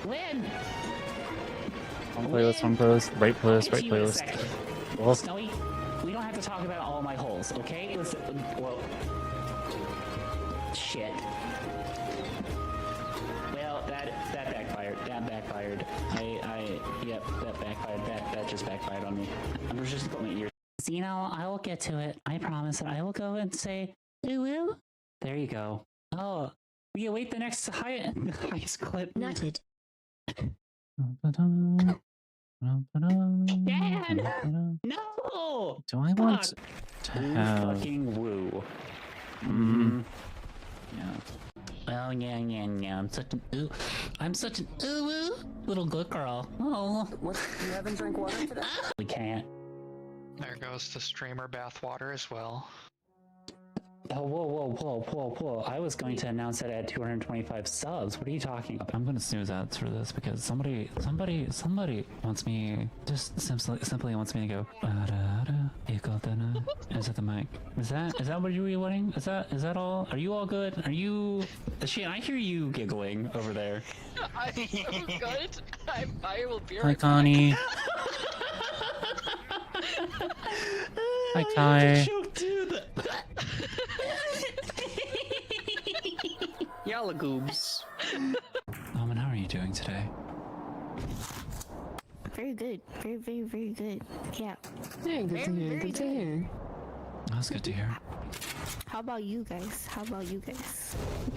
Lynn! Wrong playlist, wrong playlist, right playlist, right playlist. Well, No, we don't have to talk about all my holes, okay? Listen, well... Shit. Well, that backfired. That backfired. Yep, that backfired. That just backfired on me. I'm just going to my ears. Zeno, I will get to it. I promise. I will go and say, ooh. There you go. Oh, we await the next highest clip. Noted. Dan! No! do I want to have... Fucking woo. Yeah. Oh yeah. I'm such an ooh little good girl. Oh. What? You haven't drank water today? We can't. There goes the streamer bathwater as well. Oh, whoa. I was going to announce that I had 225 subs. What are you talking about? I'm going to snooze out for this because somebody wants me, just simply wants me to go, is that the mic? Is that what you were wanting? Is that all? Are you all good? Are you, Shane, I hear you giggling over there. I'm so good. I will be Hi, right Connie. Hi, Kai. Yalla goobs. And how are you doing today? Very good. Very good. Yeah. Yeah, good to hear. Good to hear. That's good to hear. How about you guys?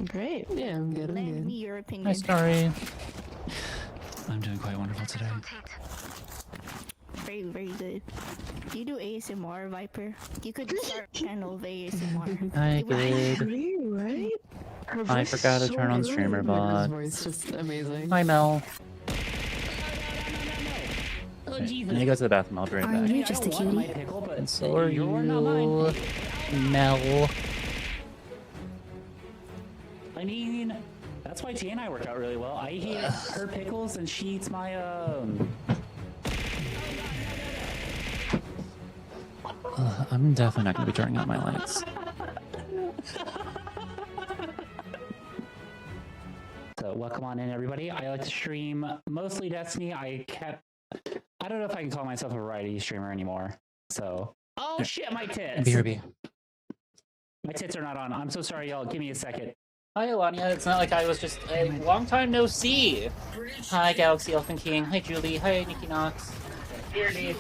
Great. Yeah, I'm good. Lend me your opinion. Hi, Starry. I'm doing quite wonderful today. Very good. Do you do ASMR, Viper? You could start a channel of ASMR. Hi, good. Right? Her I voice forgot is to so turn on good. streamer Her voice bot. is just amazing. Hi, Mel. Oh, Okay, Jesus. I'm gonna go to the bathroom. I'll be right Are back. you just a cutie? And so are you, You're not mine. Mel. I mean, that's why Tia and I work out really well. I eat her pickles and she eats my, I'm definitely not gonna be turning out my lights. So welcome on in, everybody. I like to stream mostly Destiny. I don't know if I can call myself a variety streamer anymore. So, oh shit, my tits. BRB. My tits are not on. I'm so sorry, y'all. Give me a second. Hi, Alania. It's not like I was just a long time no see. Hi, Galaxy Elfin King. Hi, Julie. Hi, Nikki Knox. BRB.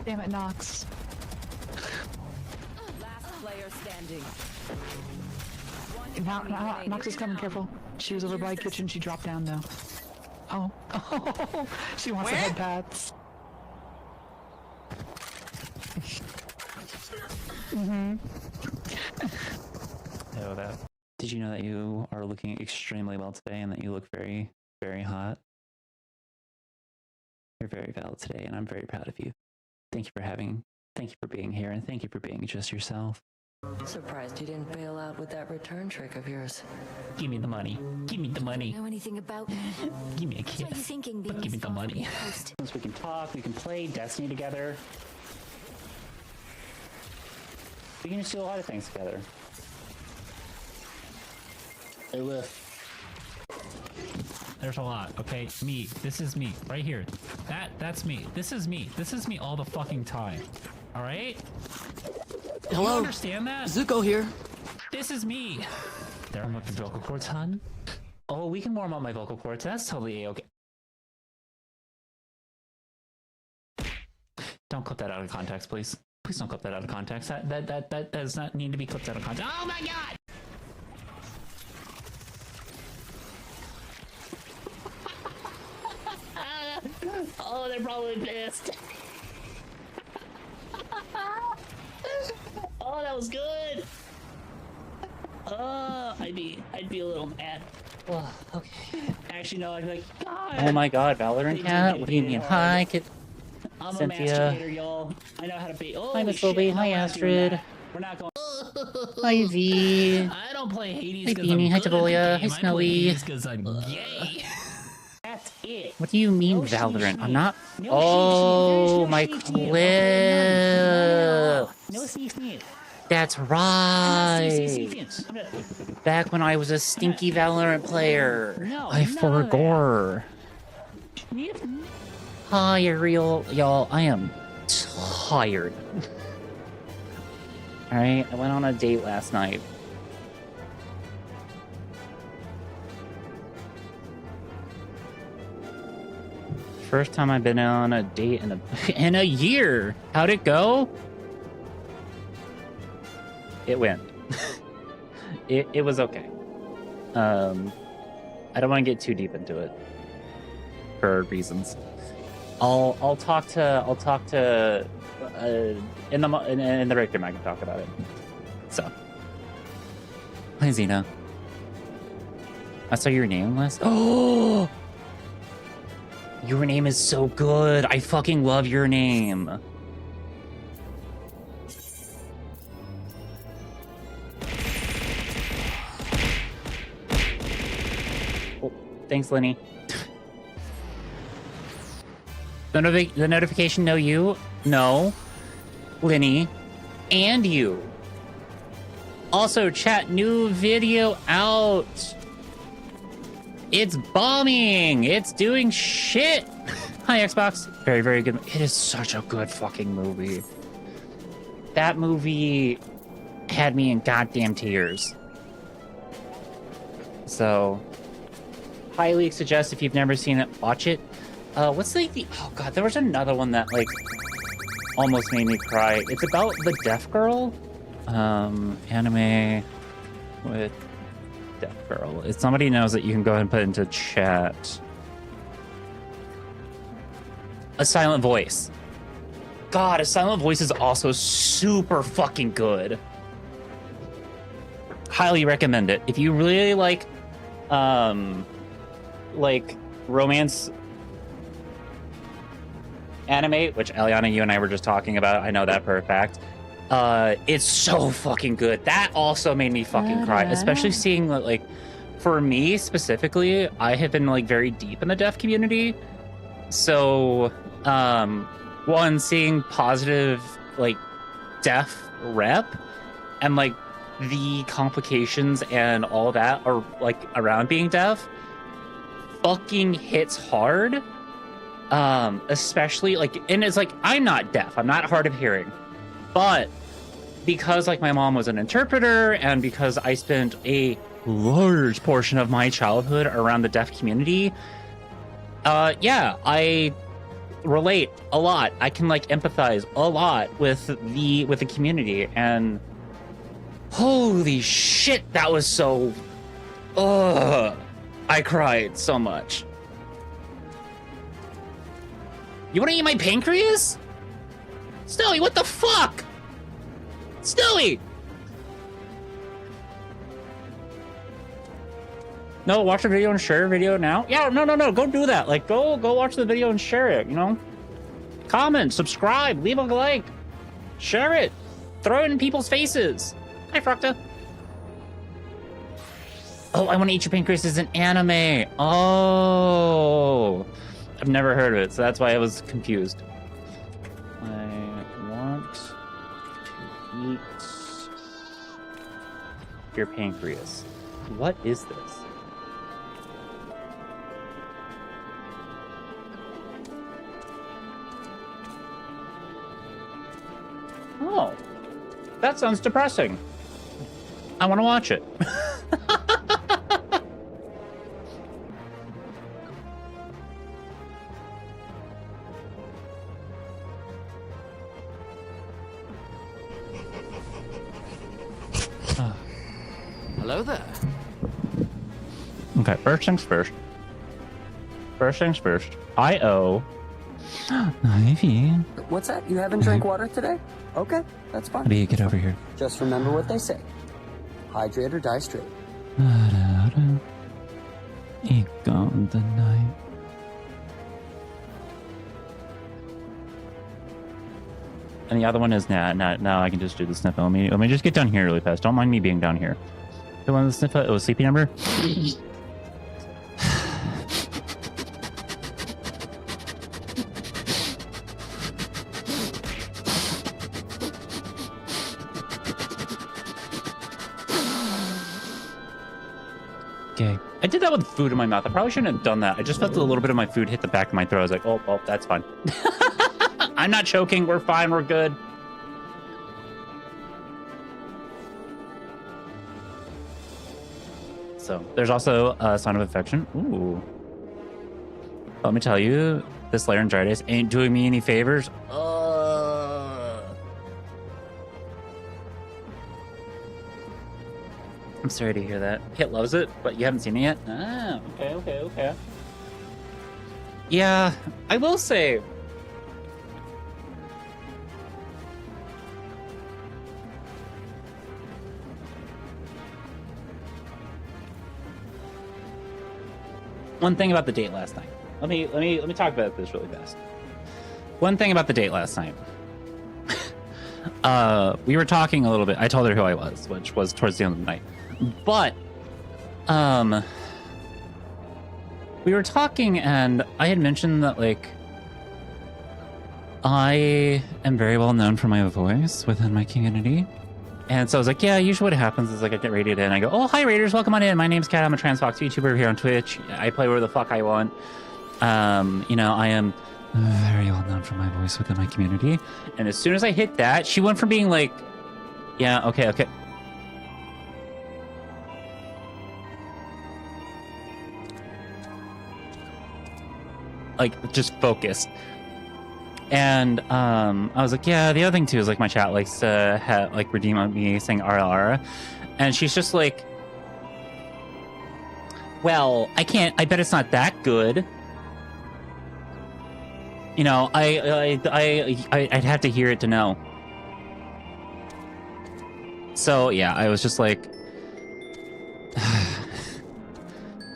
Damn it, Nox. Last player standing. Nox is coming, careful. She was over by kitchen, she dropped down though. Oh. Oh, she wants the head pats. Oh, that. Did you know that you are looking extremely well today and that you look very, very hot? You're very valid today, and I'm very proud of you. Thank you for being here, and thank you for being just yourself. Surprised you didn't bail out with that return trick of yours. Give me the money. Give me the money. Know anything about me? Give me a kiss. What are you thinking, But being give me the far from money. the coast? Once we can talk, we can play Destiny together. We can just do a lot of things together. Hey, Lift. There's a lot, okay? Me. This is me. Right here. That's me. This is me. This is me all the fucking time. Alright? Hello? You understand that? Zuko here. This is me. There, I'm up the vocal cords, hun. Oh, we can warm up my vocal cords. That's totally okay. Don't clip that out of context, please. Please don't clip that out of context. That does not need to be clipped out of context. Oh my god! Oh, they're probably pissed. Oh, that was good. I'd be a little mad. Oh, okay. Actually, no, I'd be like, God. Oh my god, Valorant Cat? What do you mean? Hi, Kid. I'm Cynthia. a masturbator, y'all. I know how to be. Oh, Hi, Miss shit, Lobby. no, Hi, we're not doing Astrid. that. We're not going. Hi, V. I don't play Hades Hi, because I'm Beanie. Hi, good at the Tavolia. Hi, game. I play Snowy. Hades because I'm gay. That's it. What do you mean, No Valorant? sheep. I'm not. No Oh, sheep. my There's no sheep. clip. No sneeze. That's right. Back when I was a stinky Valorant player. I forgore. Hi, real y'all. I am tired. Alright, I went on a date last night. First time I've been on a date in a year. How'd it go? It went. it was okay. I don't want to get too deep into it for reasons. I'll talk to in the Richter I can talk about it. So, hi Xena. I saw your name last. Oh, your name is so good. I fucking love your name. Oh, thanks, Lenny. The notification, no, you, no, Lenny, and you. Also, chat, new video out. It's bombing. It's doing shit. Hi, Xbox. Very, very good. It is such a good fucking movie. That movie had me in goddamn tears. So, highly suggest if you've never seen it, watch it. What's the oh god, there was another one that like almost made me cry. It's about the deaf girl. Anime with deaf girl. If somebody knows it, you can go ahead and put it into chat. A Silent Voice. God, A Silent Voice is also super fucking good. Highly recommend it. If you really like romance anime, which Eliana, you and I were just talking about, I know that for a fact. It's so fucking good. That also made me fucking cry, especially seeing like, for me specifically, I have been like very deep in the deaf community. So, one, seeing positive like deaf rep and like the complications and all that are like around being deaf fucking hits hard. Especially like, and it's like, I'm not deaf, I'm not hard of hearing, but because like my mom was an interpreter and because I spent a large portion of my childhood around the deaf community, yeah, I relate a lot. I can like empathize a lot with the community, and holy shit, that was so, I cried so much. You wanna eat my pancreas? Snowy, what the fuck? Snowy! No, watch the video and share the video now? Yeah, no, go do that. Like, go watch the video and share it, you know? Comment, subscribe, leave a like. Share it. Throw it in people's faces. Hi, Frocta. Oh, I Wanna Eat Your Pancreas is an anime. Oh. I've never heard of it, so that's why I was confused. I want to eat your pancreas. What is this? Oh, that sounds depressing. I want to watch it. Hello there. Okay, first things first. First things first. I owe Eepy. What's that? You haven't drank water today? Okay, that's fine. How do you get over here? Just remember what they say. Hydrate or die straight. Eat on the night. And the other one is now I can just do the sniffle. Let me just get down here really fast. Don't mind me being down here. The one with the sniffle, it was sleepy number. Okay. I did that with food in my mouth. I probably shouldn't have done that. I just felt a little bit of my food hit the back of my throat. I was like, oh, that's fine. I'm not choking. We're fine. We're good. So there's also a sign of infection. Ooh. Let me tell you, this laryngitis ain't doing me any favors. I'm sorry to hear that. Kit loves it, but you haven't seen it yet? Ah, okay. Yeah, I will say... One thing about the date last night. Let me talk about this really fast. One thing about the date last night. We were talking a little bit. I told her who I was, which was towards the end of the night. But we were talking, and I had mentioned that like I am very well known for my voice within my community. And so I was like, yeah, usually what happens is like I get raided in. I go, oh, hi Raiders, welcome on in. My name's Kat. I'm a Transfox YouTuber here on Twitch. I play where the fuck I want. You know, I am very well known for my voice within my community. And as soon as I hit that, she went from being like, yeah, okay. Like, just focused. And I was like, yeah, the other thing too is like my chat likes to like redeem on me saying RLR. And she's just like, well, I bet it's not that good. You know, I'd have to hear it to know. So yeah, I was just like,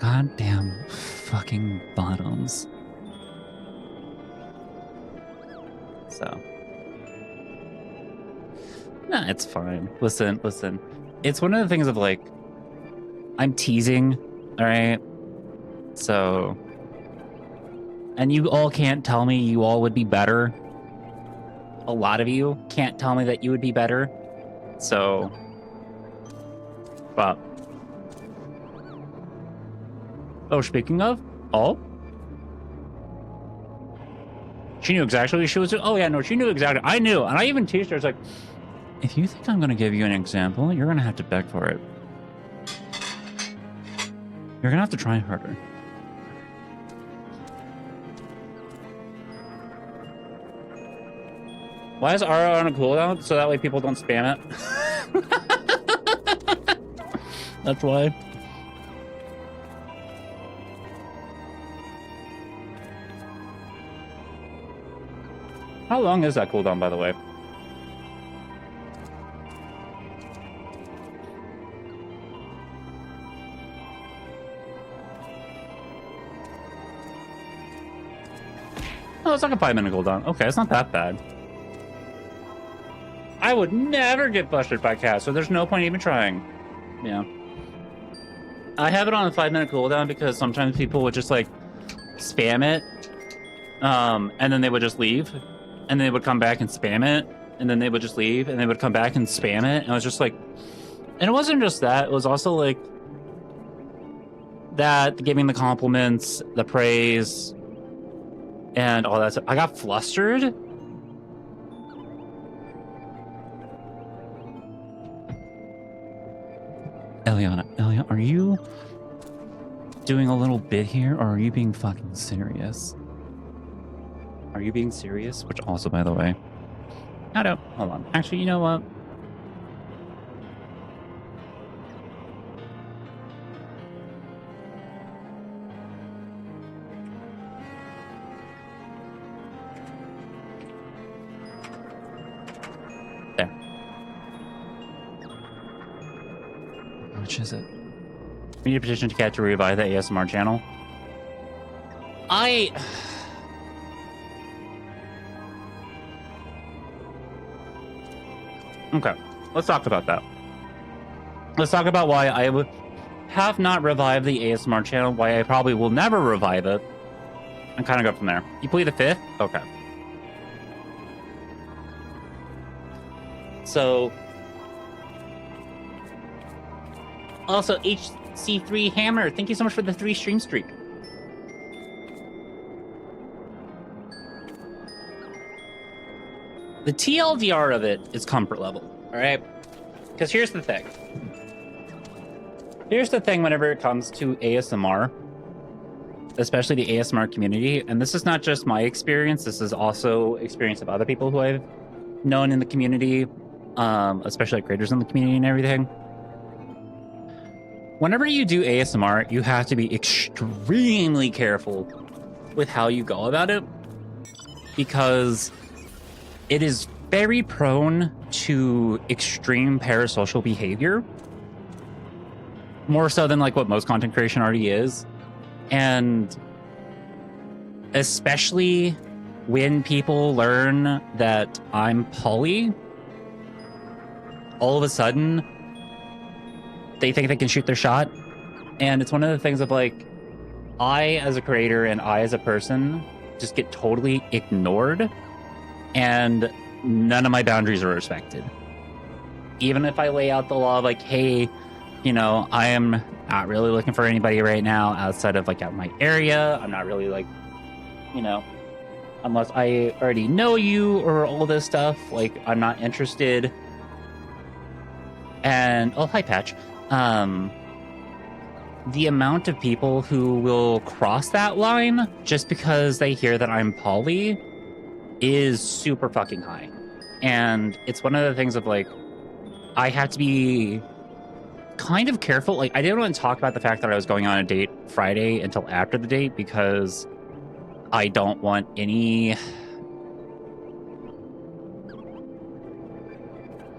goddamn fucking bottoms. So, nah, it's fine. Listen. It's one of the things of like, I'm teasing, all right? So, and you all can't tell me you all would be better. A lot of you can't tell me that you would be better. So, but, oh, speaking of, she knew exactly what she was doing. Oh, yeah, no, she knew exactly. I knew. And I even teased her. I was like, if you think I'm going to give you an example, you're going to have to beg for it. You're going to have to try harder. Why is Ara on a cooldown? So that way people don't spam it. That's why. How long is that cooldown, by the way? Oh, it's like a 5-minute cooldown. Okay, it's not that bad. I would never get busted by Cat, so there's no point even trying. Yeah. I have it on a 5-minute cooldown because sometimes people would just like spam it, and then they would just leave. And they would come back and spam it, and then they would just leave, and they would come back and spam it. And I was just like, and it wasn't just that. It was also like that, giving the compliments, the praise, and all that stuff. I got flustered. Eliana, are you doing a little bit here, or are you being fucking serious? Are you being serious? Which also, by the way, I don't. Hold on. Actually, you know what? There. Which is it? We need a petition to Cat to revive the ASMR channel. Okay, let's talk about that. Let's talk about why I have not revived the ASMR channel, why I probably will never revive it, and kind of go from there. You plead the 5th? Okay. So, also, C3 Hammer, thank you so much for the 3 stream streak. The TLDR of it is comfort level, all right? Because here's the thing. Here's the thing whenever it comes to ASMR, especially the ASMR community, and this is not just my experience, this is also experience of other people who I've known in the community, especially like creators in the community and everything. Whenever you do ASMR, you have to be extremely careful with how you go about it, because it is very prone to extreme parasocial behavior, more so than like what most content creation already is. And especially when people learn that I'm poly, all of a sudden they think they can shoot their shot. And it's one of the things of like, I as a creator and I as a person just get totally ignored, and none of my boundaries are respected. Even if I lay out the law of like, hey, you know, I am not really looking for anybody right now outside of like out my area. I'm not really like, you know, unless I already know you or all this stuff, like I'm not interested. And oh, hi Patch. The amount of people who will cross that line just because they hear that I'm poly is super fucking high. And it's one of the things of like, I have to be kind of careful. Like, I didn't want to talk about the fact that I was going on a date Friday until after the date, because I don't want any,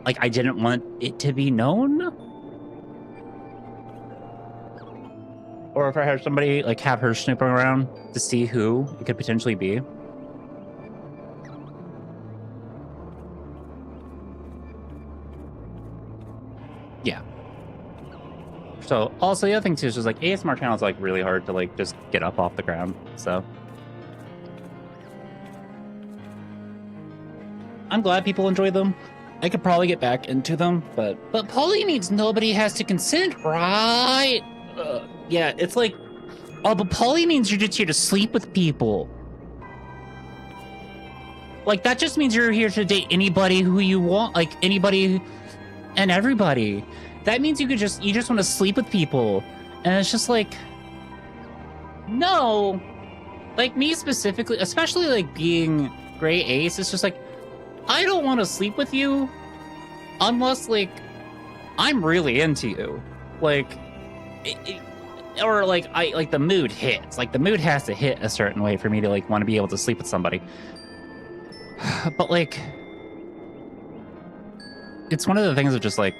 like, I didn't want it to be known. Or if I have somebody, like, have her snooping around to see who it could potentially be. Yeah. So also the other thing too is just like ASMR channels like really hard to like just get up off the ground. So I'm glad people enjoy them. I could probably get back into them, but poly means nobody has to consent, right? Yeah, it's like, oh, but poly means you're just here to sleep with people. Like that just means you're here to date anybody who you want, like anybody and everybody. That means you just want to sleep with people. And it's just like, no. Like me specifically, especially like being gray ace, it's just like, I don't want to sleep with you unless like I'm really into you. Like, or like like the mood hits. Like the mood has to hit a certain way for me to like want to be able to sleep with somebody. But like, it's one of the things of just like,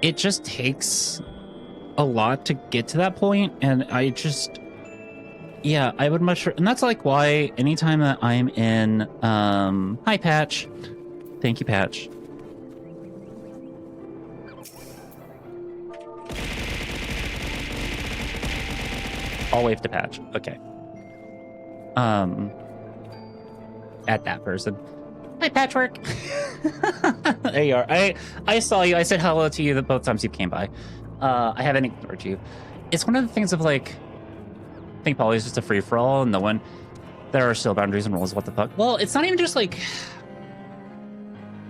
it just takes a lot to get to that point, and I just, yeah, I would much, and that's like why anytime that I'm in, hi Patch, thank you Patch. I'll wave to Patch, okay. At that person. Hi, Patchwork. There you are. I saw you. I said hello to you the both times you came by. I haven't ignored you. It's one of the things of like, I think poly is just a free for all, and no one. There are still boundaries and rules. What the fuck? Well, it's not even just like.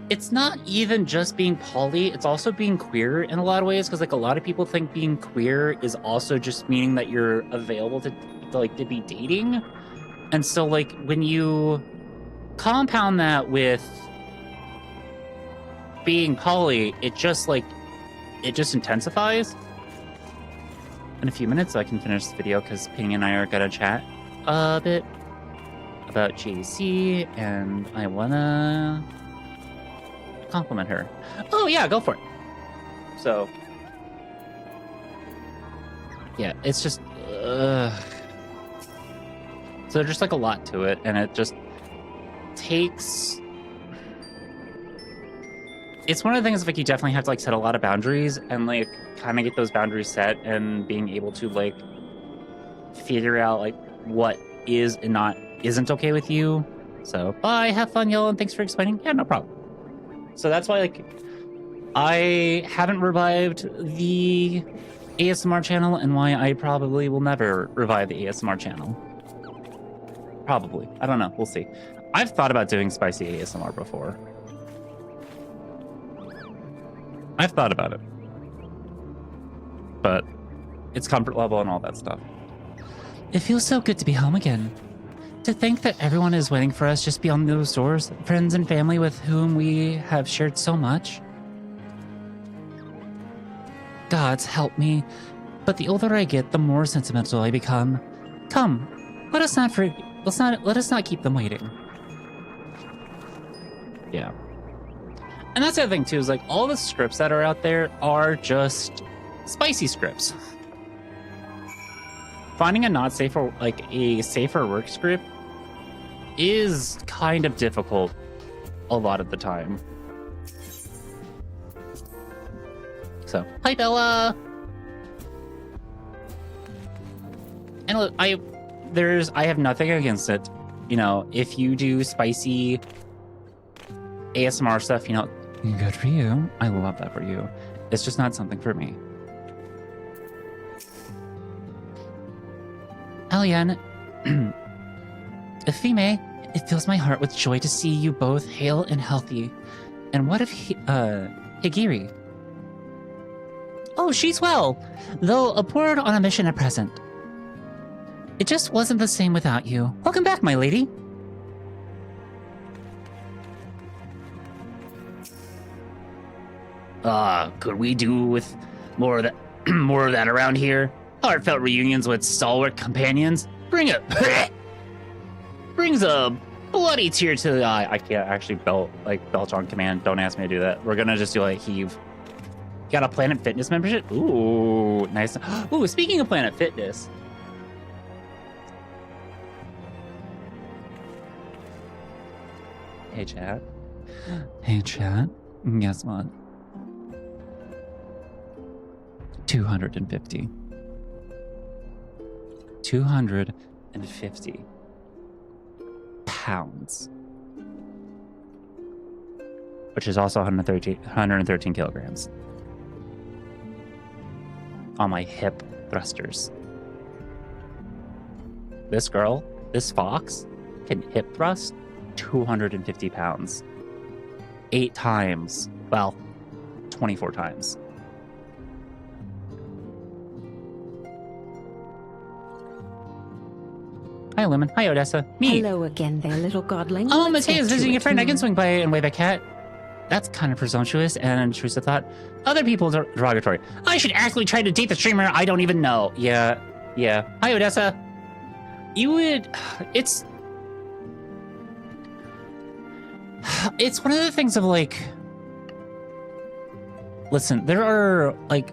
It's not even just being poly. It's also being queer in a lot of ways, because like a lot of people think being queer is also just meaning that you're available to be dating, and so like when you compound that with being poly, it just intensifies. In a few minutes I can finish this video because Ping and I are gonna chat a bit about JC, and I wanna compliment her. Oh yeah, go for it. So yeah, it's just so there's just like a lot to it, and it just takes, it's one of the things like you definitely have to like set a lot of boundaries and like kind of get those boundaries set, and being able to like figure out like what is and not isn't okay with you. So bye, have fun y'all, and thanks for explaining. Yeah, no problem. So that's why like I haven't revived the ASMR channel and why I probably will never revive the ASMR channel. Probably. I don't know. We'll see. I've thought about doing spicy ASMR before. I've thought about it. But it's comfort level and all that stuff. It feels so good to be home again. To think that everyone is waiting for us just beyond those doors, friends and family with whom we have shared so much. Gods help me, but the older I get, the more sentimental I become. Come, let us not keep them waiting. Yeah. And that's the other thing too, is like all the scripts that are out there are just spicy scripts. Finding a safer work script is kind of difficult a lot of the time. So, hi Bella. And look, I have nothing against it. You know, if you do spicy ASMR stuff, you know, good for you. I love that for you. It's just not something for me. Elian, if we may, it fills my heart with joy to see you both hale and healthy. And what of Higiri? Oh, she's well, though abroad on a mission at present. It just wasn't the same without you. Welcome back, my lady. Could we do with more of that more of that around here? Heartfelt reunions with stalwart companions. Brings a bloody tear to the eye. I can't actually belch on command. Don't ask me to do that. We're gonna just do like heave. Got a Planet Fitness membership? Ooh, nice. Ooh, speaking of Planet Fitness. Hey, chat. Hey, chat. Guess what? 250. 250 pounds. Which is also 113 kilograms. On my hip thrusters. This girl, this fox, can hip thrust 250 pounds. 8 times. Well, 24 times. Hi, Lemon. Hi, Odessa. Me. Hello again there, little godling. Oh, Let's Matea's get to visiting a it. friend. I can swing by and wave at Cat. That's kind of presumptuous and intrusive thought. Other people are derogatory. I should actually try to date the streamer I don't even know. Yeah. Hi, Odessa. You would... It's one of the things of, like... Listen, there are, like...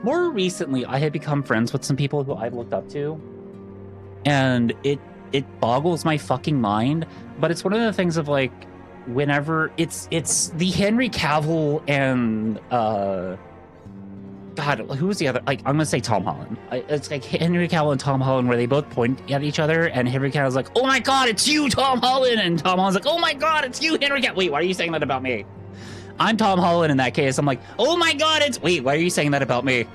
More recently, I had become friends with some people who I've looked up to. And it boggles my fucking mind. But it's one of the things of, like... Whenever it's the Henry Cavill and God, who was the other? Like, I'm gonna say Tom Holland. It's like Henry Cavill and Tom Holland, where they both point at each other, and Henry Cavill's like, "Oh my God, it's you, Tom Holland," and Tom Holland's like, "Oh my God, it's you, Henry Cavill." Wait, why are you saying that about me? I'm Tom Holland in that case. I'm like, "Oh my God, it's..." Wait, why are you saying that about me?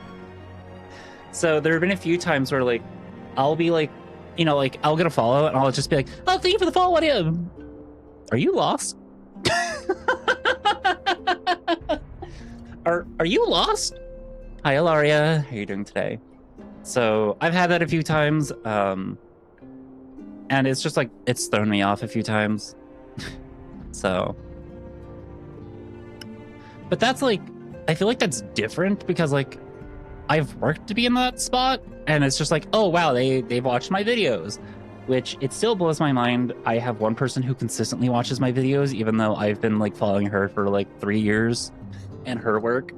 So there have been a few times where, like, I'll be like, you know, like, I'll get a follow and I'll just be like, "Oh, thank you for the follow." What are you lost? Are you lost? Hi, Ilaria. How are you doing today? So I've had that a few times, and it's just like it's thrown me off a few times. So, but that's like, I feel like that's different because like I've worked to be in that spot, and it's just like, oh wow, they've watched my videos. Which it still blows my mind. I have one person who consistently watches my videos, even though I've been like following her for like 3 years and her work.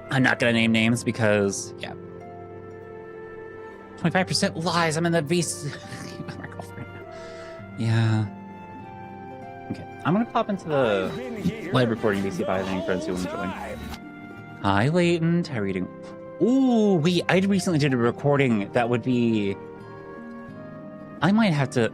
I'm not gonna name names because, yeah. 25% lies. I'm in the beast. My girlfriend. Yeah. Okay, I'm gonna pop into the live recording to see if I have any friends who want to join. Hi, Leighton. How are you doing? Ooh, I recently did a recording that would be I might have to.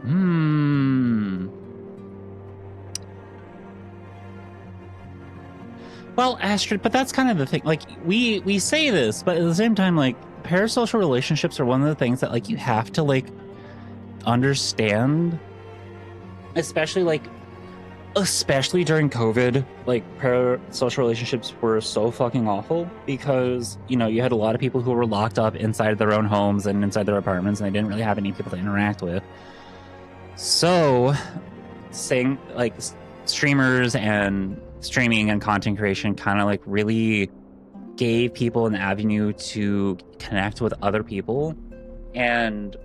Well, Astrid, but that's kind of the thing. Like, we say this, but at the same time, like, parasocial relationships are one of the things that, like, you have to, like, understand. Especially during COVID, like, parasocial relationships were so fucking awful because, you know, you had a lot of people who were locked up inside their own homes and inside their apartments, and they didn't really have any people to interact with. So, saying, like, streamers and streaming and content creation kind of, like, really gave people an avenue to connect with other people. And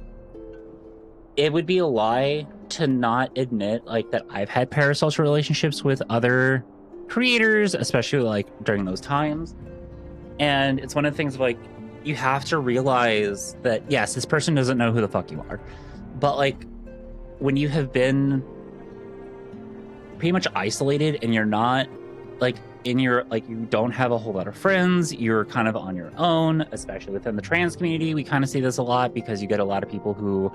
it would be a lie to not admit, like, that I've had parasocial relationships with other creators, especially, like, during those times. And it's one of the things of, like, you have to realize that, yes, this person doesn't know who the fuck you are. But, like, when you have been pretty much isolated and you're not, like, you don't have a whole lot of friends, you're kind of on your own, especially within the trans community. We kind of see this a lot because you get a lot of people who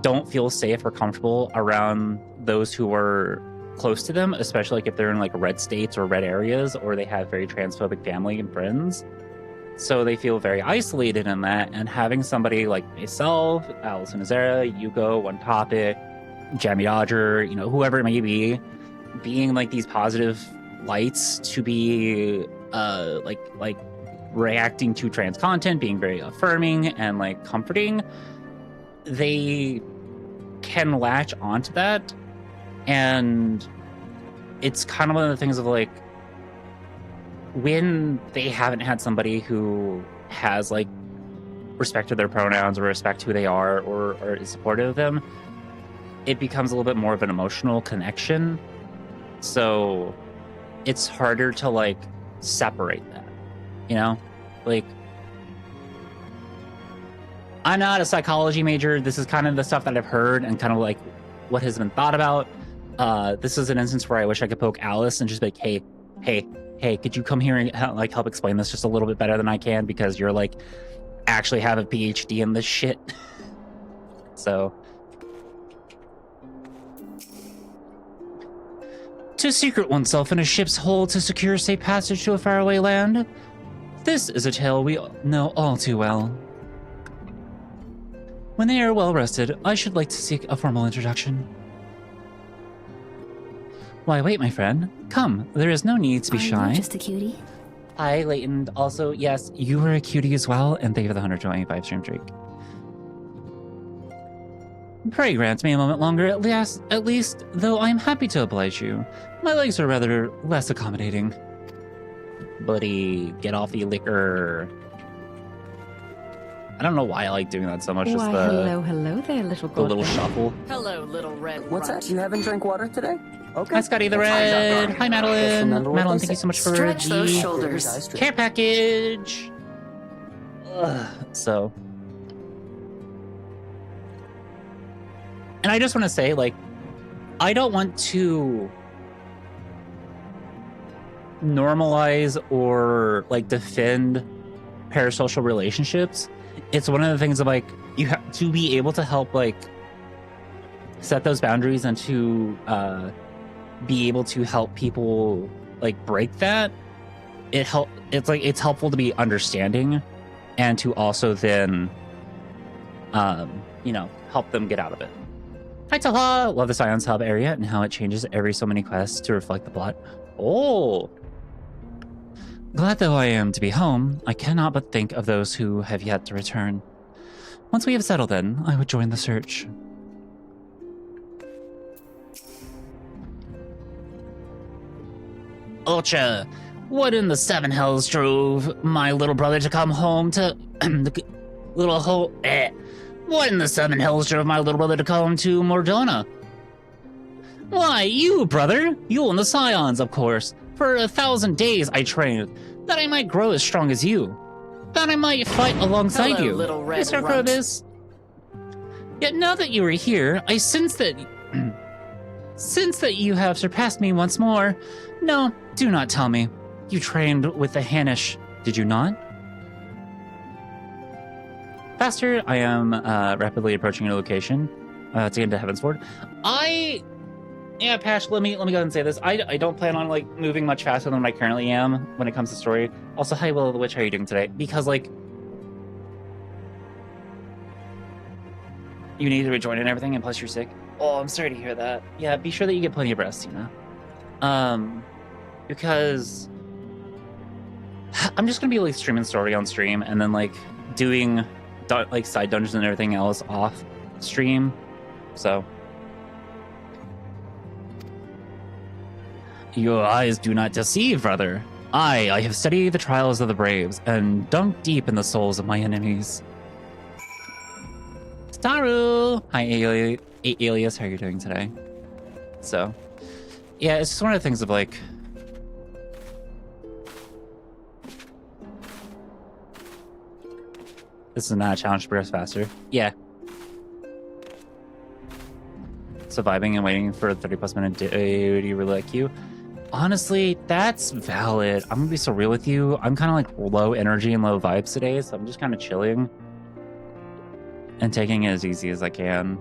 don't feel safe or comfortable around those who are close to them, especially, like, if they're in, like, red states or red areas, or they have very transphobic family and friends. So they feel very isolated in that, and having somebody like myself, Allison Azera, Yuko, One Topic, Jamie Dodger, you know, whoever it may be, being, like, these positive lights to be like reacting to trans content, being very affirming and, like, comforting, they can latch onto that. And it's kind of one of the things of, like, when they haven't had somebody who has, like, respect to their pronouns or respect who they are or is supportive of them, it becomes a little bit more of an emotional connection. So it's harder to, like, separate that, you know? Like, I'm not a psychology major. This is kind of the stuff that I've heard and kind of, like, what has been thought about. This is an instance where I wish I could poke Alice and just be like, hey, could you come here and help explain this just a little bit better than I can, because you're, like, actually have a PhD in this shit. So, to secret oneself in a ship's hold to secure safe passage to a faraway land. This is a tale we know all too well. When they are well rested, I should like to seek a formal introduction. Why wait, my friend? Come, there is no need to be shy. Just a cutie. Hi, Leighton. Also, yes, you were a cutie as well, and thank you for the 125 stream streak. Pray grant me a moment longer at least, though I am happy to oblige you. My legs are rather less accommodating. Buddy, get off the liquor. I don't know why I like doing that so much. Why, hello there, little the little shuffle. Hello, little red. What's that? You haven't drank water today? Okay. Hi, Scotty the Red. Hi, Madeline. Madeline, thank you so much for Stretch those the shoulders. care package. So, and I just want to say, like, I don't want to normalize or, like, defend parasocial relationships. It's one of the things of, like, you have to be able to help, like, set those boundaries and to be able to help people, like, break that. It's helpful to be understanding and to also then help them get out of it. Hi Taha! Love the Science Hub area and how it changes every so many quests to reflect the plot. Oh! Glad though I am to be home, I cannot but think of those who have yet to return. Once we have settled then, I would join the search. Ultra, what in the seven hells drove my little brother to come home to What in the seven hells drove my little brother to come to Mordona? Why, you, brother. You and the Scions, of course. For 1,000 days I trained, that I might grow as strong as you. That I might fight alongside Hello, you. little red Mr. runt. Crobus. Yet now that you are here, I sense that... since that you have surpassed me once more. No, do not tell me. You trained with the Hanish, did you not? Faster, I am rapidly approaching your location. to get into Heaven's Ward. Yeah, Pash, let me go ahead and say this. I don't plan on, like, moving much faster than I currently am when it comes to story. Also, hi, Will of the Witch, how are you doing today? Because, like, you need to rejoin and everything, and plus you're sick. Oh, I'm sorry to hear that. Yeah, be sure that you get plenty of rest, you know? Because I'm just gonna be, like, streaming story on stream, and then, like, doing, like, side dungeons and everything else off stream, so... Your eyes do not deceive, brother. I have studied the trials of the braves and dunk deep in the souls of my enemies. Staru! Hi, Alias. How are you doing today? So, yeah, it's just one of the things of, like... This is not a challenge to progress faster. Yeah. Surviving and waiting for a 30-plus minute duty roulette queue. Honestly, that's valid. I'm gonna be so real with you. I'm kind of like low energy and low vibes today, so I'm just kind of chilling and taking it as easy as I can.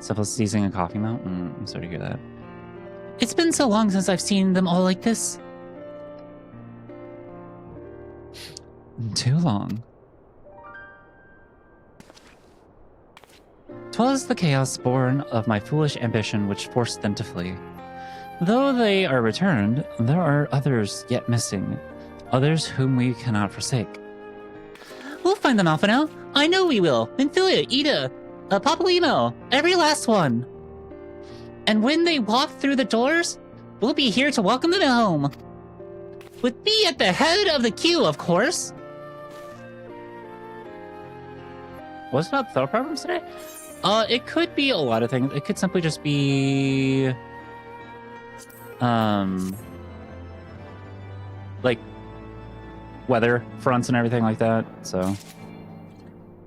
Syphilis seizing and coughing though? I'm sorry to hear that. It's been so long since I've seen them all like this. Too long. 'Twas the chaos born of my foolish ambition which forced them to flee. Though they are returned, there are others yet missing, others whom we cannot forsake. We'll find them, Alphino. I know we will. Minfilia, Ida, Papalymo, every last one. And when they walk through the doors, we'll be here to welcome them home. With me at the head of the queue, of course. Was it about throw problems today? It could be a lot of things. It could simply just be, like, weather fronts and everything like that. So,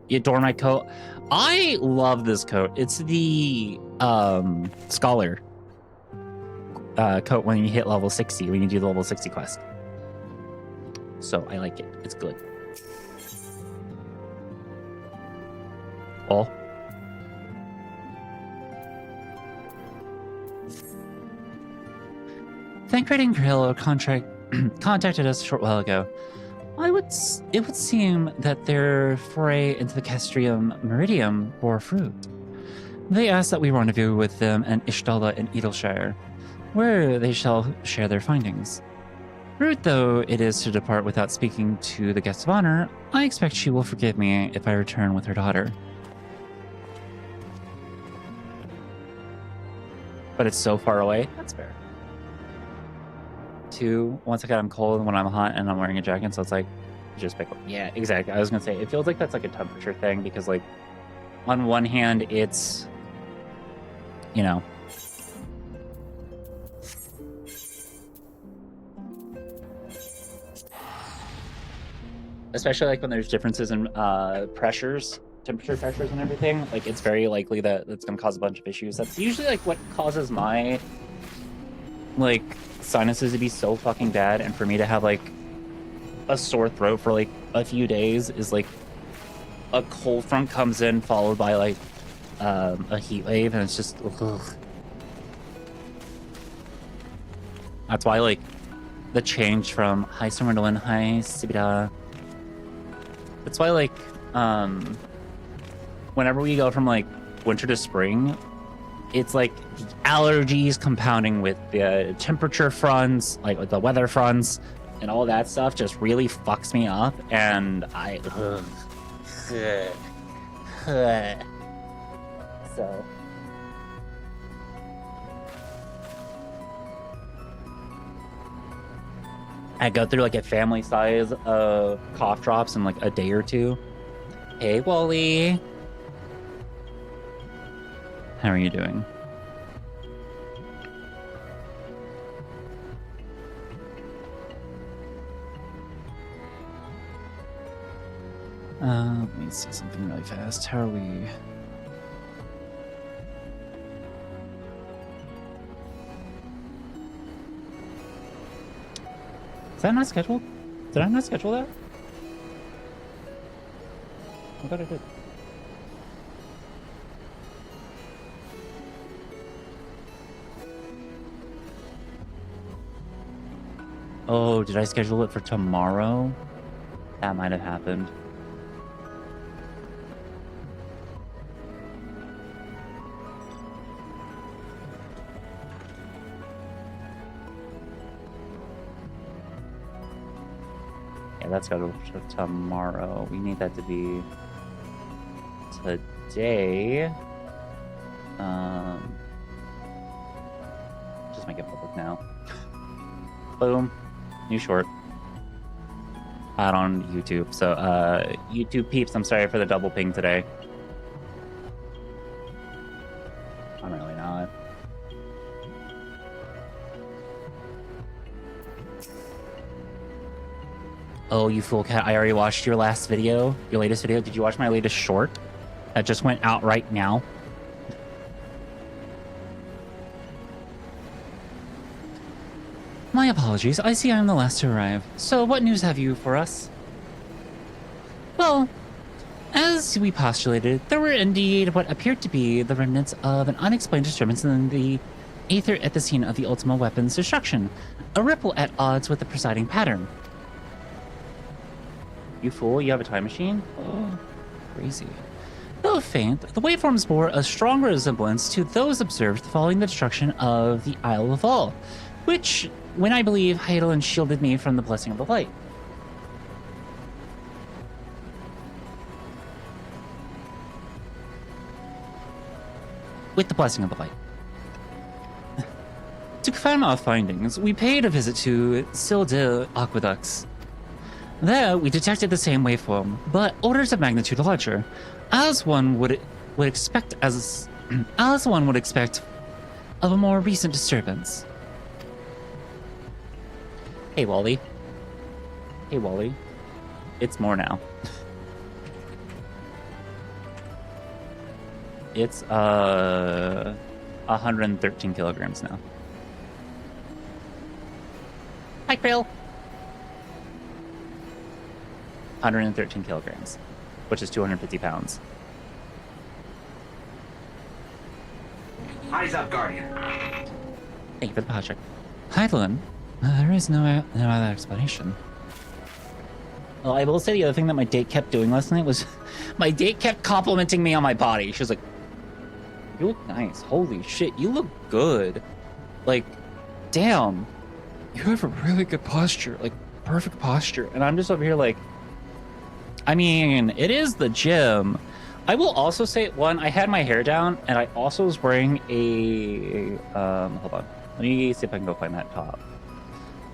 you adore my coat. I love this coat. It's the, Scholar coat when you hit level 60, when you do the level 60 quest. So, I like it. It's good. Oh. Thancred and Kayla contacted us a short while ago. It would seem that their foray into the Castrium Meridium bore fruit. They asked that we rendezvous with them in Ishtala in Edelshire, where they shall share their findings. Rude though it is to depart without speaking to the guest of honor, I expect she will forgive me if I return with her daughter. But it's so far away. That's fair. 2, once again, I'm cold when I'm hot and I'm wearing a jacket, so it's like, just pick up. Yeah, exactly. I was gonna say, it feels like that's like a temperature thing because, like, on one hand, it's, you know, especially like when there's differences in pressures, temperature pressures and everything, like it's very likely that it's gonna cause a bunch of issues. That's usually like what causes my, like, sinuses to be so fucking bad, and for me to have like a sore throat for like a few days is like a cold front comes in followed by like a heat wave, and it's just ugh. That's why like the change from hi Summerlin, hi Sibida. That's why like whenever we go from like winter to spring, it's like the allergies compounding with the temperature fronts, like with the weather fronts, and all that stuff just really fucks me up, and I so I go through like a family size of cough drops in like a day or two. Hey Wally, how are you doing? Let me see something really fast. How are we? Is that not scheduled? Did I not schedule that? I thought I did. Oh, did I schedule it for tomorrow? That might have happened. Yeah, that's scheduled for tomorrow. We need that to be today. Just make it public now. Boom. New short. Out on YouTube. So, YouTube peeps, I'm sorry for the double ping today. I'm really not. Oh, you fool cat. I already watched your last video. Your latest video. Did you watch my latest short? That just went out right now. My apologies. I see I'm the last to arrive. So what news have you for us? Well, as we postulated, there were indeed what appeared to be the remnants of an unexplained disturbance in the aether at the scene of the Ultima weapon's destruction. A ripple at odds with the presiding pattern. You fool, you have a time machine? Oh, crazy. Though faint, the waveforms bore a strong resemblance to those observed following the destruction of the Isle of All, which, when I believe, Heidelin shielded me from the blessing of the light. With the blessing of the light. To confirm our findings, we paid a visit to Silde Aqueducts. There, we detected the same waveform, but orders of magnitude larger, as one would expect as one would expect of a more recent disturbance. Hey, Wally. Hey, Wally. It's more now. It's 113 kilograms now. Hi, Krill. 113 kilograms, which is 250 pounds. Eyes up, Guardian. Thank you for the project. Heidelin, there is no other explanation. Well, I will say the other thing that my date kept doing last night was my date kept complimenting me on my body. She was like, "You look nice. Holy shit, you look good. Like, damn, you have a really good posture. Like, perfect posture." And I'm just over here like, I mean, it is the gym. I will also say, one, I had my hair down, and I also was wearing a, hold on. Let me see if I can go find that top.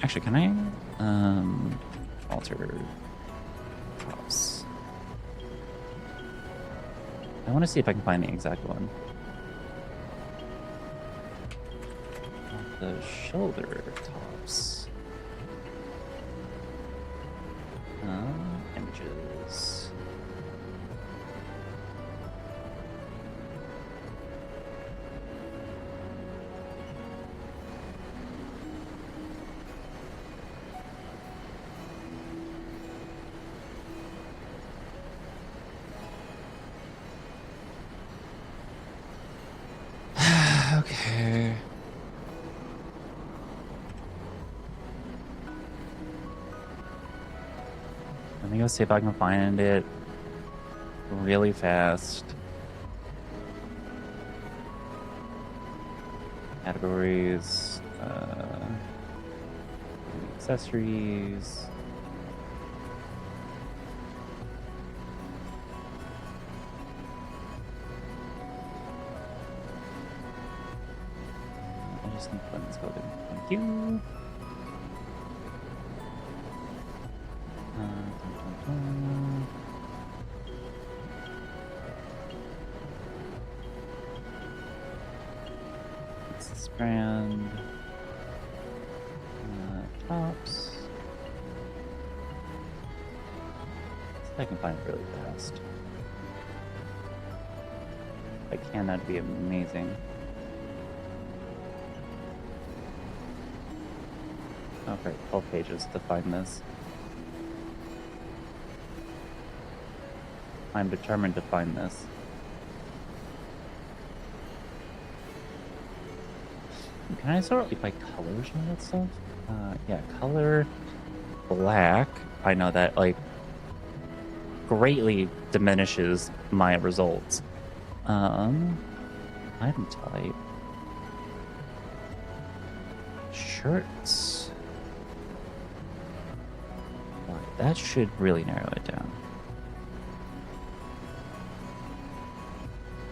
Actually, can I, alter tops? I want to see if I can find the exact one. The shoulder tops. Images. Okay. Let me go see if I can find it really fast. Categories, accessories. I just need buttons coded. Thank you. It's this brand. Tops. See if I can find it really fast. If I can, that'd be amazing. Okay, 12 pages to find this. I'm determined to find this. Can I sort like by colors and all that stuff? Yeah, color black. I know that like greatly diminishes my results. Item type. Shirts. Right, that should really narrow it down.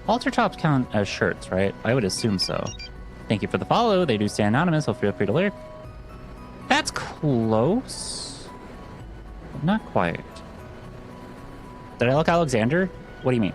Halter tops count as shirts, right? I would assume so. Thank you for the follow. They do stay anonymous, so feel free to lurk. That's close. But not quite. Did I look Alexander? What do you mean?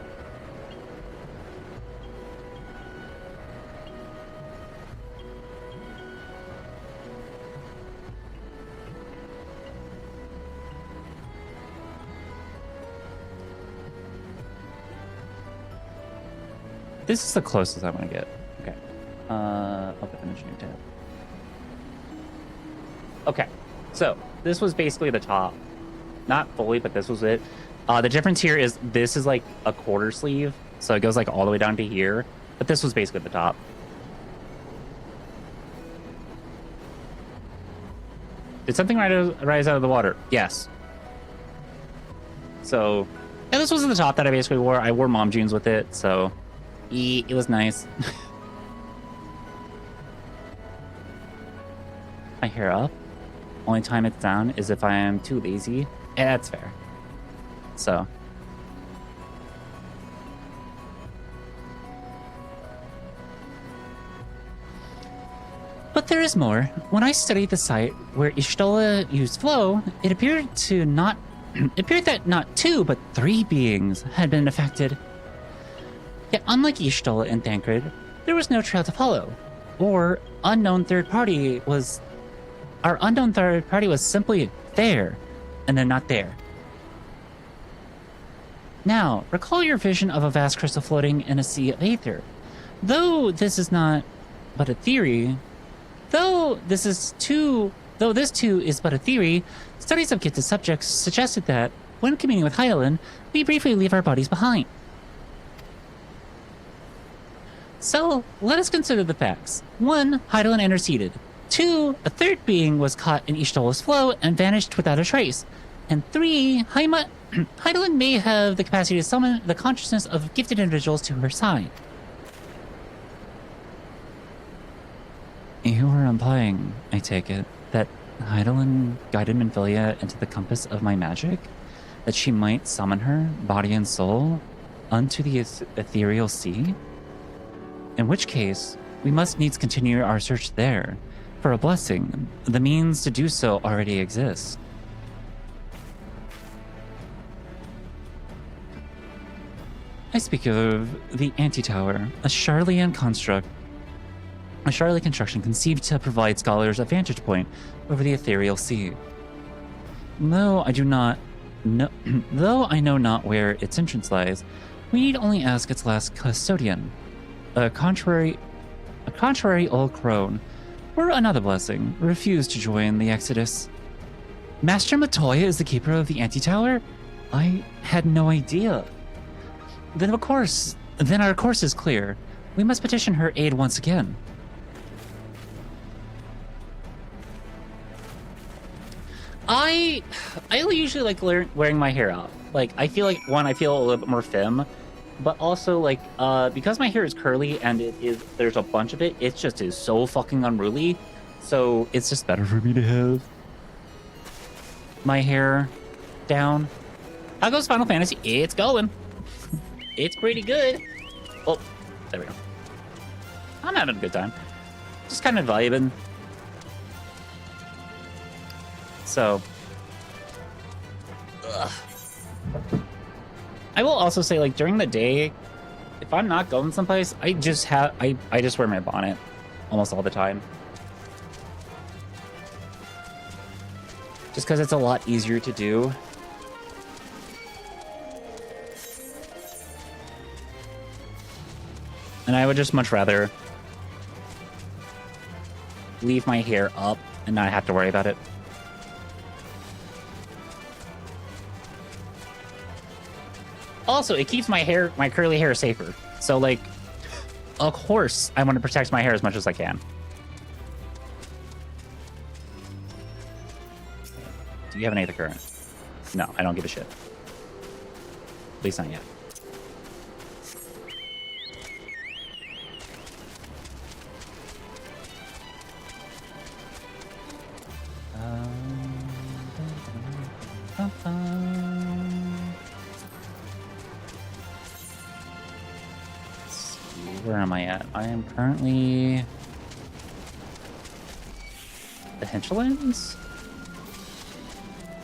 This is the closest I'm gonna get. Okay. Open finish new tab. Okay. So this was basically the top. Not fully, but this was it. The difference here is this is like a quarter sleeve, so it goes like all the way down to here. But this was basically the top. Did something rise out of the water? Yes. So, yeah, this was the top that I basically wore. I wore mom jeans with it, so it was nice. My hair up. Only time it's down is if I am too lazy. And that's fair. So. But there is more. When I studied the site where Ishtola used flow, it appeared that not 2, but 3 beings had been affected. Yet unlike Ishtola and Thancred, there was no trail to follow. Our unknown third party was simply there, and then not there. Now, recall your vision of a vast crystal floating in a sea of aether. Though this is not but a theory, this too is but a theory, studies of gifted subjects suggested that, when communing with Hydaelyn, we briefly leave our bodies behind. So, let us consider the facts. 1, Hydaelyn interceded. 2, a third being was caught in Ishtola's flow and vanished without a trace. And 3, Hydaelyn may have the capacity to summon the consciousness of gifted individuals to her side. You are implying, I take it, that Hydaelyn guided Minfilia into the compass of my magic? That she might summon her, body and soul, unto the ethereal sea? In which case, we must needs continue our search there. For a blessing, the means to do so already exists. I speak of the Antitower, a Charlian construction conceived to provide scholars a vantage point over the ethereal sea. Though I know not where its entrance lies, we need only ask its last custodian, a contrary old crone, or another blessing, refused to join the Exodus. Master Matoya is the keeper of the Antitower? I had no idea. Then our course is clear. We must petition her aid once again. I usually like wearing my hair out. Like, I feel like, one, I feel a little bit more femme, but also, like, because my hair is curly and there's a bunch of it, it just is so fucking unruly. So it's just better for me to have my hair down. How goes Final Fantasy? It's going. It's pretty good. Oh, there we go. I'm having a good time. Just kind of vibing. So, I will also say, like, during the day, if I'm not going someplace, I just wear my bonnet almost all the time. Just because it's a lot easier to do. And I would just much rather leave my hair up and not have to worry about it. Also, it keeps my curly hair safer. So, like, of course, I want to protect my hair as much as I can. Do you have any other current? No, I don't give a shit. At least not yet. Where am I at? I am currently the hinterlands.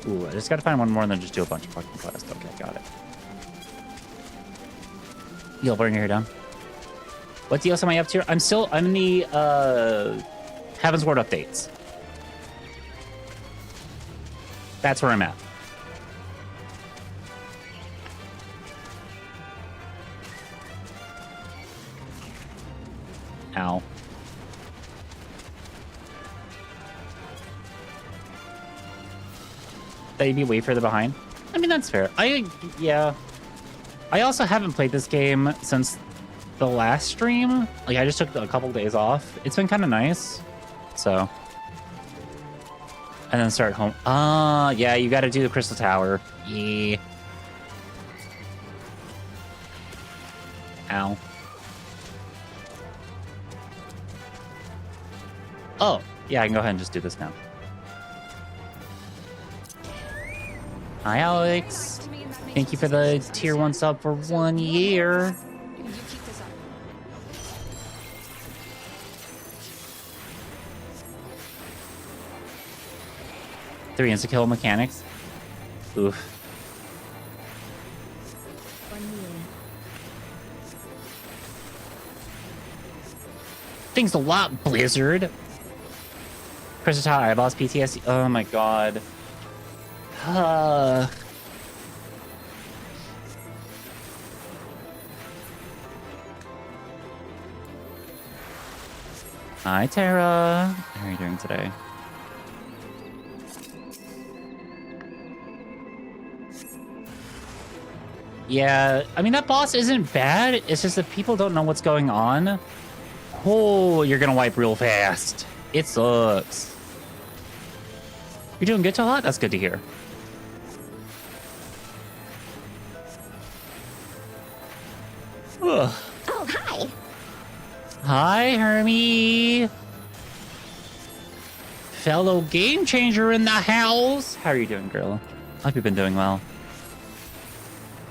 Ooh, I just gotta find one more and then just do a bunch of fucking quests. Okay, got it. You'll bring your hair down. What else am I up to? I'm in the Heaven's Ward updates. That's where I'm at. Ow. That you'd be way further behind? I mean, that's fair. Yeah. I also haven't played this game since the last stream. Like, I just took a couple days off. It's been kind of nice. So. And then start home. Yeah, you got to do the Crystal Tower. Yeah. Ow. Oh, yeah, I can go ahead and just do this now. Hi, Alex. Thank you for the tier 1 sub for 1 year. Three insta-kill mechanics. Oof. Thanks a lot, Blizzard. Crystal Tower, I lost PTSD. Oh my god. Hi, Tara. How are you doing today? Yeah, I mean, that boss isn't bad. It's just that people don't know what's going on. Oh, you're gonna wipe real fast. It sucks. You're doing good, Talat? That's good to hear. Ugh. Oh, hi. Hi, Hermie. Fellow game changer in the house. How are you doing, girl? I hope you've been doing well.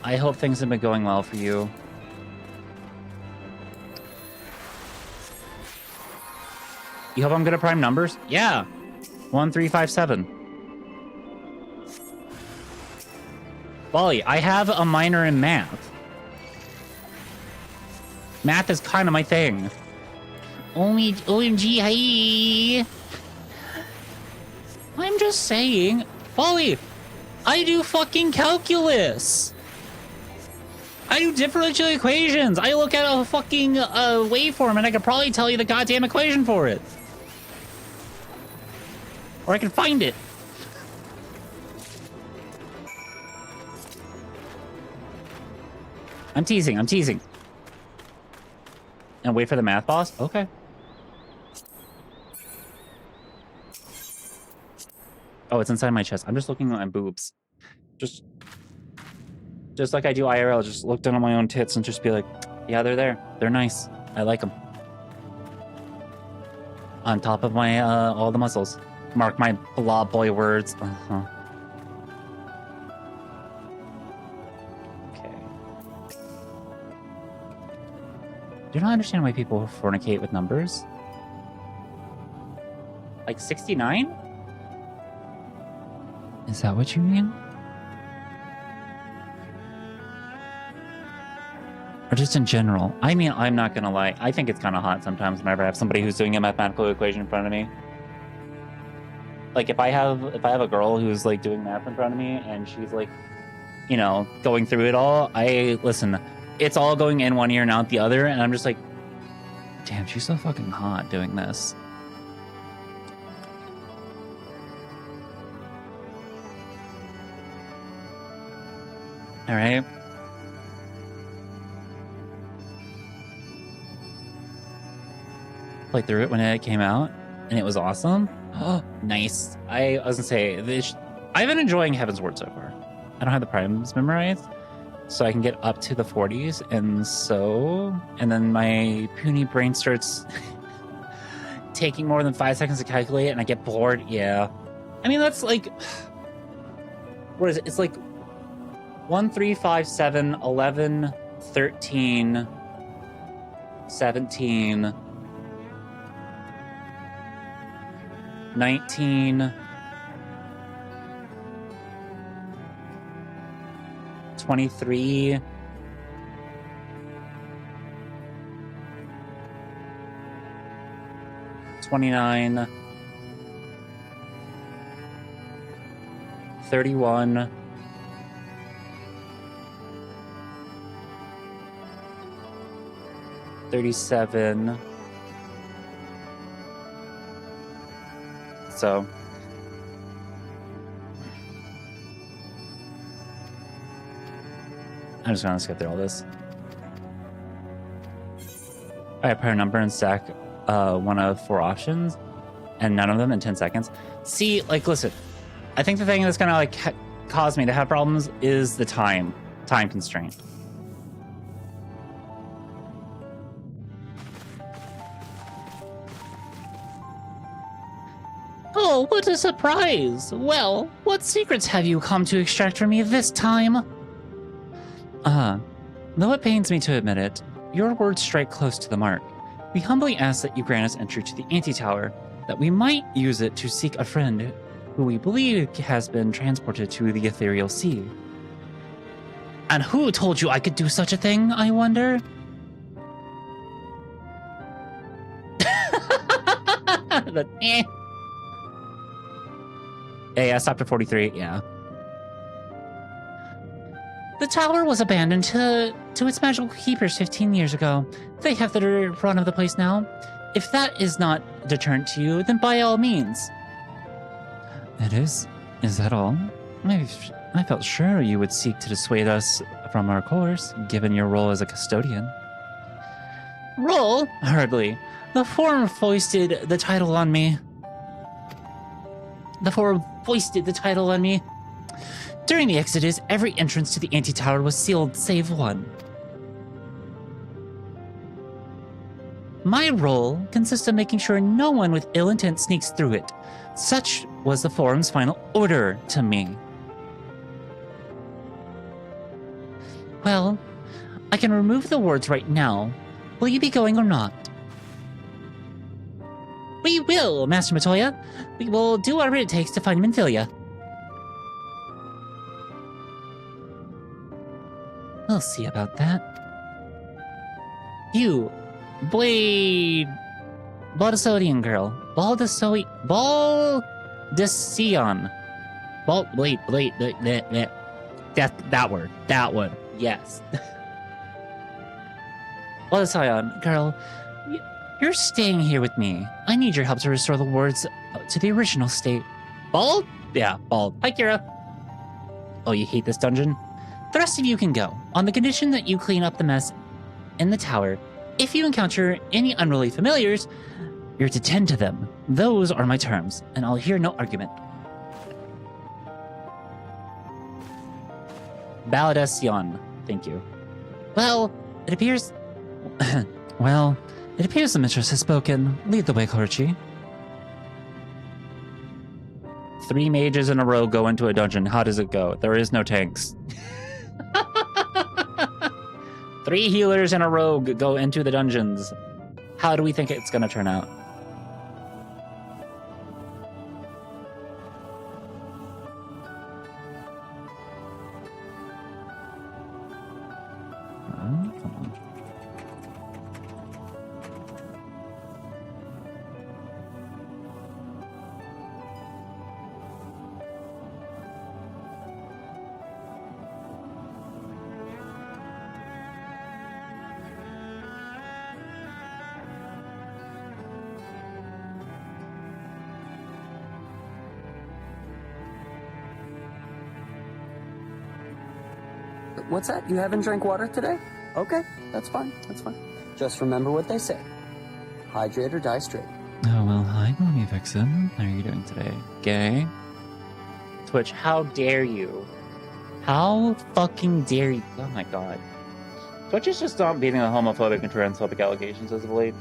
I hope things have been going well for you. You hope I'm good at prime numbers? Yeah. 1357. Wally, I have a minor in math. Math is kind of my thing. OMG, hi. I'm just saying. Wally, I do fucking calculus. I do differential equations. I look at a fucking waveform and I could probably tell you the goddamn equation for it. Or I can find it. I'm teasing. And wait for the math boss? Okay. Oh, it's inside my chest. I'm just looking at my boobs. Just like I do IRL, just look down on my own tits and just be like, yeah, they're there. They're nice. I like them. On top of my, all the muscles. Mark my blob boy words. Uh-huh. Okay. Do not understand why people fornicate with numbers. Like 69? Is that what you mean? Or just in general? I mean, I'm not gonna lie. I think it's kind of hot sometimes whenever I have somebody who's doing a mathematical equation in front of me. Like if I have a girl who's like doing math in front of me and she's like, you know, going through it all, listen, it's all going in one ear and out the other, and I'm just like, damn, she's so fucking hot doing this. All right. played through it when it came out, and it was awesome. Oh, nice. I was gonna say, I've been enjoying Heaven's Ward so far. I don't have the primes memorized, so I can get up to the 40s, and then my puny brain starts taking more than 5 seconds to calculate, and I get bored. Yeah. I mean, that's like, what is it? It's like 1, 3, 5, 7, 11, 13, 17, 19, 23, 29, 31, 37. So I'm just gonna skip through all this. Alright, pair number and stack one of 4 options, and none of them in 10 seconds. See, like, listen, I think the thing that's gonna like cause me to have problems is the time constraint. Oh, what a surprise! Well, what secrets have you come to extract from me this time? Though it pains me to admit it, your words strike close to the mark. We humbly ask that you grant us entry to the anti-tower, that we might use it to seek a friend who we believe has been transported to the ethereal sea. And who told you I could do such a thing, I wonder? Hey, I stopped at 43, yeah. The tower was abandoned to its magical keepers 15 years ago. They have the run of the place now. If that is not deterrent to you, then by all means. It is? Is that all? I felt sure you would seek to dissuade us from our course, given your role as a custodian. Role? Hardly. The Forum foisted the title on me. During the Exodus, every entrance to the anti-tower was sealed save one. My role consists of making sure no one with ill intent sneaks through it. Such was the Forum's final order to me. Well, I can remove the wards right now. Will you be going or not? We will, Master Matoya. We will do whatever it takes to find Minfilia. We'll see about that. You, Baldasodian girl. Baldasodian. That word. That one. Yes. Baldasodian girl. You're staying here with me. I need your help to restore the wards to the original state. Bald? Yeah, Bald. Hi, Kira. Oh, you hate this dungeon? The rest of you can go, on the condition that you clean up the mess in the tower. If you encounter any unruly familiars, you're to tend to them. Those are my terms, and I'll hear no argument. Validation. Thank you. Well, it appears... It appears the mistress has spoken. Lead the way, Koruchi. 3 mages in a row go into a dungeon. How does it go? There is no tanks. 3 healers in a row go into the dungeons. How do we think it's going to turn out? Come on. What's that? You haven't drank water today? Okay, that's fine. That's fine. Just remember what they say. Hydrate or die straight. Oh, well, hi, Mommy Vixen. How are you doing today? Gay? Twitch, how dare you? How fucking dare you? Oh my god. Twitch is just not beating the homophobic and transphobic allegations as of late.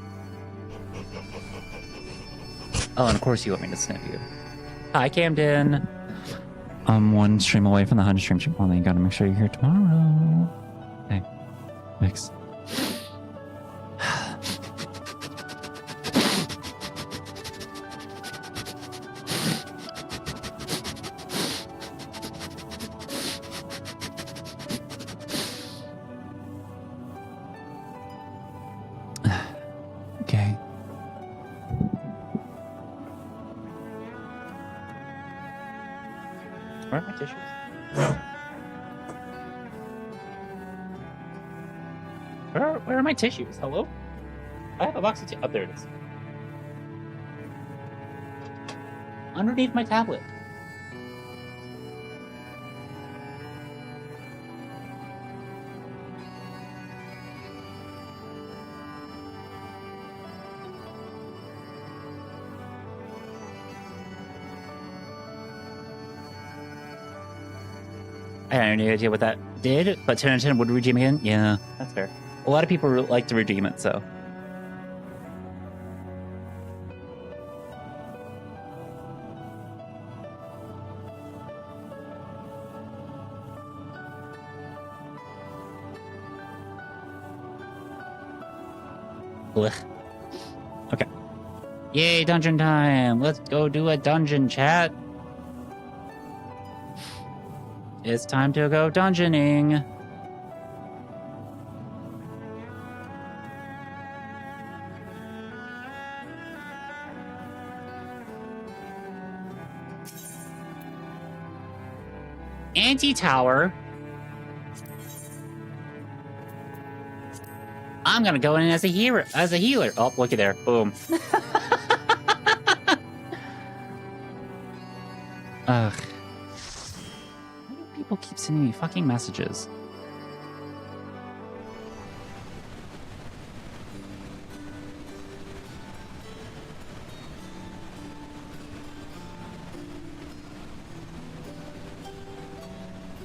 Oh, and of course you want me to snip you. Hi, Camden. I'm one stream away from the 100 stream channel. Well, you gotta make sure you're here tomorrow. Hey, Vix. Okay. Where are my tissues? Where are my tissues? Hello? I have a box of tissues. Oh, there it is. Underneath my tablet. I have no idea what that did, but 10 out of 10 would redeem again. Yeah, that's fair. A lot of people like to redeem it, so. Blech. Okay. Yay, dungeon time! Let's go do a dungeon, chat. It's time to go dungeoning. Anti-tower. I'm gonna go in as a hero, as a healer. Oh, looky there. Boom. Ugh. Why do people keep sending me fucking messages?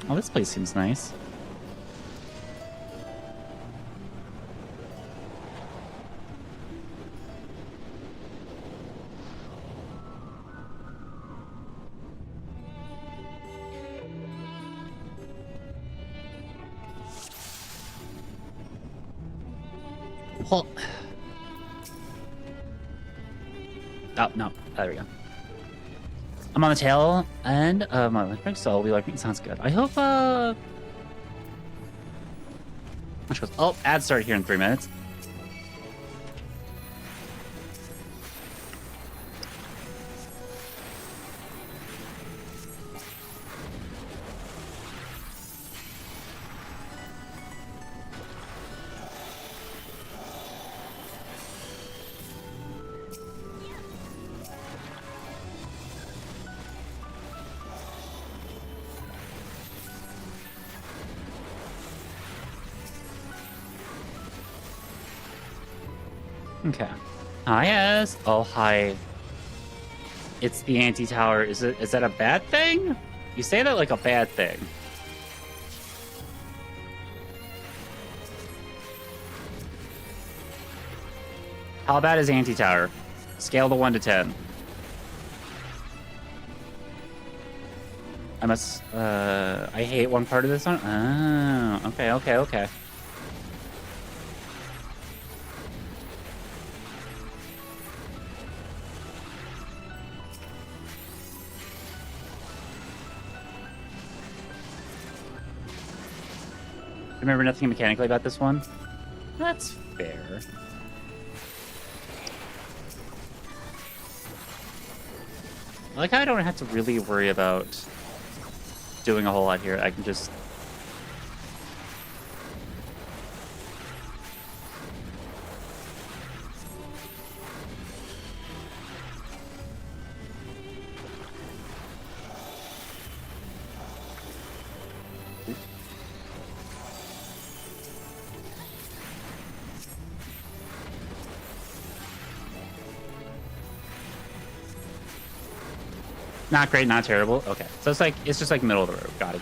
Oh, this place seems nice. Well, oh, no. There we go. I'm on the tail end of my electric, so I'll be like, sounds good. I hope, oh, ad started here in 3 minutes. Okay. Hi, yes. Oh, hi. It's the anti-tower. Is that a bad thing? You say that like a bad thing. How bad is anti-tower? Scale to 1 to 10. I must, I hate one part of this one. Oh, okay. Remember nothing mechanically about this one? That's fair. Like, I don't have to really worry about doing a whole lot here. I can just... Not great, not terrible. Okay, so it's just like middle of the road. Got it.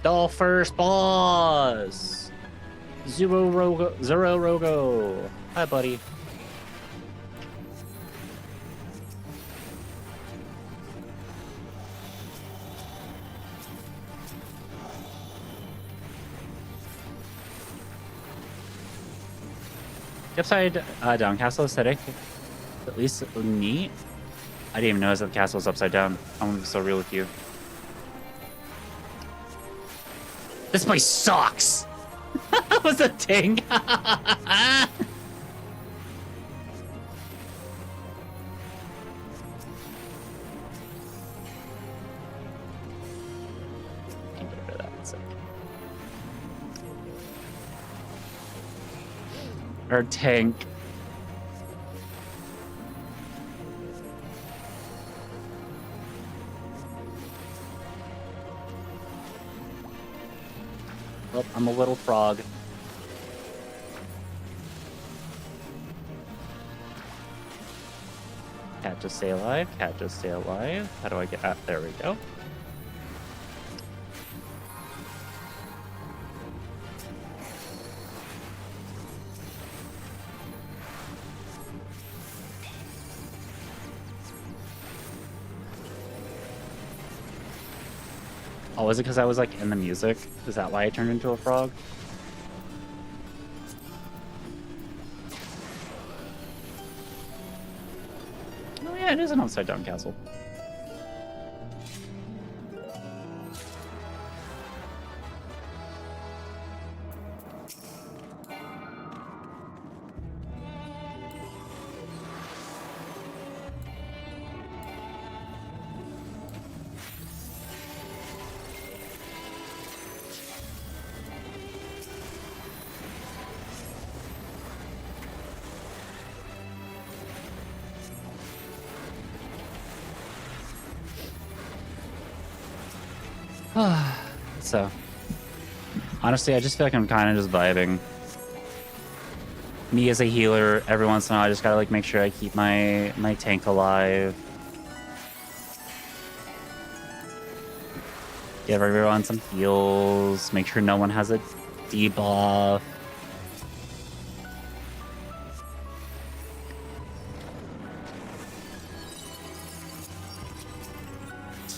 The first boss! Zero Rogo. Hi, buddy. The upside down castle aesthetic, at least neat. I didn't even notice that the castle was upside down. I'm gonna be so real with you. This place sucks. That was a ting. Or tank. Oh, I'm a little frog. Cat just stay alive. Cat just stay alive. How do I get out? There we go. Oh, is it because I was like in the music? Is that why I turned into a frog? Oh yeah, it is an upside down castle. So, honestly, I just feel like I'm kind of just vibing. Me as a healer, every once in a while, I just gotta like make sure I keep my tank alive. Give everyone some heals. Make sure no one has a debuff.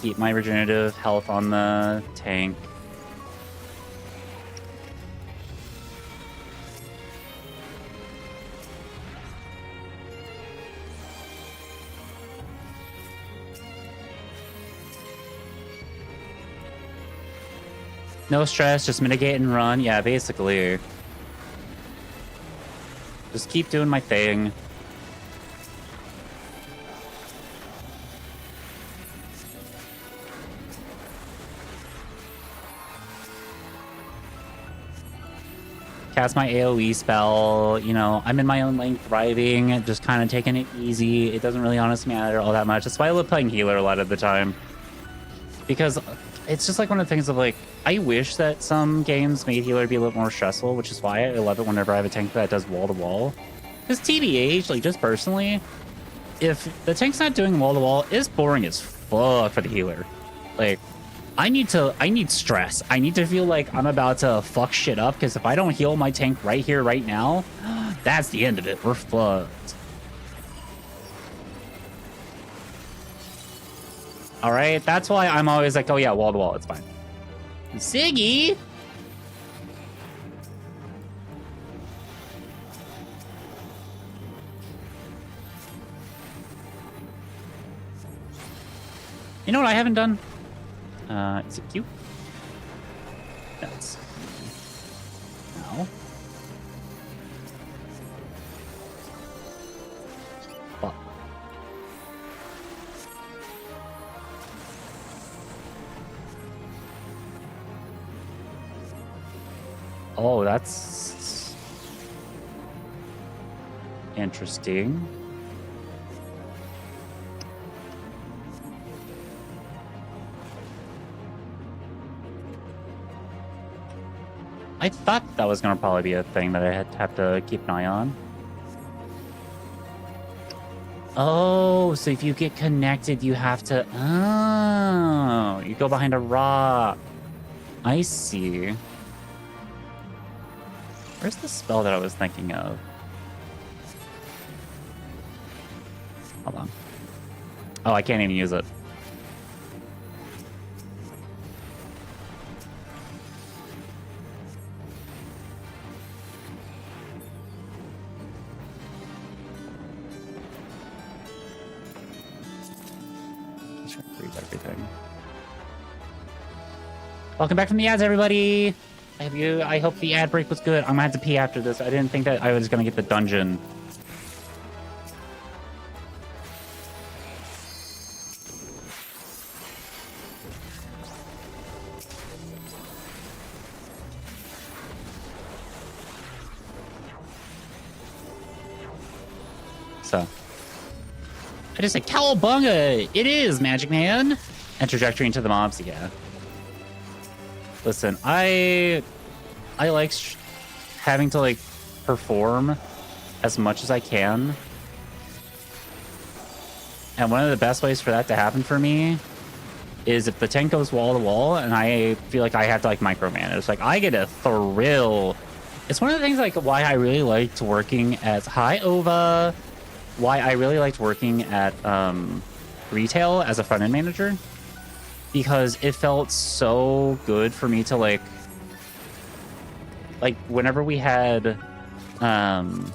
Keep my regenerative health on the tank. No stress, just mitigate and run. Yeah, basically. Just keep doing my thing. Cast my AoE spell, you know, I'm in my own lane thriving, just kind of taking it easy. It doesn't really honestly matter all that much. That's why I love playing healer a lot of the time. Because it's just like one of the things of like, I wish that some games made healer be a little more stressful, which is why I love it whenever I have a tank that does wall to wall. Because TBH, like just personally, if the tank's not doing wall to wall, it's boring as fuck for the healer. Like, I need stress. I need to feel like I'm about to fuck shit up, because if I don't heal my tank right here, right now, that's the end of it. We're fucked. All right, that's why I'm always like, oh yeah, wall to wall, it's fine. Ziggy! You know what I haven't done? Is it cute? That's... No. Fuck. Oh, that's... interesting. I thought that was gonna probably be a thing that I have to keep an eye on. Oh, so if you get connected, you have to... Oh, you go behind a rock. I see. Where's the spell that I was thinking of? Hold on. Oh, I can't even use it. Everything. Welcome back from the ads, everybody. I hope the ad break was good. I'm gonna have to pee after this. I didn't think that I was gonna get the dungeon. So I just said cowabunga. It is Magic Man. And trajectory into the mobs. Yeah. Listen, I like having to like perform as much as I can. And one of the best ways for that to happen for me is if the tank goes wall to wall and I feel like I have to like micromanage. It's like I get a thrill. It's one of the things like why I really liked working as Ova. Why I really liked working at retail as a front-end manager, because it felt so good for me to like whenever we had nom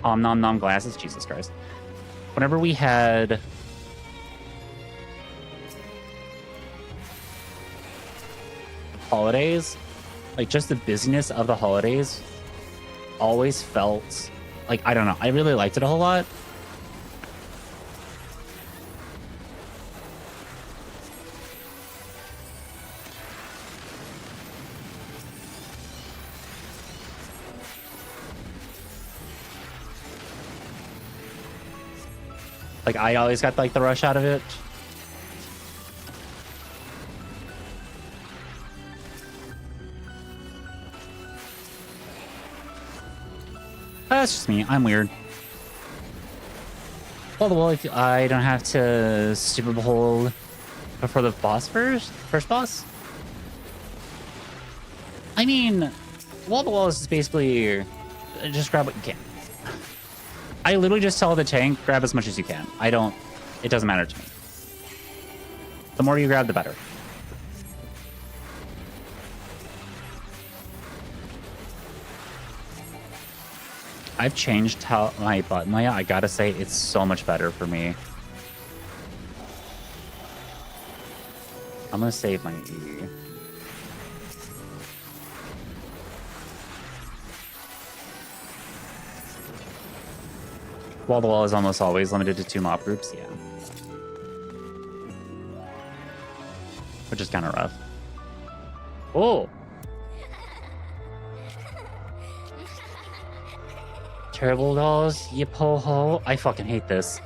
nom glasses, Jesus Christ, whenever we had holidays, like just the busyness of the holidays always felt like, I don't know, I really liked it a whole lot. Like, I always got like the rush out of it. That's just me. I'm weird. Well, if I don't have to super behold before the boss first boss. I mean, wall to wall is basically just grab what you can. I literally just tell the tank, grab as much as you can. It doesn't matter to me. The more you grab, the better. I've changed how my button layout. I gotta say, it's so much better for me. I'm gonna save my E. Wall to wall is almost always limited to 2 mob groups, yeah. Which is kind of rough. Oh! Terrible dolls, yip ho ho. I fucking hate this.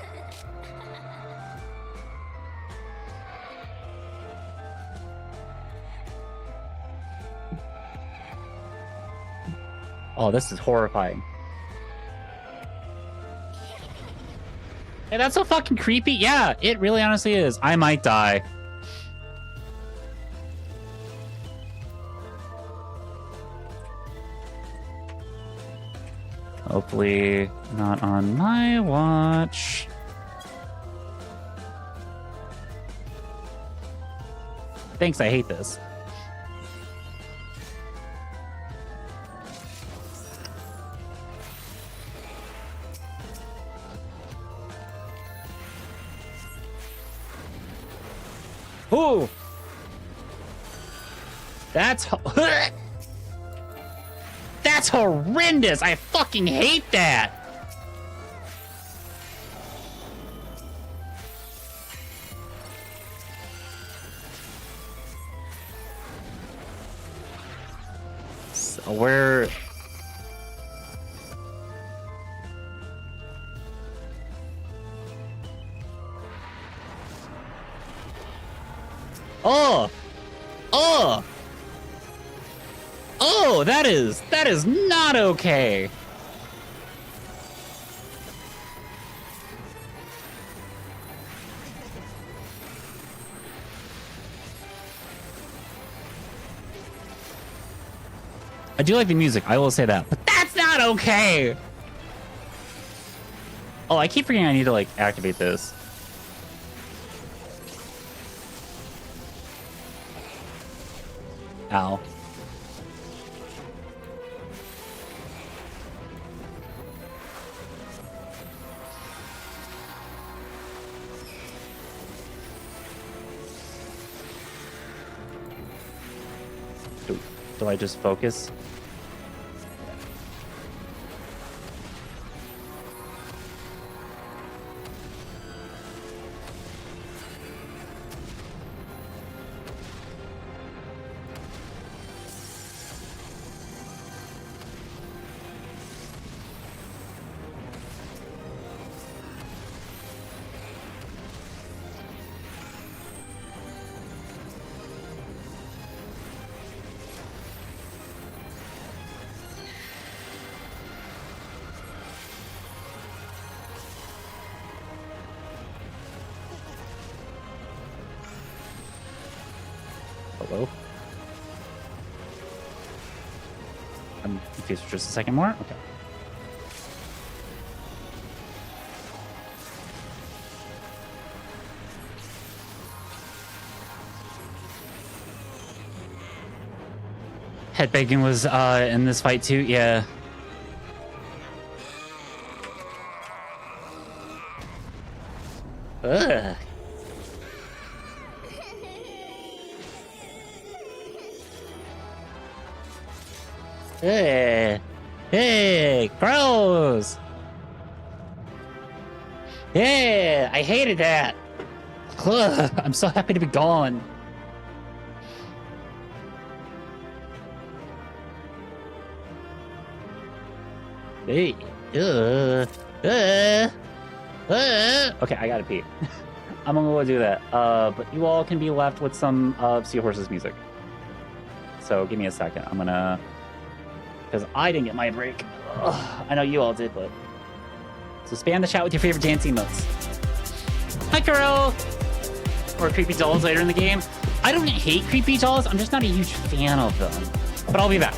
Oh, this is horrifying. Hey, that's so fucking creepy. Yeah, it really honestly is. I might die. Hopefully not on my watch. Thanks, I hate this. Ooh! That's That's horrendous! I fucking hate that! So where... Oh! Oh! Oh, that is not okay. I do like the music, I will say that, but that's not okay. Oh, I keep forgetting I need to like activate this. Ow. Do I just focus? Hello? I'm confused for just a second more. Okay. Headbanging was in this fight too. Yeah. Ugh. Hey, gross. Yeah, I hated that. Ugh, I'm so happy to be gone. Hey, okay, I gotta pee. I'm gonna go do that. But you all can be left with some of Seahorse's music. So give me a second. I'm gonna, because I didn't get my break. Ugh, I know you all did, but so spam the chat with your favorite dancing emotes. Hi, Kuro. Or creepy dolls later in the game. I don't hate creepy dolls. I'm just not a huge fan of them. But I'll be back.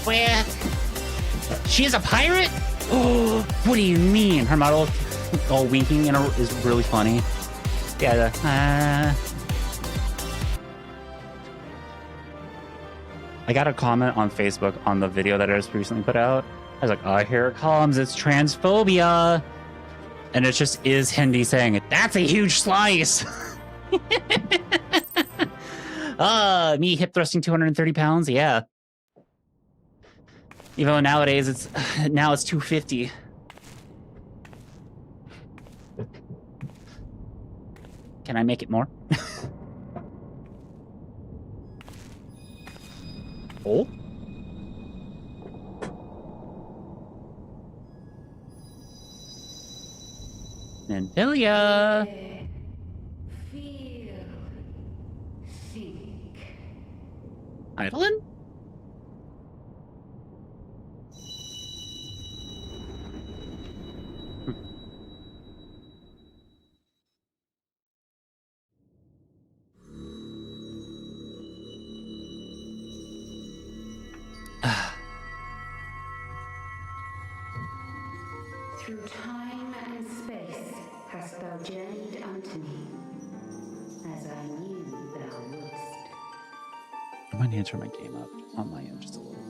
Where? She is a pirate? Oh, what do you mean? Her model all winking is really funny. Yeah. I got a comment on Facebook on the video that I just recently put out. I was like, oh, here it comes. It's transphobia. And it just is Hindi saying, that's a huge slice. Me hip thrusting 230 pounds. Yeah. Even though nowadays it's 250. Can I make it more? Oh. Nymphia. Feel. Think. Eidolon? Through time and space hast thou journeyed unto me, as I knew thou wouldst. I might need to turn my game up on my end just a little bit.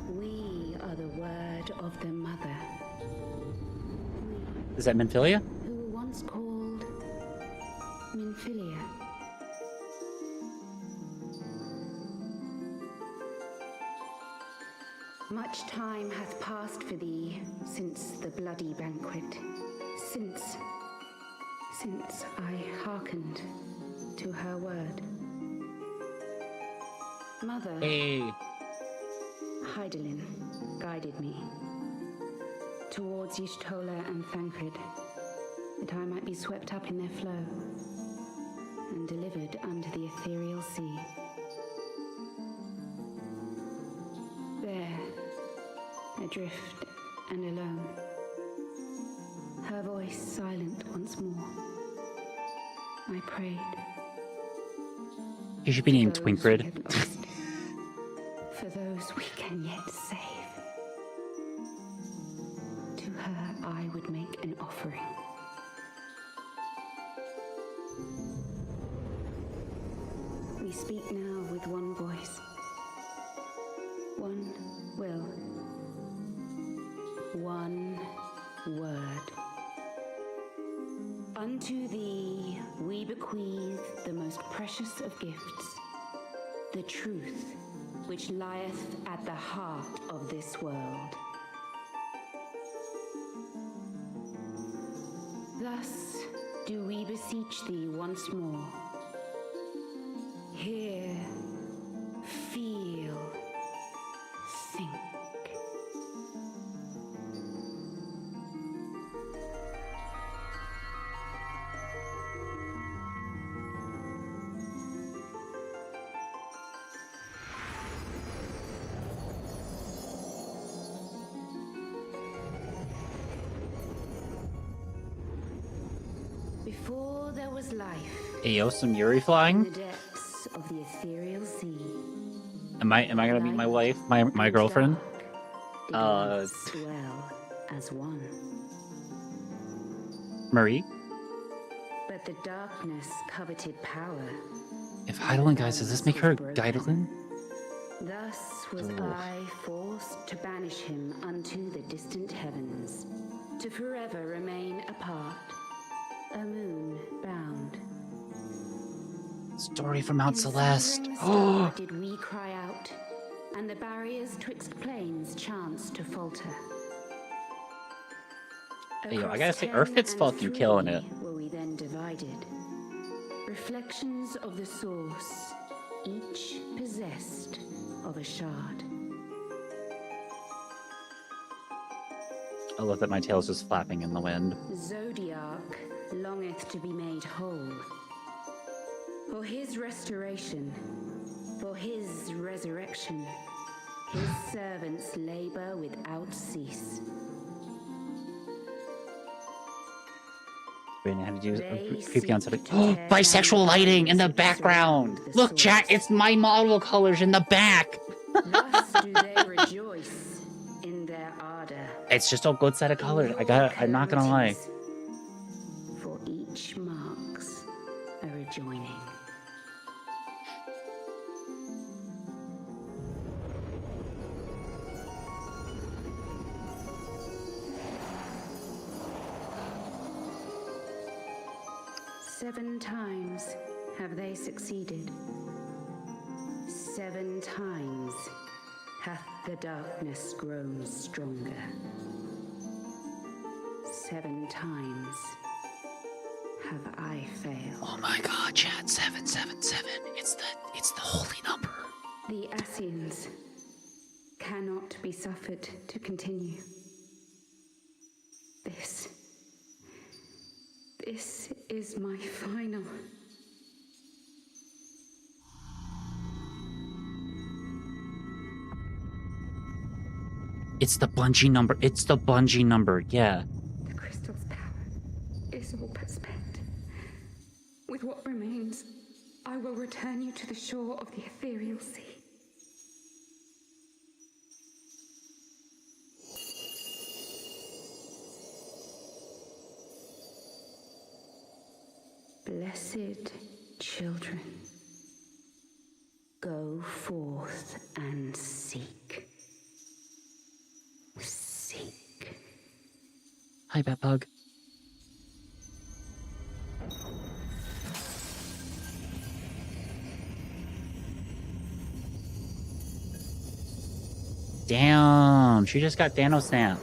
We are the word of the mother. Is that Minfilia? Who were once called Minfilia. Much time hath passed for thee since the bloody banquet, since I hearkened to her word. Mother, Hey. Hydaelyn guided me towards Y'shtola and Thancred, that I might be swept up in their flow and delivered unto the ethereal sea. There, adrift and alone, her voice silent once more, I prayed. You should be named for those we Twinkred. had lost, for those we can yet save. To her I would make an offering. We speak now with one voice, one will, one word. Unto thee we bequeath the most precious of gifts, the truth which lieth at the heart of this world. Thus do we beseech thee once more. Hear, feel, think. Before there was life, Hey, yo, some Yuri in flying? the depths of the ethereal sea, Am I gonna meet my wife, my and girlfriend? dark did once dwell as one. Marie? But the darkness coveted power. If Hydaelyn, guys, does this make her Gydaelyn? Thus was Oof. I forced to banish him unto the distant heavens, to forever remain apart, a moon bound. Story from Mount Celeste. In Oh, star did we cry out, and the barriers twixt planes chanced to falter. Hey, yo, I Across gotta say, 10 Earthfit's and fucking 3 killing it. Were we then divided? Reflections of the source, each possessed of a shard. I love that my tail's just flapping in the wind. Zodiac longeth to be made whole. For his restoration, for his resurrection, his servants labor without cease. Wait, I had to use They creepy on seek something. to Oh, tear bisexual down lighting in the that background. surround the Look, chat, source. it's my model colors in the back. Thus do they rejoice in their ardor. It's just a good set of colors. I'm not gonna lie. For each marks a rejoining. Seven times have they succeeded. 7 times hath the darkness grown stronger. 7 times have I failed. Oh my god, chat, 777. It's the holy number. The Ascians cannot be suffered to continue. This is my final. It's the Bungie number. It's the Bungie number, yeah. The crystal's power is all but spent. With what remains, I will return you to the shore of the ethereal sea. Blessed children, go forth and seek. Seek. Hi, Batbug. Damn, she just got Thanos snapped.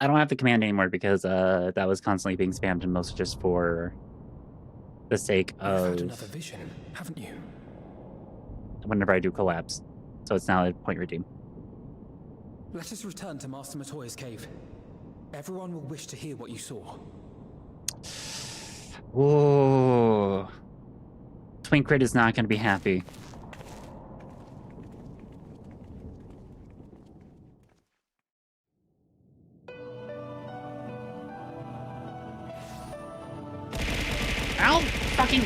I don't have the command anymore because that was constantly being spammed and mostly just for the sake of You've had another vision, haven't you? whenever I do collapse. So it's now a point redeem. Let us return to Master Matoya's cave. Everyone will wish to hear what you saw. Whoa. Twinkrit is not going to be happy. Ow! Fucking...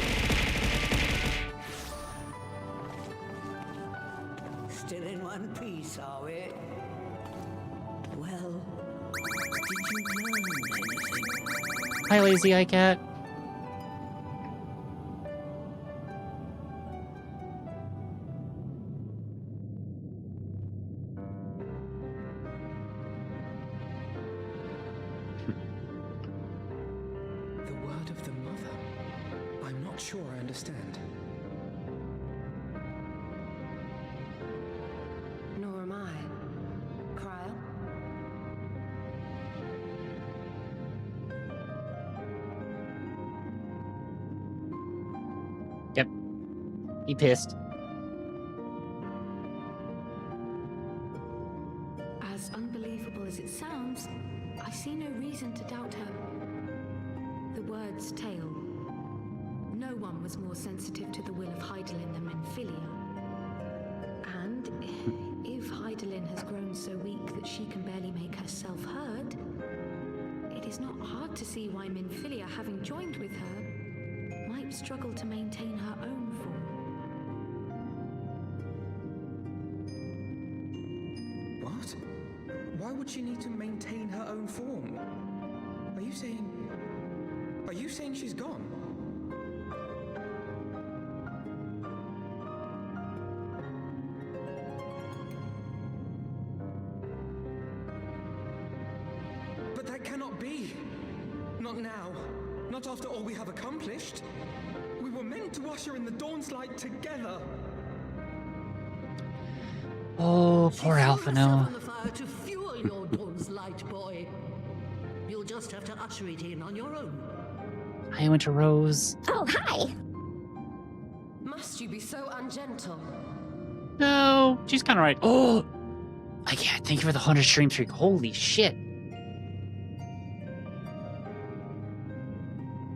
Still in one piece, are we? Well, did you learn anything? Hi, Lazy Eye Cat. The word of the mother. I'm not sure I understand. Nor am I. Cryle? Yep. He pissed. As unbelievable as it sounds, I see no reason to doubt her. The word's tale. No one was more sensitive to the will of Hydaelyn than Minfilia. And if Hydaelyn has grown so weak that she can barely make herself heard, it is not hard to see why Minfilia, having joined with her, might struggle to maintain her own form. What? Why would she need to maintain her own form? Are you saying she's gone? But that cannot be. Not now. Not after all we have accomplished. We were meant to usher in the dawn's light together. Oh, poor Alphino. On the fire to fuel your dawn's light, boy. You'll just have to usher it in on your own. Hi, Winter Rose. Oh, hi! Must you be so ungentle? No, she's kind of right. Oh, I can't. Thank you for the 100 stream streak. Holy shit.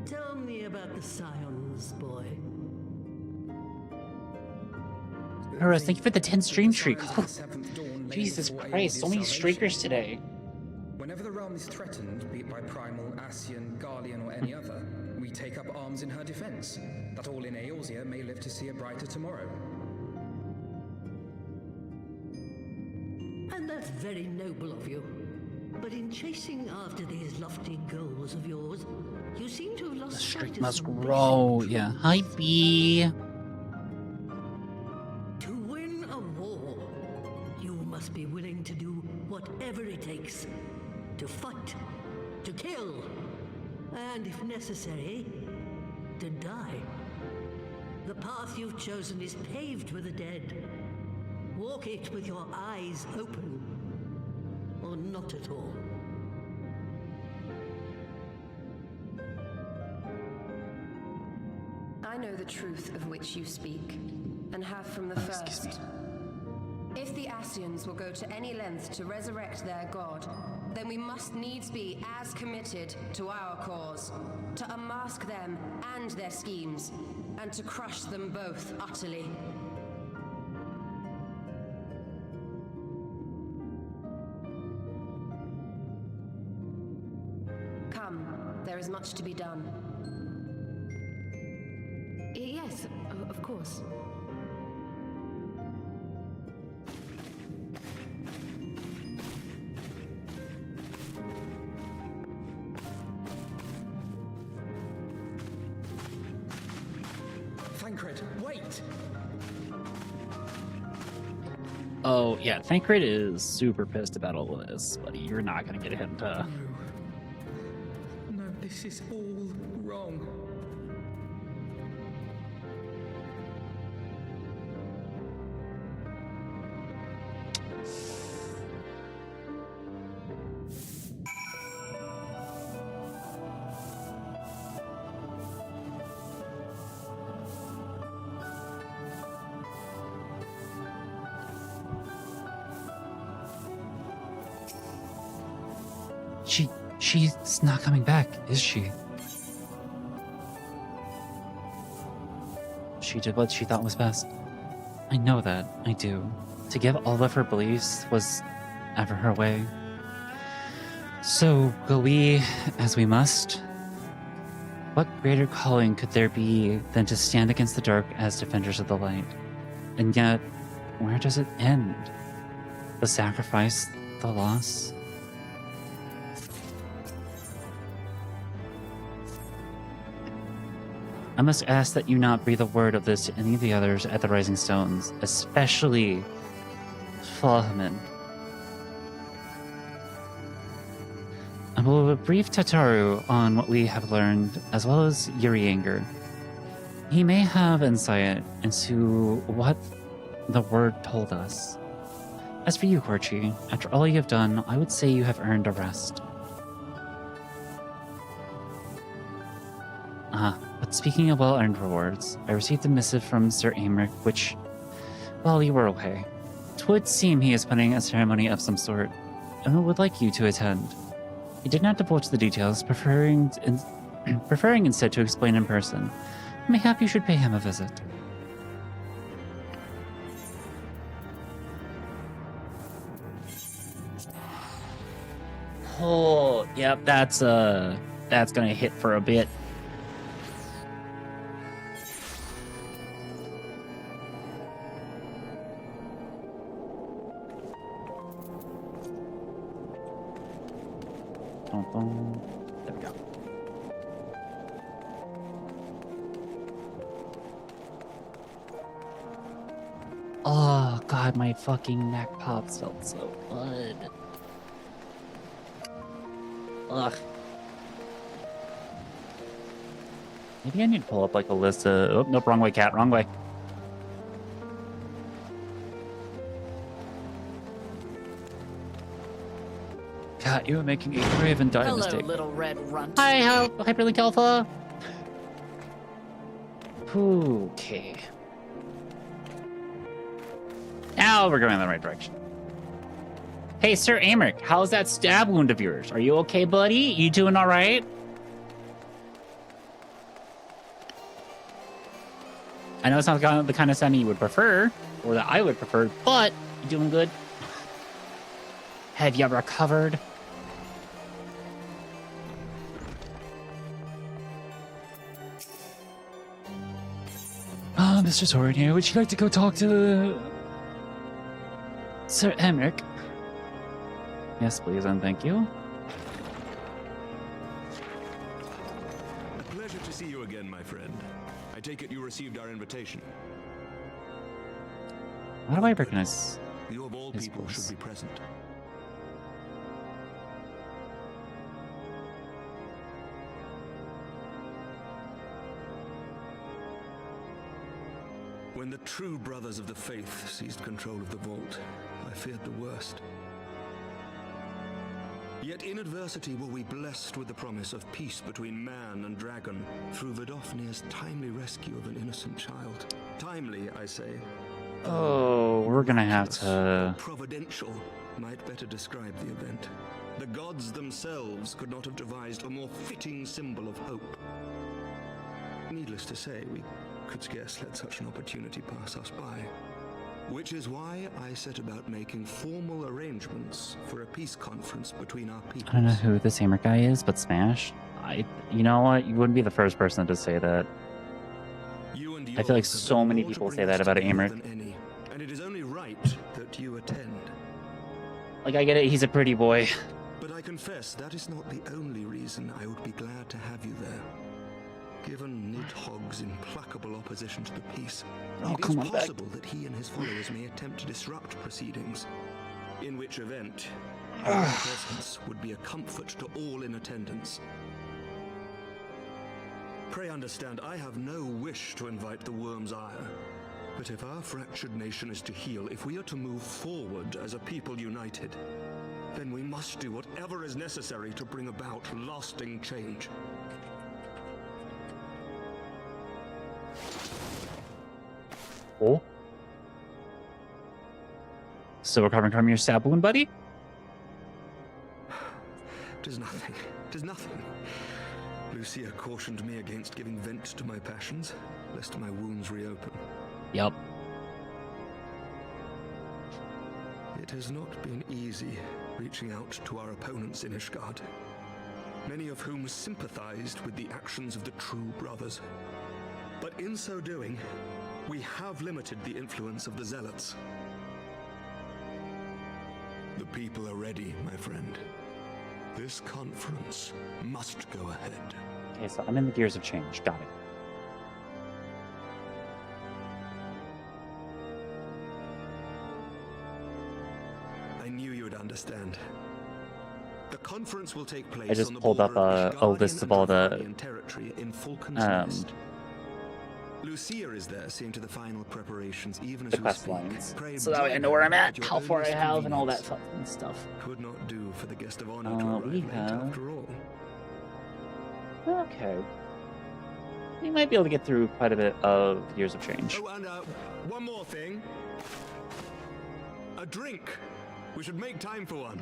Tell me about the Scions, boy. Rose, thank you for the 10 stream streak. Oh, Jesus Christ, so many streakers today. Whenever the realm realm is threatened, be it by Primal, Ascian, Guardian, or any other, we take up arms in her defense, that all in Eorzea may live to see a brighter tomorrow. And that's very noble of you. But in chasing after these lofty goals of yours, you seem to have lost The sight streak of must some grow. basic Yeah. truths. Hi, B. To win a war, you must be willing to do whatever it takes. To fight, to kill, and if necessary, to die. The path you've chosen is paved with the dead. Walk it with your eyes open, or not at all. I know the truth of which you speak, and have from the first. If the Ascians will go to any length to resurrect their god, then we must needs be as committed to our cause, to unmask them and their schemes, and to crush them both utterly. Come, there is much to be done. Yes, of course. Thancred, wait! Oh, yeah. Thancred is super pissed about all of this, buddy. You're not going to get him to... No, this is all wrong. She's not coming back, is she? She did what she thought was best. I know that, I do. To give all of her beliefs was ever her way. So, will we, as we must? What greater calling could there be than to stand against the dark as defenders of the light? And yet, where does it end? The sacrifice, the loss? I must ask that you not breathe a word of this to any of the others at the Rising Stones, especially Flahman. I will brief Tataru on what we have learned, as well as Urianger. He may have insight into what the word told us. As for you, Korchi, after all you have done, I would say you have earned a rest. But speaking of well-earned rewards, I received a missive from Sir Aymeric, which, well, you were okay. It would seem he is planning a ceremony of some sort, and would like you to attend. He did not divulge the details, preferring instead to explain in person. Mayhap you should pay him a visit. Oh, yep, that's gonna hit for a bit. There we go. Oh god, my fucking neck pops felt so good. Ugh. Maybe I need to pull up like a list of... Oh, nope, wrong way, cat, wrong way. God, you are making a grave and dire mistake. Hello, little red runt. Hi, Hyperlink Alpha. Okay. Now we're going in the right direction. Hey, Sir Aymeric, how's that stab wound of yours? Are you okay, buddy? You doing all right? I know it's not the kind of setting you would prefer, or that I would prefer, but you doing good? Have you recovered? Mr. Torin here. Would you like to go talk to Sir Emmerich? Yes, please, and thank you. A pleasure to see you again, my friend. I take it you received our invitation. How do I recognize You of all his people voice? should be present. When the true brothers of the faith seized control of the vault, I feared the worst. Yet in adversity were we blessed with the promise of peace between man and dragon through Vidofnir's timely rescue of an innocent child. Timely, I say. Oh, we're gonna have to... Providential might better describe the event. The gods themselves could not have devised a more fitting symbol of hope. Needless to say, we could scarce let such an opportunity pass us by. Which is why I set about making formal arrangements for a peace conference between our peoples. I don't know who this Hammer guy is, but Smash. You know what? You wouldn't be the first person to say that. I feel like so many people say that about Hammer. And it is only right that you attend. Like, I get it, he's a pretty boy. But I confess that is not the only reason I would be glad to have you there. Given Nidhogg's implacable opposition to the peace, it is possible that he and his followers may attempt to disrupt proceedings, in which event your presence would be a comfort to all in attendance. Pray understand, I have no wish to invite the worm's ire, but if our fractured nation is to heal, if we are to move forward as a people united, then we must do whatever is necessary to bring about lasting change. Oh. Still recovering from your stab wound, buddy? Tis nothing. Tis nothing. Lucia cautioned me against giving vent to my passions, lest my wounds reopen. Yup. It has not been easy reaching out to our opponents in Ishgard, many of whom sympathized with the actions of the true brothers. But in so doing, we have limited the influence of the zealots. The people are ready, my friend. This conference must go ahead. Okay, so I'm in the gears of change. Got it. I knew you would understand. The conference will take place. I just on the pulled up border of a list of all the territory in Falcon's Nest. Lucia is there, seeing to the final preparations, even as the we quest speak. lines, Pray so that way I know where I'm at, how far I have, and all that fun stuff. Could not do for the guest of honor to arrive We late have... after all. Okay. We might be able to get through quite a bit of years of change. Oh, and one more thing. A drink. We should make time for one.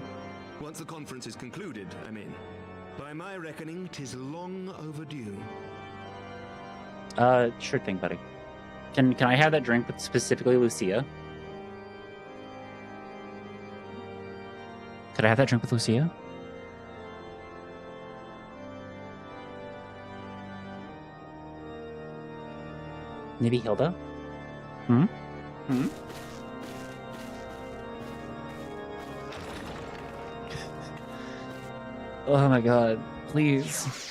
Once the conference is concluded, I mean. By my reckoning, 'tis long overdue. Sure thing, buddy. Can I have that drink with specifically Lucia? Could I have that drink with Lucia? Maybe Hilda? Hmm? Hmm? Oh my god, please.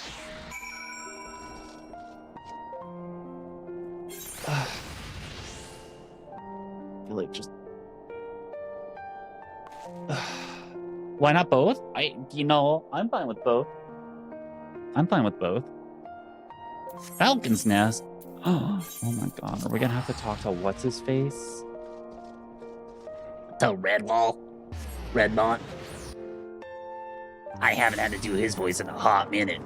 Like, just... Why not both? I'm fine with both. I'm fine with both. Falcon's Nest? Oh my god, are we gonna have to talk to what's-his-face? To Redwall. Redmont. I haven't had to do his voice in a hot minute.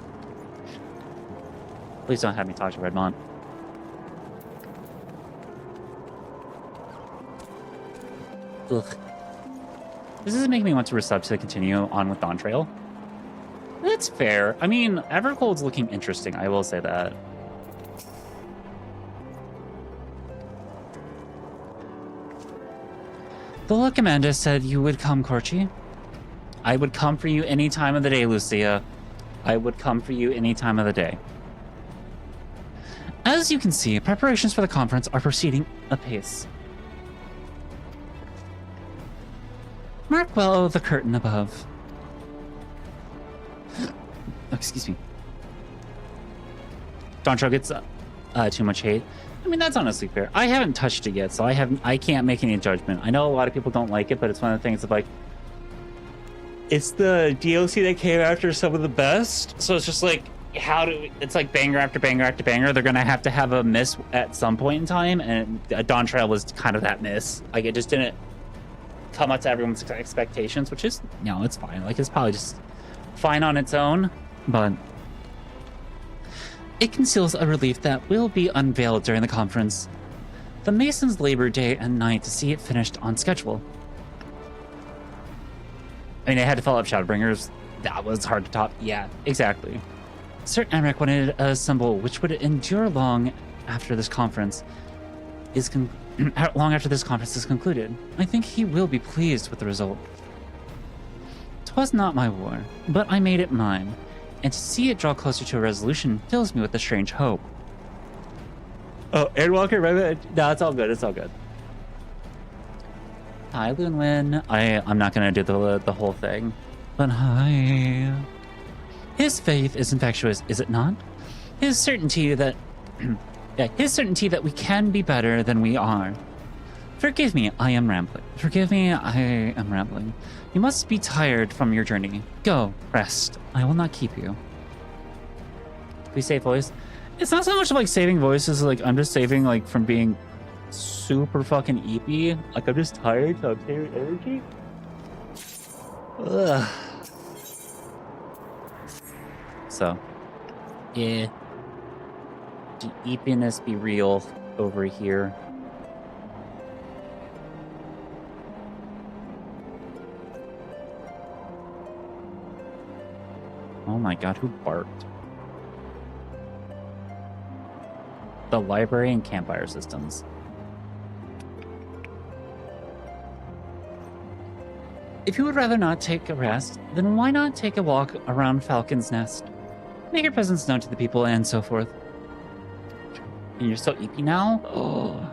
Please don't have me talk to Redmont. Ugh. This is making me want to resub to continue on with Dawn Trail. That's fair. I mean, Evercold's looking interesting, I will say that. The Look Amanda said you would come, Corchi. I would come for you any time of the day, Lucia. I would come for you any time of the day. As you can see, preparations for the conference are proceeding apace. Mark well the curtain above. Excuse me. Doncho gets too much hate. I mean, that's honestly fair. I haven't touched it yet, so I can't make any judgment. I know a lot of people don't like it, but it's one of the things of like, it's the DLC that came after some of the best, so it's just like, it's like banger after banger after banger. They're gonna have to have a miss at some point in time, and Dawn Trail was kind of that miss. Like, it just didn't come up to everyone's expectations, which is, it's fine. Like, it's probably just fine on its own, but it conceals a relief that will be unveiled during the conference. The Masons labor day and night to see it finished on schedule. I mean, they had to follow up Shadowbringers. That was hard to top. Yeah, exactly. Sir Emmerich wanted a symbol which would endure long after this conference is concluded. I think he will be pleased with the result. 'Twas not my war, but I made it mine, and to see it draw closer to a resolution fills me with a strange hope. Oh, Aaron Walker, right? No, it's all good. It's all good. Hi, Lunwin. I'm not gonna do the whole thing, but hi. His faith is infectious, is it not? His certainty that his certainty that we can be better than we are. Forgive me, I am rambling. You must be tired from your journey. Go, rest. I will not keep you. Please save voice. It's not so much like saving voices, like I'm just saving like from being super fucking eepy. Like I'm just tired, so I'm saving energy. Ugh. So, yeah. The eepiness be real over here. Oh my god, who barked? The library and campfire systems. If you would rather not take a rest, then why not take a walk around Falcon's Nest? Make your presence known to the people and so forth. And you're so eepy now? Oh.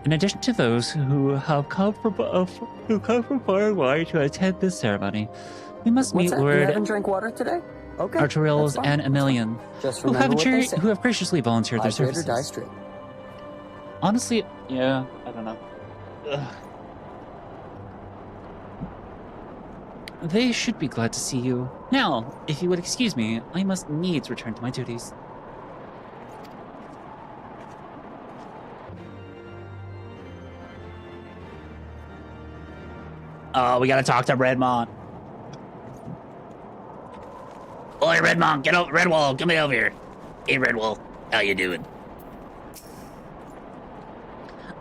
In addition to those who have come from far and wide to attend this ceremony, we must meet Lord You haven't drank water today? Okay. Arturils and Emilian, Just who remember what they say. have graciously volunteered their Hydrate or services. die straight. Honestly, yeah, I don't know. Ugh. They should be glad to see you. Now, if you would excuse me, I must needs return to my duties. Oh, we gotta talk to Redmond. Oi, Redmond, get over, Redwall, come over here. Hey, Redwall, how you doing?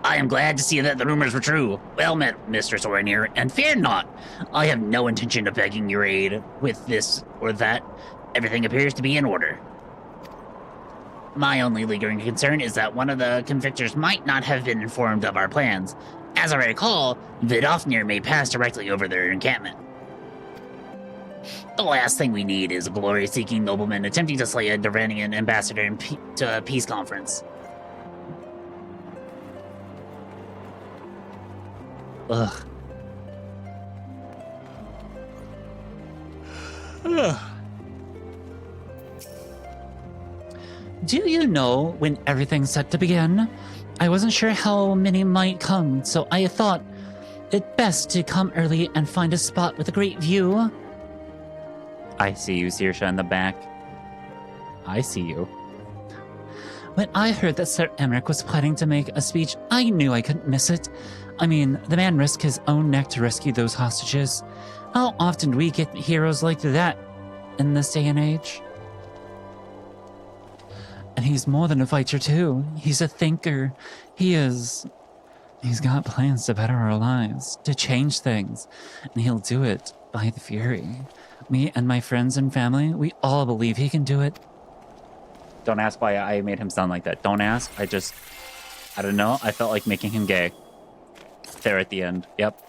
I am glad to see that the rumors were true. Well met, Mistress Orenir, and fear not. I have no intention of begging your aid with this or that. Everything appears to be in order. My only lingering concern is that one of the convictors might not have been informed of our plans. As I recall, Vidofnir may pass directly over their encampment. The last thing we need is a glory-seeking nobleman attempting to slay a Duranian ambassador to a peace conference. Ugh. Ugh. Do you know when everything's set to begin? I wasn't sure how many might come, so I thought it best to come early and find a spot with a great view. I see you, Saoirse, in the back. I see you. When I heard that Sir Emmerich was planning to make a speech, I knew I couldn't miss it. I mean, the man risked his own neck to rescue those hostages. How often do we get heroes like that in this day and age? And he's more than a fighter, too. He's a thinker. He's got plans to better our lives, to change things. And he'll do it by the Fury. Me and my friends and family, we all believe he can do it. Don't ask why I made him sound like that. Don't ask. I don't know. I felt like making him gay. There at the end. Yep.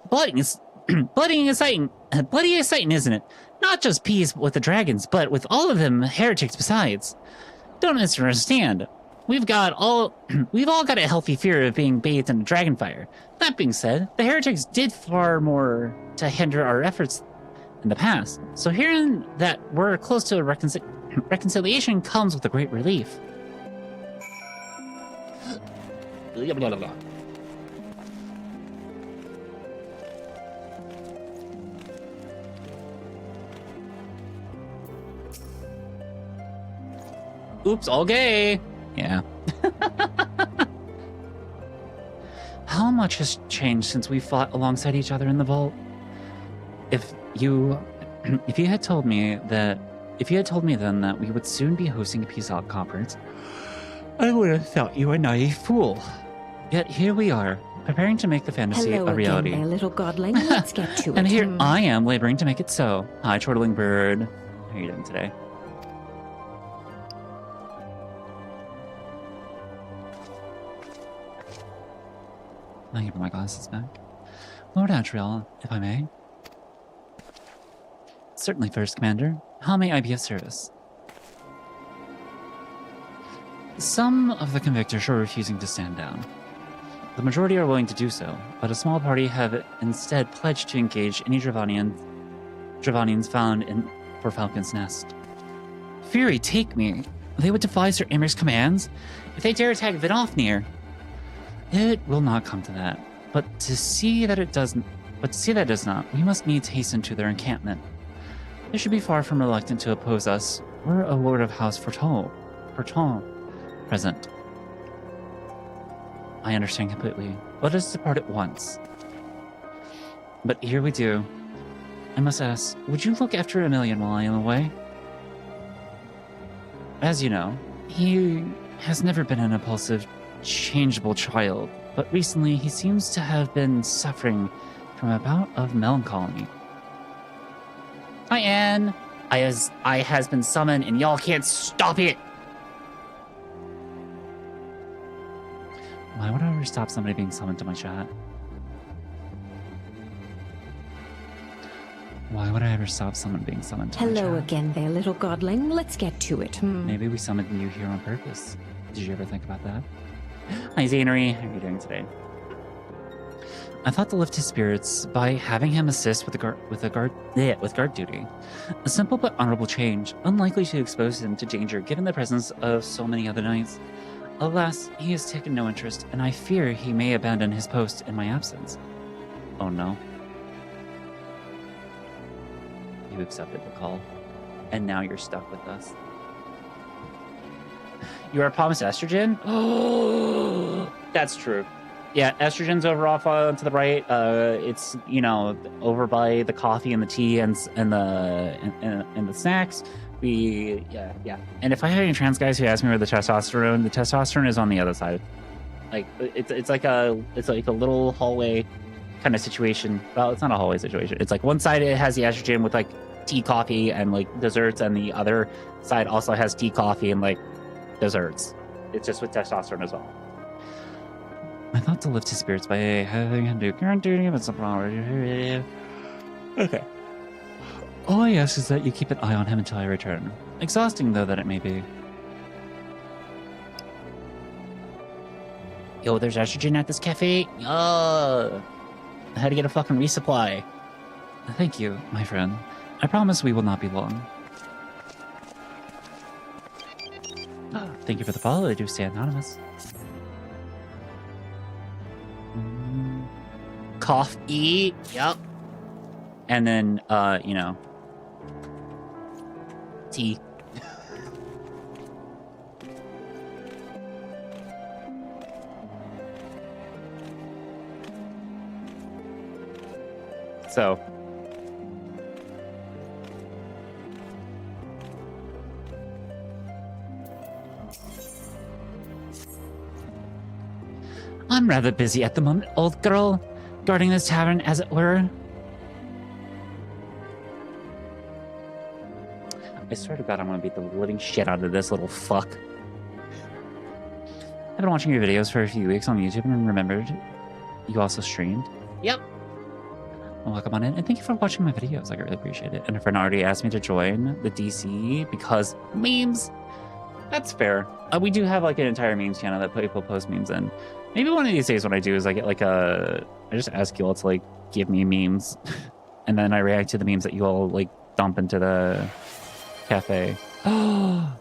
Bloody exciting, isn't it? Not just peace with the dragons, but with all of them heretics besides. Don't misunderstand. We've all got a healthy fear of being bathed in dragon fire. That being said, the heretics did far more to hinder our efforts in the past. So hearing that we're close to a reconciliation comes with a great relief. Blah, blah, blah, blah. Oops, all gay. Yeah. How much has changed since we fought alongside each other in the vault? If you had told me then that we would soon be hosting a peace out conference, I would have thought you a naive fool. Yet here we are, preparing to make the fantasy Hello a reality. Again, there, little godling. Let's get to it. And here I am, laboring to make it so. Hi, chortling bird. How are you doing today? Thank you for my glasses back. Lord Atriel, if I may. Certainly, First Commander. How may I be of service? Some of the convictors are refusing to stand down. The majority are willing to do so, but a small party have instead pledged to engage any Dravanians found for Falcon's Nest. Fury, take me! They would defy Sir Emir's commands? If they dare attack Vidofnir, it will not come to that. But to see that it does not, we must needs hasten to their encampment. They should be far from reluctant to oppose us. We're a lord of House Forton present. I understand completely. Let us depart at once. But here we do. I must ask, would you look after Emilian while I am away? As you know, he has never been an impulsive, changeable child, but recently he seems to have been suffering from a bout of melancholy. Hi, Anne. I has been summoned, and y'all can't stop it. Why would I ever stop somebody being summoned to my chat? Why would I ever stop someone being summoned to my chat? Hello again there, little godling. Let's get to it. Maybe we summoned you here on purpose. Did you ever think about that? Hi, Zanery. How are you doing today? I thought to lift his spirits by having him assist with guard duty. A simple but honorable change, unlikely to expose him to danger given the presence of so many other knights. Alas, he has taken no interest, and I fear he may abandon his post in my absence. Oh no. You accepted the call, and now you're stuck with us. You are promised estrogen? Oh, that's true. Yeah, estrogen's over off to the right. It's, you know, over by the coffee and the tea and the snacks. Yeah. And if I have any trans guys who ask me where the testosterone is on the other side. Like it's like a little hallway kind of situation. Well, it's not a hallway situation. It's like one side it has the estrogen with like tea, coffee, and like desserts, and the other side also has tea, coffee, and like desserts. It's just with testosterone as well. I thought to lift his spirits by having him do current duty, but some problem. Okay. All I ask is that you keep an eye on him until I return. Exhausting though that it may be. Yo, there's estrogen at this cafe? I had to get a fucking resupply. Thank you, my friend. I promise we will not be long. Thank you for the follow. I do stay anonymous. Coffee. Yep. And then, you know, tea. So. I'm rather busy at the moment, old girl, guarding this tavern, as it were. I swear to God, I'm gonna beat the living shit out of this little fuck. I've been watching your videos for a few weeks on YouTube and remembered you also streamed. Yep. welcome on in. And thank you for watching my videos. I really appreciate it. And a friend already asked me to join the DC because memes. That's fair. We do have like an entire memes channel that people post memes in. Maybe one of these days what I do is I get like I just ask you all to like give me memes. And then I react to the memes that you all like dump into the cafe. Oh,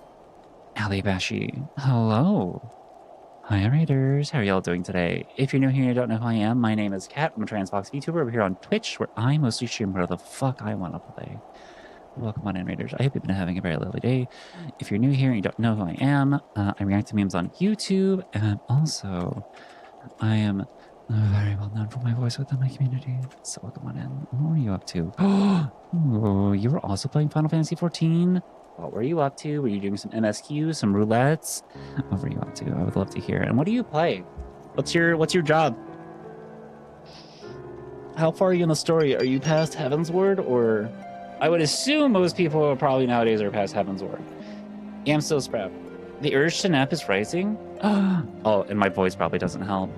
Ali Bashi. Hello. Hi, Raiders. How are y'all doing today? If you're new here and you don't know who I am, my name is Kat. I'm a Transfox VTuber over here on Twitch, where I mostly stream whatever the fuck I want to play. Welcome on in, Raiders. I hope you've been having a very lovely day. If you're new here and you don't know who I am, I react to memes on YouTube, and also I am very well known for my voice within my community. So welcome on in. What were you up to? Oh, you were also playing Final Fantasy XIV? What were you up to? Were you doing some MSQs, some roulettes? What were you up to? I would love to hear. And what do you play? What's your job? How far are you in the story? Are you past Heavensward, or I would assume most people probably nowadays are past Heavensward. Yeah, I'm still Sprout. The urge to nap is rising. Oh, and my voice probably doesn't help.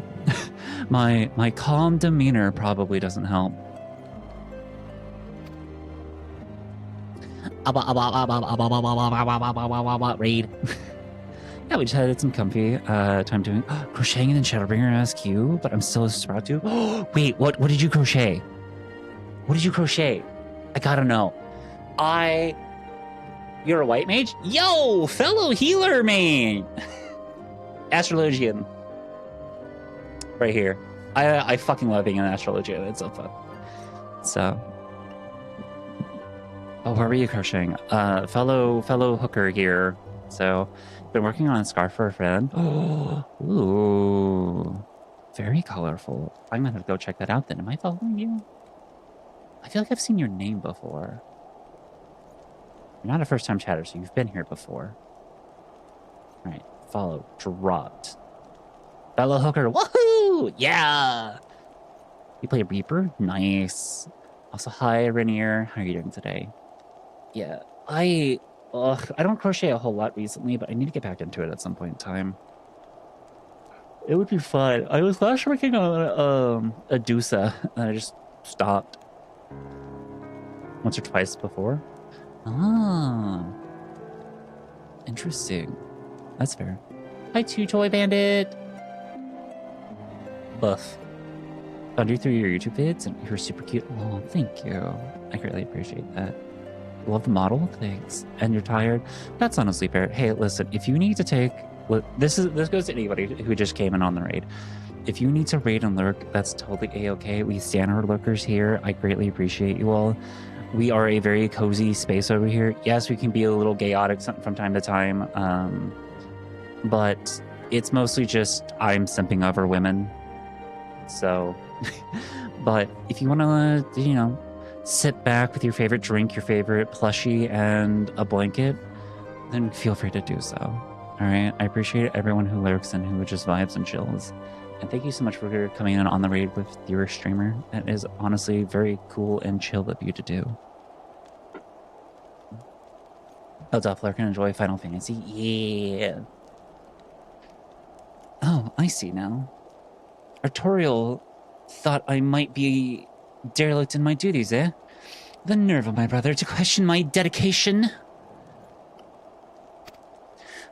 my calm demeanor probably doesn't help. Raid. Yeah, we just had some comfy time doing crocheting and then Shadowbringer SQ, but I'm still Sprout too. Wait, what did you crochet? What did you crochet? I gotta know. You're a white mage? Yo, fellow healer main. Astrologian. Right here. I fucking love being an astrologian. It's so fun. So. Oh, where were you crocheting? Fellow hooker here. So, been working on a scarf for a friend. Ooh. Very colorful. I'm gonna go check that out then. Am I following you? I feel like I've seen your name before. You're not a first-time chatter, so you've been here before. All right, follow, dropped. Fellow hooker, woohoo! Yeah! You play a Reaper? Nice. Also, hi, Rainier. How are you doing today? Yeah, I don't crochet a whole lot recently, but I need to get back into it at some point in time. It would be fun. I was last working on a Dusa, and I just stopped. Once or twice before. Ah. Interesting. That's fair. Hi, Toy Bandit. Buff. Found you through your YouTube vids, and you're super cute. Oh, thank you. I greatly appreciate that. Love the model. Thanks. And you're tired? That's honestly fair. Hey, listen, if you need to take... This goes to anybody who just came in on the raid. If you need to raid and lurk, that's totally a-okay. We stand our lurkers here. I greatly appreciate you all. We are a very cozy space over here. Yes, we can be a little chaotic from time to time, but it's mostly just I'm simping over women. So, but if you want to, sit back with your favorite drink, your favorite plushie, and a blanket, then feel free to do so. All right? I appreciate everyone who lurks and who just vibes and chills. And thank you so much for coming in on the raid with your streamer. That is honestly very cool and chill of you to do. Oh, Doppler can enjoy Final Fantasy. Yeah. Oh, I see now. Artorial thought I might be derelict in my duties, eh? The nerve of my brother to question my dedication.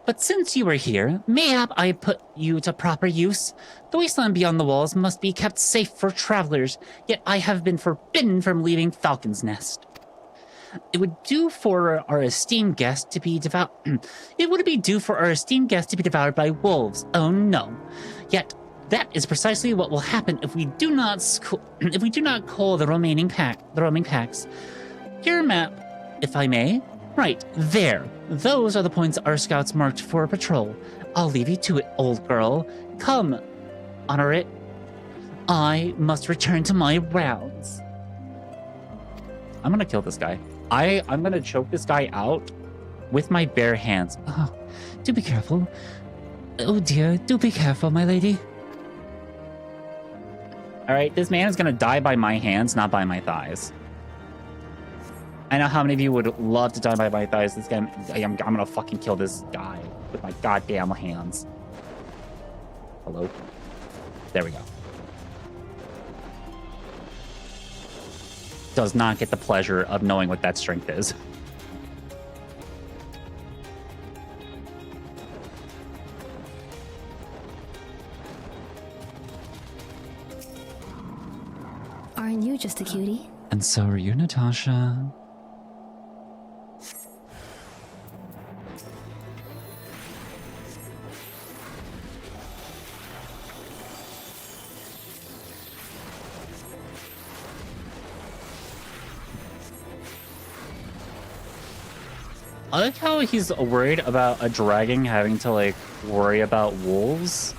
But since you are here, mayhap I put you to proper use. The wasteland beyond the walls must be kept safe for travelers, yet I have been forbidden from leaving Falcon's Nest. It would do for our esteemed guest to be devoured. It would be due for our esteemed guest to be devoured by wolves. Oh no! Yet that is precisely what will happen if we do not cull the roaming packs. Your map, if I may. Right there. Those are the points our scouts marked for a patrol. I'll leave you to it, old girl. Come, honor it. I must return to my rounds. I'm gonna kill this guy. I'm gonna choke this guy out with my bare hands. Oh, do be careful. Oh dear, do be careful, my lady. All right, this man is gonna die by my hands, not by my thighs. I know how many of you would love to die by my thighs. This guy, I'm gonna fucking kill this guy with my goddamn hands. Hello? There we go. does not get the pleasure of knowing what that strength is. Aren't you just a cutie? And so are you, Natasha. I like how he's worried about a dragon having to, like, worry about wolves.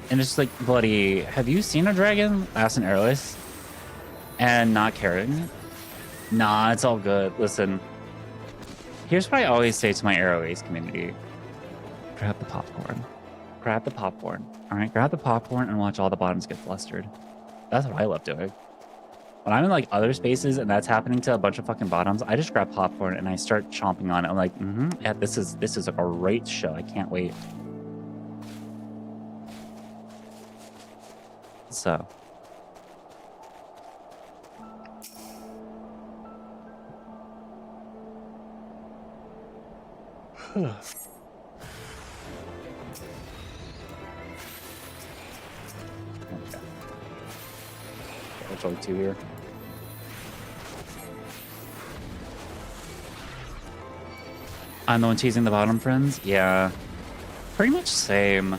And it's like, buddy, have you seen a dragon last and airless and not carrying it? Nah, it's all good. Listen, here's what I always say to my Airways community. Grab the popcorn. Grab the popcorn. All right, grab the popcorn and watch all the bottoms get flustered. That's what I love doing. When I'm in like other spaces and that's happening to a bunch of fucking bottoms, I just grab popcorn and I start chomping on it. I'm like, yeah, this is a great show. I can't wait. So. There's only two here. I'm the one teasing the bottom friends? Yeah. Pretty much same.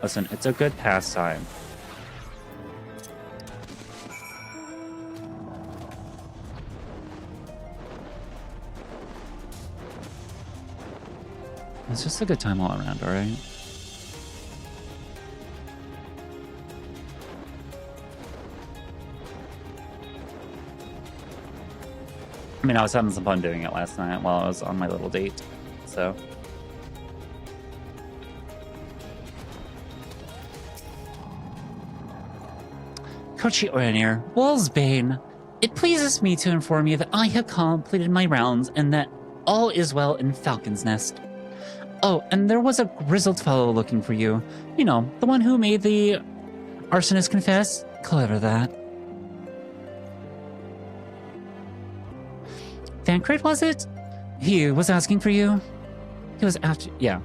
Listen, it's a good pastime. It's just a good time all around, alright? I mean, I was having some fun doing it last night while I was on my little date, so. Kochi Oranir, Wolfsbane, it pleases me to inform you that I have completed my rounds and that all is well in Falcon's Nest. Oh, and there was a grizzled fellow looking for you. You know, the one who made the arsonist confess. Clever that. Thancred, was it? He was asking for you? He was after... yeah.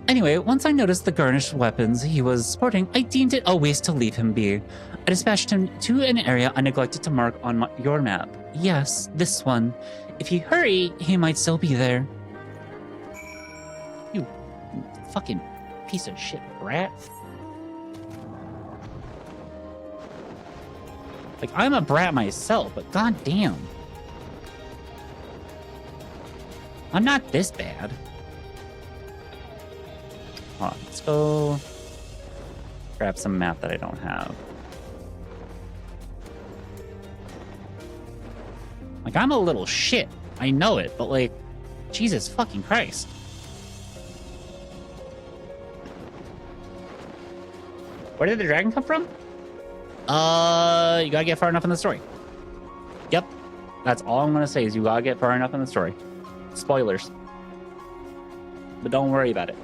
Anyway, once I noticed the garnished weapons he was sporting, I deemed it a waste to leave him be. I dispatched him to an area I neglected to mark on your map. Yes, this one. If you hurry, he might still be there. You fucking piece of shit brat. Like, I'm a brat myself, but goddamn. I'm not this bad. Hold on, let's go grab some map that I don't have. Like, I'm a little shit. I know it, but like, Jesus fucking Christ. Where did the dragon come from? You gotta get far enough in the story. Yep. That's all I'm gonna say is you gotta get far enough in the story. Spoilers. But don't worry about it.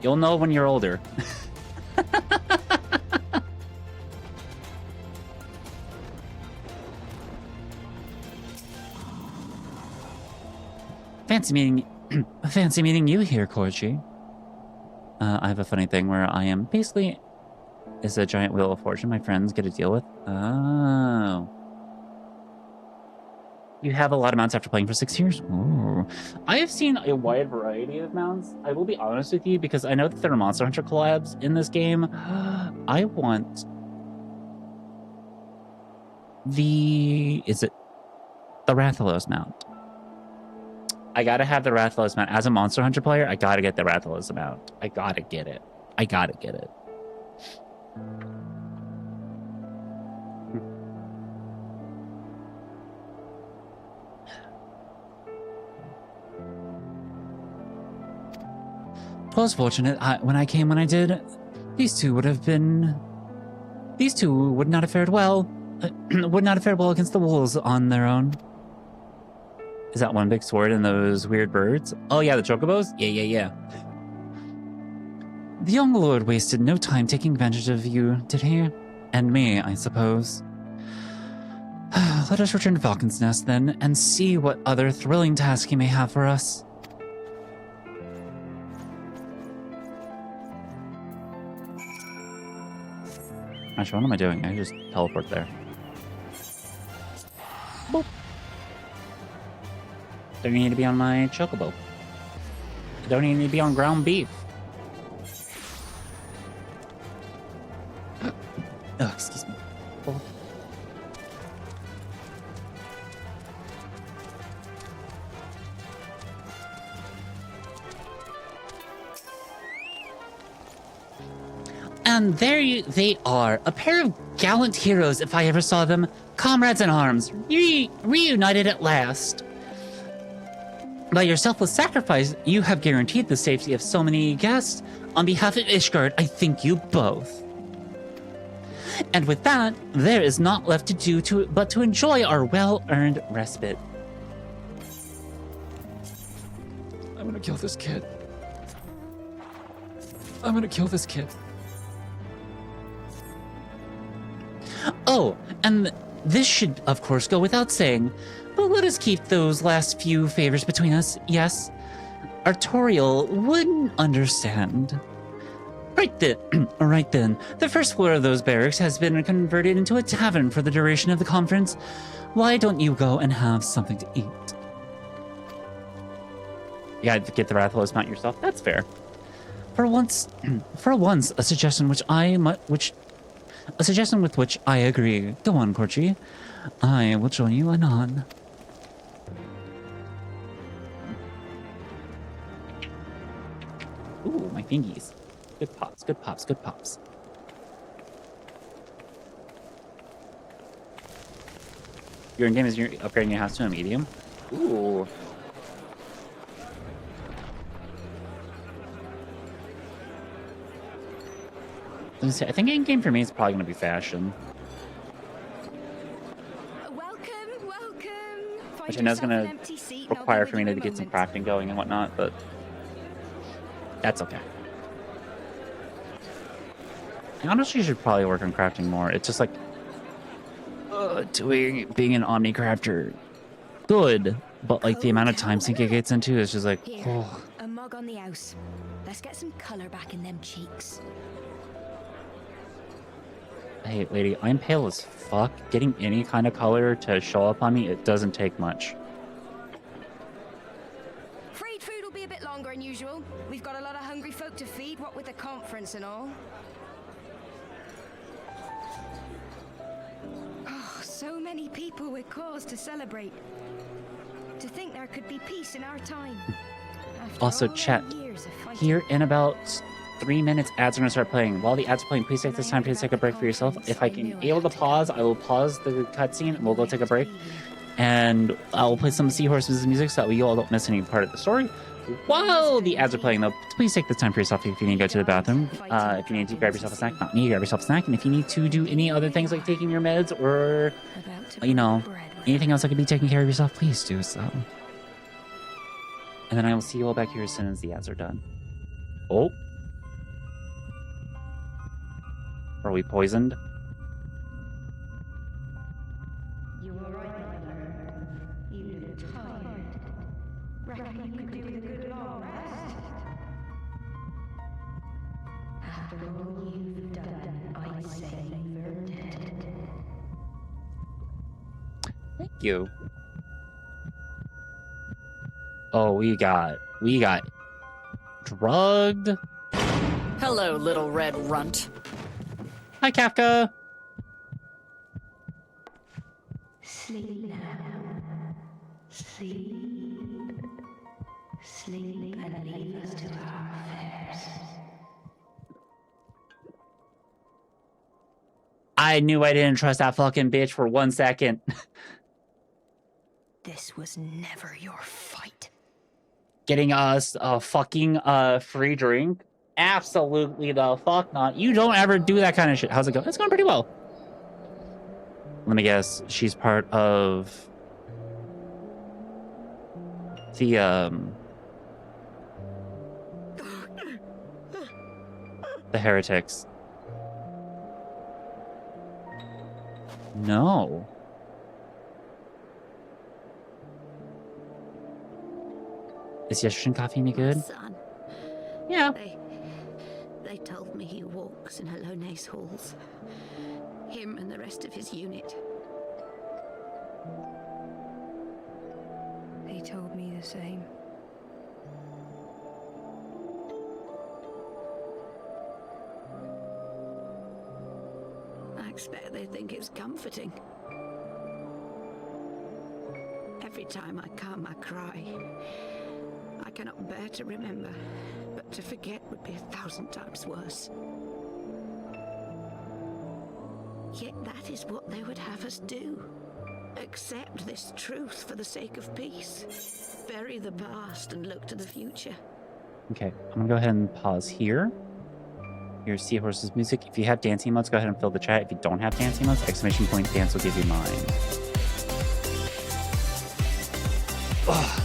You'll know when you're older. Fancy meeting you here, Corgi. I have a funny thing where I am basically is a giant wheel of fortune my friends get to deal with. Oh. You have a lot of mounts after playing for 6 years? Ooh. I have seen a wide variety of mounts. I will be honest with you, because I know that there are Monster Hunter collabs in this game. I want the Rathalos mount. I gotta have the Rathalos mount. As a Monster Hunter player, I gotta get the Rathalos mount. I gotta get it. I gotta get it. Twas fortunate when I came when I did. These two would not have fared well. Would not have fared well against the wolves on their own. Is that one big sword and those weird birds? Oh yeah, the chocobos? Yeah. The young lord wasted no time taking advantage of you, did he? And me, I suppose. Let us return to Falcon's Nest, then, and see what other thrilling task he may have for us. Actually, what am I doing? I just teleport there. Boop. Don't need to be on my chocobo. Don't even need to be on ground beef. Oh, excuse me. Oh. And there they are, a pair of gallant heroes if I ever saw them, comrades in arms, reunited at last. By your selfless sacrifice, you have guaranteed the safety of so many guests. On behalf of Ishgard, I thank you both. And with that, there is not left to do but to enjoy our well-earned respite. I'm gonna kill this kid. I'm gonna kill this kid. Oh, and this should, of course, go without saying, but let us keep those last few favors between us, yes? Artorial wouldn't understand. Right then, the first floor of those barracks has been converted into a tavern for the duration of the conference. Why don't you go and have something to eat? You gotta get the Rathalos mount yourself. That's fair. For once, a suggestion with which I agree. Go on, Corchi. I will join you anon. Ooh, my fingies. Good pops, good pops, good pops. Your in-game is you're upgrading your house to a medium? Ooh. I think in-game for me is probably going to be fashion. Which I know is going to require for me to get some crafting going and whatnot, but that's okay. I honestly should probably work on crafting more. It's just like being an omni-crafter, good, but like the amount of time sink it gets into is just like, oh. A mug on the house. Let's get some color back in them cheeks. Hey, lady, I'm pale as fuck. Getting any kind of color to show up on me, it doesn't take much. Freed food will be a bit longer than usual. We've got a lot of hungry folk to feed, what with the conference and all. Oh, so many people with cause to celebrate. To think there could be peace in our time. Also, chat, here in about 3 minutes, ads are going to start playing. While the ads are playing, please take this time to take a break for yourself. If I can be able to pause, I will pause the cutscene and we'll go take a break. And I will play some Seahorses music so that you all don't miss any part of the story. While the ads are playing, though, please take this time for yourself if you need to go to the bathroom. If you need to grab yourself a snack, not me, grab yourself a snack. And if you need to do any other things like taking your meds or, you know, anything else that could be taking care of yourself, please do so. And then I will see you all back here as soon as the ads are done. Oh. Are we poisoned? You were right, mother. You look tired. Reckon you could do with a good long rest? After all you've done, I'd say you've earned it. Thank you. Oh, we got drugged. Hello, little red runt. Hi, Kafka. Sleep now. Sleep. Sleep and leave us to our affairs. I knew I didn't trust that fucking bitch for 1 second. This was never your fight. Getting us a fucking free drink? Absolutely the fuck not. You don't ever do that kind of shit. How's it going? It's going pretty well. Let me guess. She's part of the heretics. No. Is Yashin coffee any good? Son. Yeah. They told me he walks in Alone's halls. Him and the rest of his unit. They told me the same. I expect they think it's comforting. Every time I come, I cry. I cannot bear to remember, but to forget would be 1,000 times worse. Yet that is what they would have us do. Accept this truth for the sake of peace. Bury the past and look to the future. Okay, I'm gonna go ahead and pause here. Here's Seahorse's music. If you have dancing modes, go ahead and fill the chat. If you don't have dancing modes, exclamation point dance will give you mine. Ugh.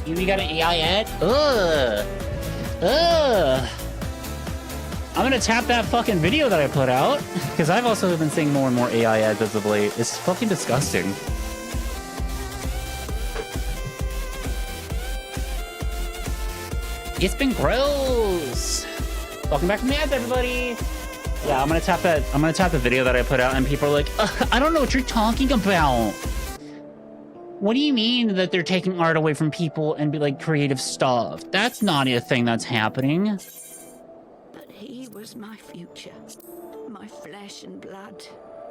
You got an AI ad? Ugh. Ugh. I'm gonna tap that fucking video that I put out, because I've also been seeing more and more AI ads as of late. It's fucking disgusting. It's been gross. Welcome back from the ads, everybody. Yeah, I'm gonna tap the video that I put out, and people are like, I don't know what you're talking about. What do you mean that they're taking art away from people and be like creative stuff? That's not a thing that's happening. But he was my future, my flesh and blood,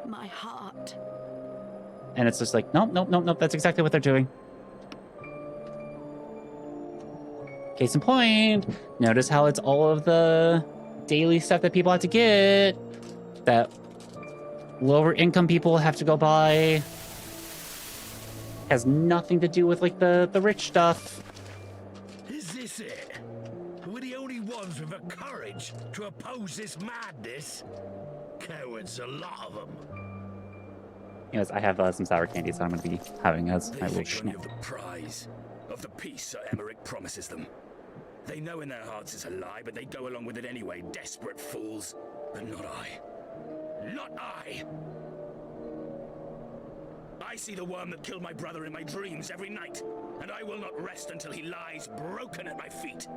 my heart. And it's just like, nope, nope, nope, nope. That's exactly what they're doing. Case in point, notice how it's all of the daily stuff that people have to get, that lower income people have to go buy. Has nothing to do with like the rich stuff. ones with the courage to oppose this madness? Cowards, a lot of them. Yes, I have some sour candies that I'm going to be having as I will Of the prize, of the peace Sir Emmerich promises them. They know in their hearts it's a lie, but they go along with it anyway, desperate fools. But not I. Not I! I see the worm that killed my brother in my dreams every night, and I will not rest until he lies broken at my feet.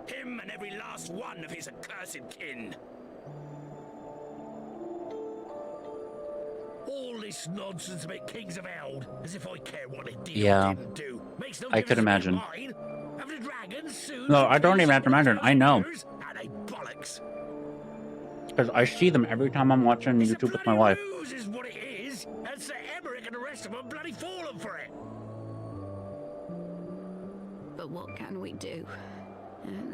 Him and every last one of his accursed kin. All this nonsense about Kings of Eld, as if I care what they did or didn't do. Makes no I could difference imagine. mine. Have the dragons soon No, I don't even have to imagine. I know. and they bollocks. Because I see them every time I'm watching YouTube with my wife. Ruse is what it is, and Sir Emmerich and the rest of them bloody fallen for it. But what can we do?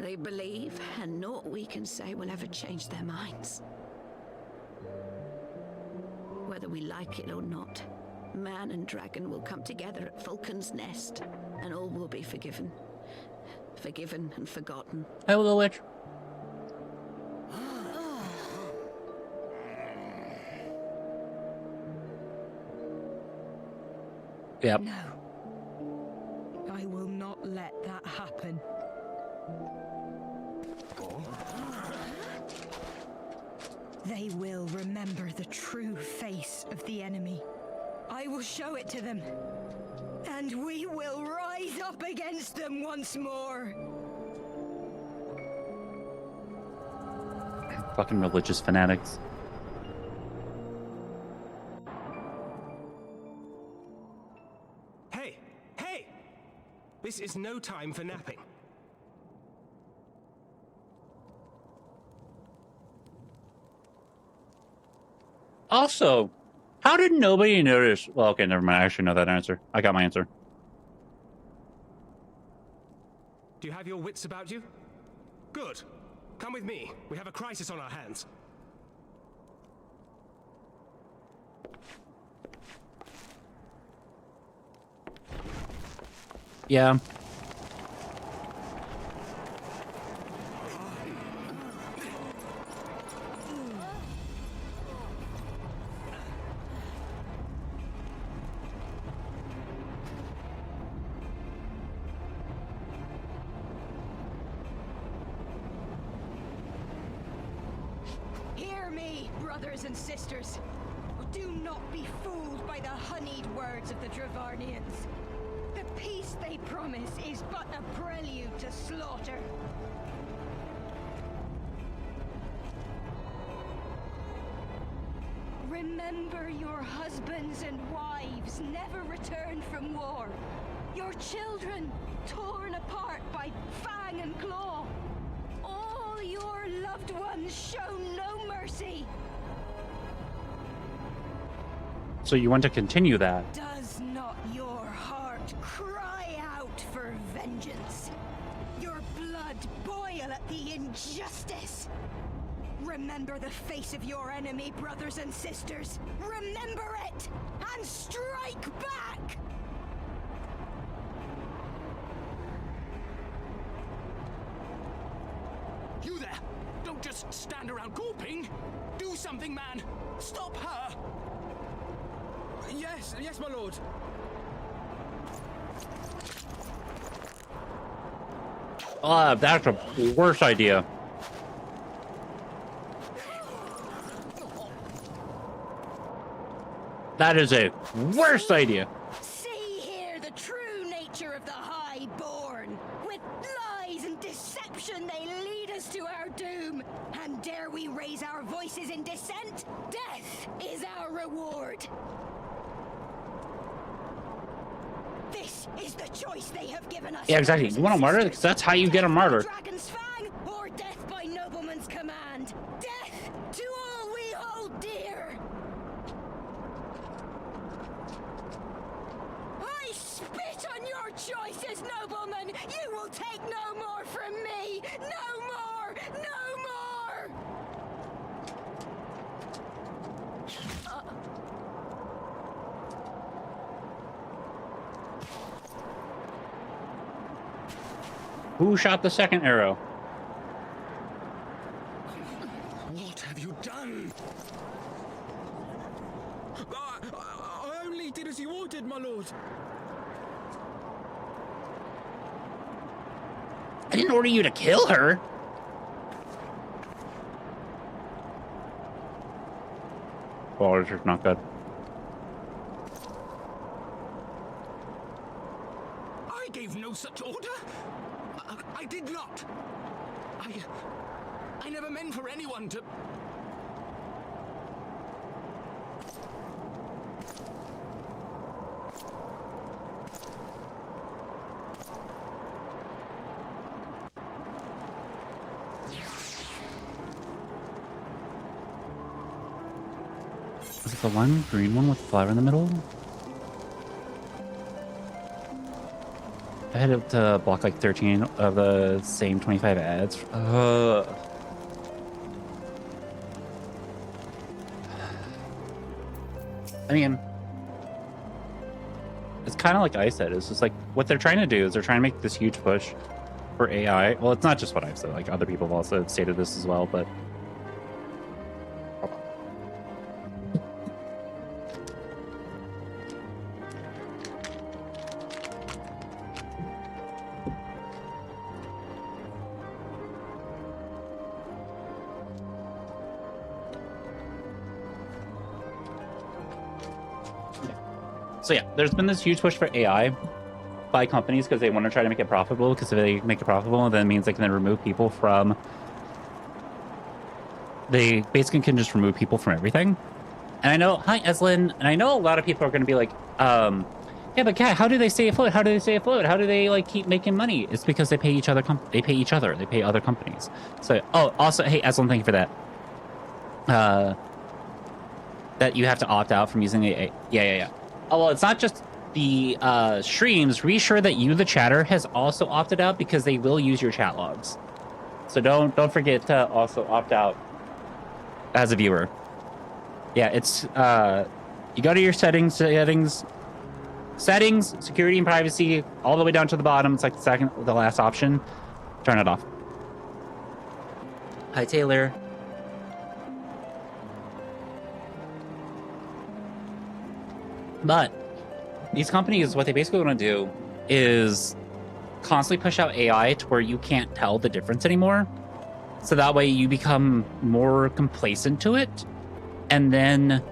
They believe, and naught we can say will ever change their minds. Whether we like it or not, man and dragon will come together at Vulcan's Nest, and all will be forgiven. Forgiven and forgotten. Hey, little witch. Yep. No. I will not let that happen. They will remember the true face of the enemy. I will show it to them. And we will rise up against them once more. Fucking religious fanatics. Hey! Hey! This is no time for napping. Also, how did nobody notice? Well, okay, never mind. I actually know that answer. I got my answer. Do you have your wits about you? Good. Come with me. We have a crisis on our hands. Yeah. Hear me, brothers and sisters. Do not be fooled by the honeyed words of the Dravarnians. The peace they promise is but a prelude to slaughter. Remember your husbands and wives never returned from war. Your children torn apart by fang and claw. All your loved ones shown no mercy. So you want to continue that? Does not your heart cry out for vengeance? Your blood boil at the injustice? Remember the face of your enemy, brothers and sisters. Remember it, and strike back! You there! Don't just stand around gawping! Do something, man! Stop her! Yes, yes, my lord. That's a worse idea. That is a worse idea. See here the true nature of the Highborn. With lies and deception they lead us to our doom. And dare we raise our voices in dissent? Death is our reward. This is the choice they have given us. Yeah, exactly. You want a martyr? Because that's how you get a martyr. Dragon's fang or death by nobleman's command. Death to all we hold dear. I spit on your choices, nobleman. You will take no more from me. No more. No more. Who shot the second arrow? What have you done? I only did as you ordered, my lord. I didn't order you to kill her. Oh, this is not good. I gave no such order. I did not. I never meant for anyone to... Is it the one green one with the flower in the middle? I had to block like 13 of the same 25 ads. I mean, it's kind of like I said. It's just like what they're trying to do is they're trying to make this huge push for AI. Well, it's not just what I've said. Like other people have also stated this as well, but so yeah, there's been this huge push for AI by companies because they want to try to make it profitable, because if they make it profitable, then it means they can then remove people from... They basically can just remove people from everything. And I know, hi Eslin, and I know a lot of people are going to be like, yeah, but Kat, how do they stay afloat? How do they stay afloat? How do they like keep making money? It's because they pay each other. They pay other companies. So, oh, also, hey Eslin, thank you for that. That you have to opt out from using the... Yeah. Oh, well, it's not just the streams. Be sure that you, the chatter, has also opted out, because they will use your chat logs. So don't forget to also opt out as a viewer. Yeah, it's you go to your settings, security and privacy, all the way down to the bottom. It's like the last option. Turn it off. Hi, Taylor. But these companies, what they basically want to do is constantly push out AI to where you can't tell the difference anymore. So that way you become more complacent to it. And then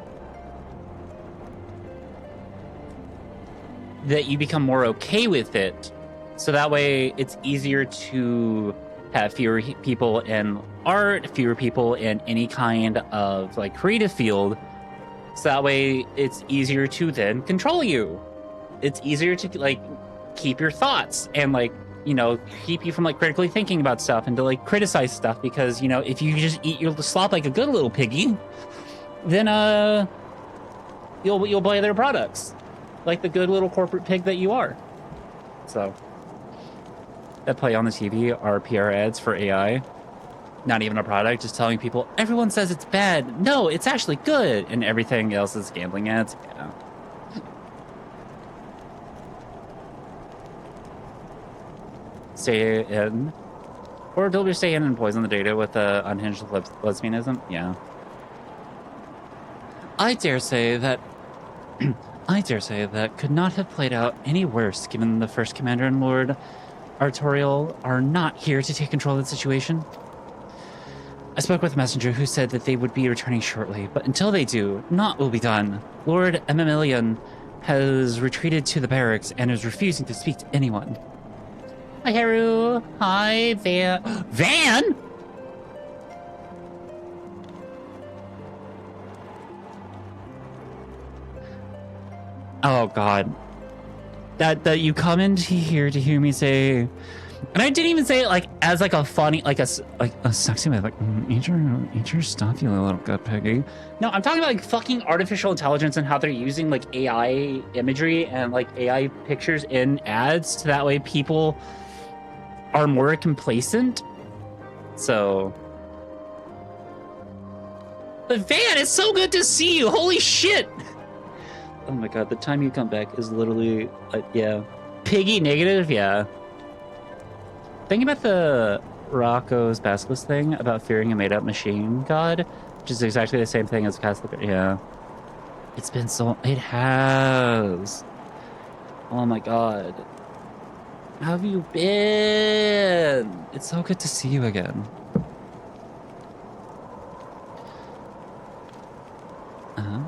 that you become more okay with it. So that way it's easier to have fewer people in art, fewer people in any kind of like creative field. So that way it's easier to then control you. It's easier to like keep your thoughts and like, you know, keep you from like critically thinking about stuff and to like criticize stuff, because, you know, if you just eat your slop like a good little piggy, then you'll buy their products like the good little corporate pig that you are. So that play on the TV are PR ads for AI. Not even a product, just telling people, everyone says it's bad. No, it's actually good. And everything else is gambling ads. Yeah. Stay in. Or don't we stay in and poison the data with unhinged lesbianism? Yeah. I dare say that could not have played out any worse, given the first commander and Lord Artorial are not here to take control of the situation. I spoke with a messenger who said that they would be returning shortly, but until they do, naught will be done. Lord Emilian has retreated to the barracks and is refusing to speak to anyone. Hi, Haru. Hi, Van. Van? Oh, God. That you come into here to hear me say... And I didn't even say it like as like a funny, like a sexy way, like eat your stuff, you little gut piggy. No, I'm talking about like fucking artificial intelligence and how they're using like AI imagery and like AI pictures in ads, so that way people are more complacent. So, but Van, it's so good to see you. Holy shit! Oh my God, the time you come back is literally yeah, piggy negative, yeah. Think about the Rocco's Basilisk thing about fearing a made-up machine god, which is exactly the same thing as Catholic. Yeah. It's been so... It has. Oh my god. How have you been? It's so good to see you again.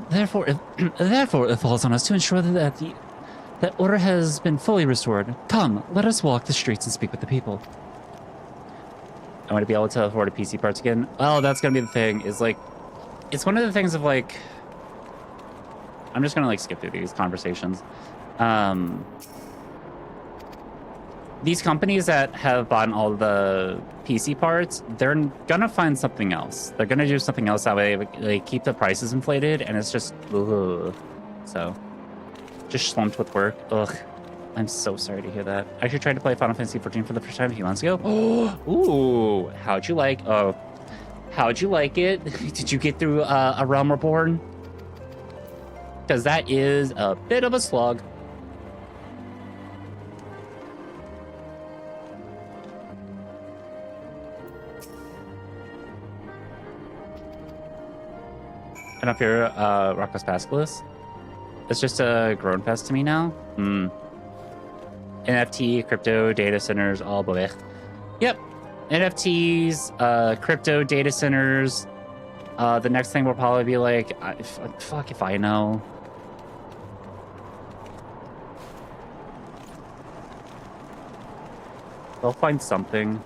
Therefore, it falls on us to ensure that that order has been fully restored. Come, let us walk the streets and speak with the people. I want to be able to afford a PC parts again. Well, that's gonna be the thing. Is like, it's one of the things of like. I'm just gonna like skip through these conversations. These companies that have bought all the PC parts, they're gonna find something else. They're gonna do something else that way they keep the prices inflated, and it's just, ugh. So, just slumped with work. Ugh, I'm so sorry to hear that. I actually tried to play Final Fantasy XIV for the first time a few months ago. Ooh, how'd you like? Oh, how'd you like it? Did you get through A Realm Reborn? Because that is a bit of a slog. I don't fear Rocco's Basilisk. It's just a grown fest to me now. NFT, crypto, data centers, all boy. Yep. NFTs, crypto, data centers. The next thing will probably be like, fuck if I know. They'll find something.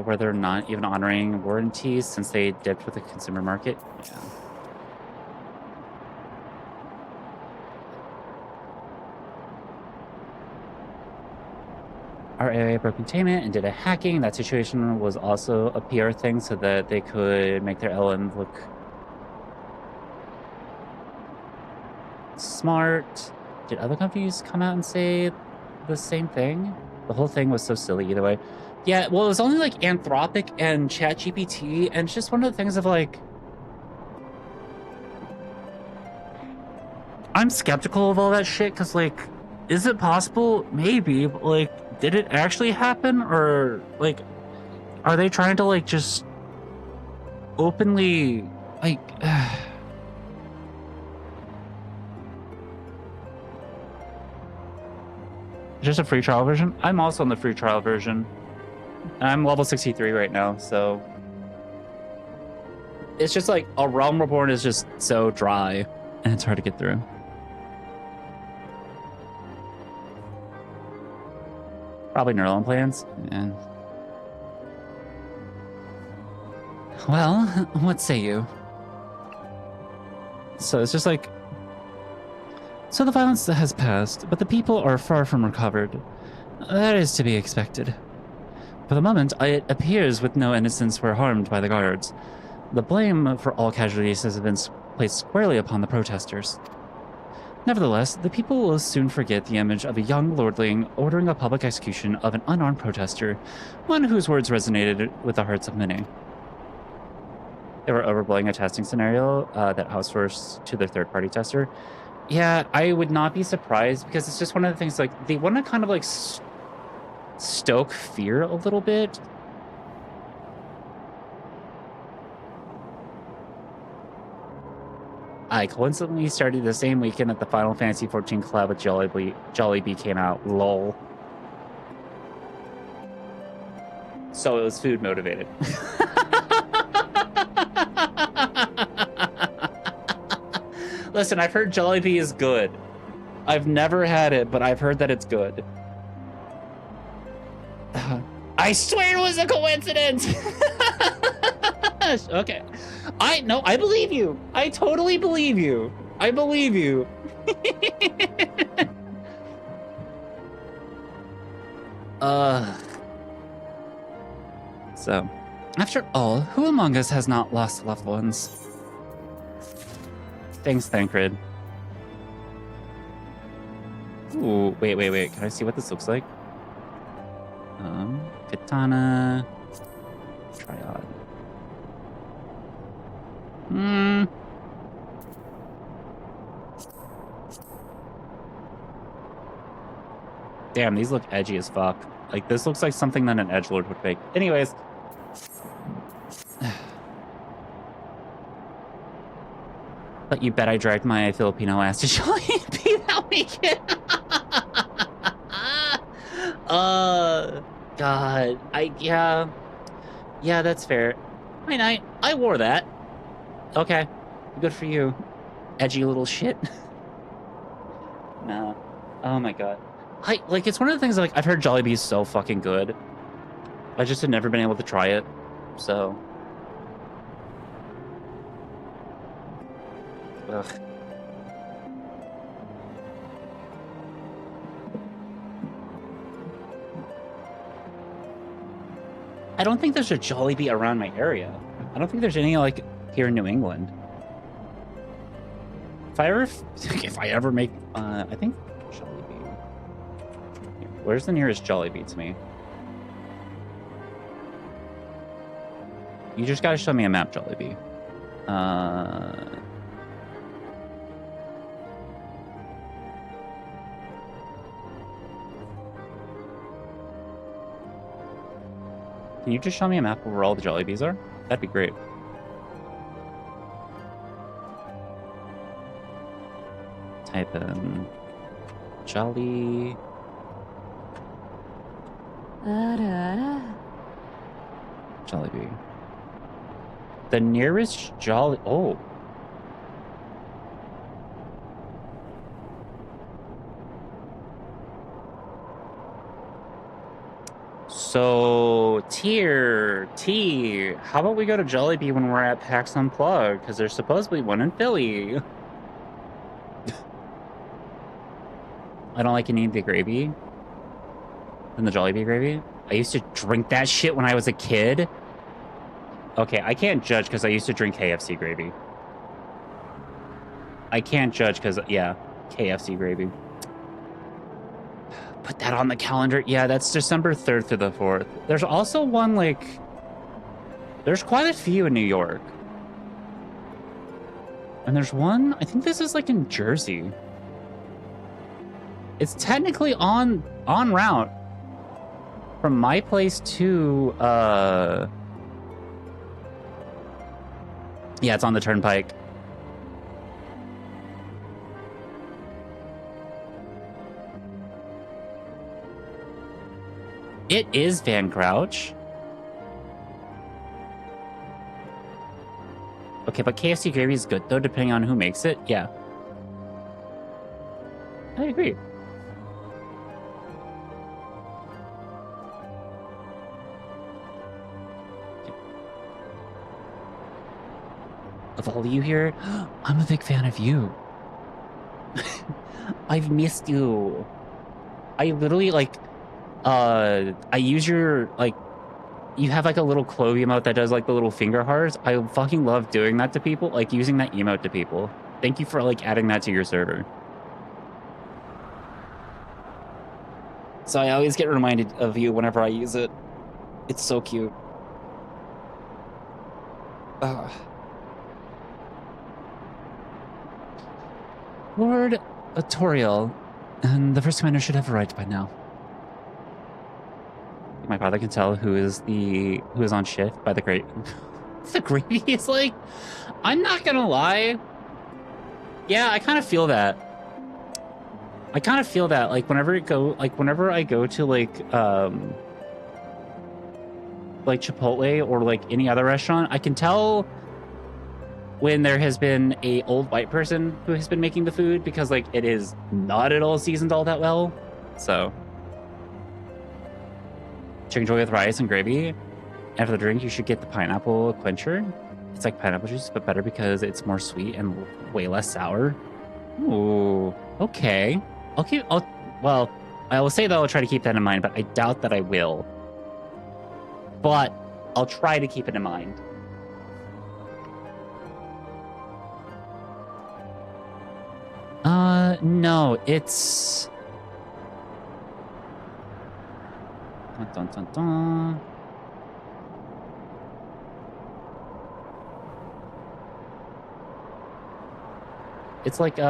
Where they're not even honoring warranties since they dipped with the consumer market. Yeah. Our AI broke containment and did a hacking. That situation was also a PR thing so that they could make their LLM look smart. Did other companies come out and say the same thing? The whole thing was so silly either way. Yeah, well, it was only like Anthropic and ChatGPT, and it's just one of the things of like, I'm skeptical of all that shit because, like, is it possible? Maybe, but like, did it actually happen? Or like, are they trying to like just openly like just a free trial version? I'm also on the free trial version. I'm level 63 right now, so it's just like A Realm Reborn is just so dry and it's hard to get through. Probably neural implants. Yeah. Well, what say you? So it's just like, so the violence has passed, but the people are far from recovered. That is to be expected. For the moment, it appears with no innocents were harmed by the guards. The blame for all casualties has been placed squarely upon the protesters. Nevertheless, the people will soon forget the image of a young lordling ordering a public execution of an unarmed protester, one whose words resonated with the hearts of many. They were overblowing a testing scenario that outsourced to their third-party tester. Yeah, I would not be surprised because it's just one of the things, like, they want to kind of, like, stoke fear a little bit. I coincidentally started the same weekend that the Final Fantasy XIV collab with Jollibee came out. Lol. So it was food motivated. Listen, I've heard Jollibee is good. I've never had it, but I've heard that it's good. I swear it was a coincidence. Okay. I believe you. I totally believe you. I believe you. So, after all, who among us has not lost loved ones? Thanks, Thancred. Ooh, wait. Can I see what this looks like? Katana. Triad. Damn, these look edgy as fuck. Like, this looks like something that an edgelord would make. Anyways. But you bet I dragged my Filipino ass to Jollibee that weekend. God. Yeah, that's fair. I wore that. Okay. Good for you. Edgy little shit. Nah. Oh my god. It's one of the things, like, I've heard Jollibee is so fucking good. I just had never been able to try it. So. Ugh. I don't think there's a Jollibee around my area. I don't think there's any, like, here in New England. If I ever make, I think Jollibee. Where's the nearest Jollibee to me? You just gotta show me a map, Jollibee. Can you just show me a map of where all the Jollibees are? That'd be great. Type in Jolly. Jollibee. The nearest Jolly. Oh. So, Tier T, how about we go to Jollibee when we're at PAX Unplugged? Because there's supposedly one in Philly. I don't like any of the gravy. And the Jollibee gravy. I used to drink that shit when I was a kid. Okay, I can't judge because I used to drink KFC gravy. I can't judge because, yeah, KFC gravy. Put that on the calendar. Yeah, that's December 3rd through the 4th. There's also one, like... There's quite a few in New York. And there's one... I think this is, like, in Jersey. It's technically on route. From my place to, Yeah, it's on the turnpike. It is Van Crouch. Okay, but KFC gravy is good, though, depending on who makes it. Yeah. I agree. Of all of you here, I'm a big fan of you. I've missed you. I literally, like... I use your, like, you have, like, a little Clove emote that does, like, the little finger hearts. I fucking love doing that to people, like, using that emote to people. Thank you for, like, adding that to your server. So I always get reminded of you whenever I use it. It's so cute. Lord Toriel, and the first commander should have arrived by now. My father can tell who is on shift by the gravy. The gravy is like, I'm not gonna lie. Yeah, I kind of feel that. Like whenever I go to like Chipotle or like any other restaurant, I can tell when there has been a old white person who has been making the food because like it is not at all seasoned all that well. So chicken joy with rice and gravy. And for the drink, you should get the pineapple quencher. It's like pineapple juice, but better because it's more sweet and way less sour. Ooh, okay. Well, I will say that I'll try to keep that in mind, but I doubt that I will. But I'll try to keep it in mind. No, it's... Dun, dun, dun, dun. It's like, hold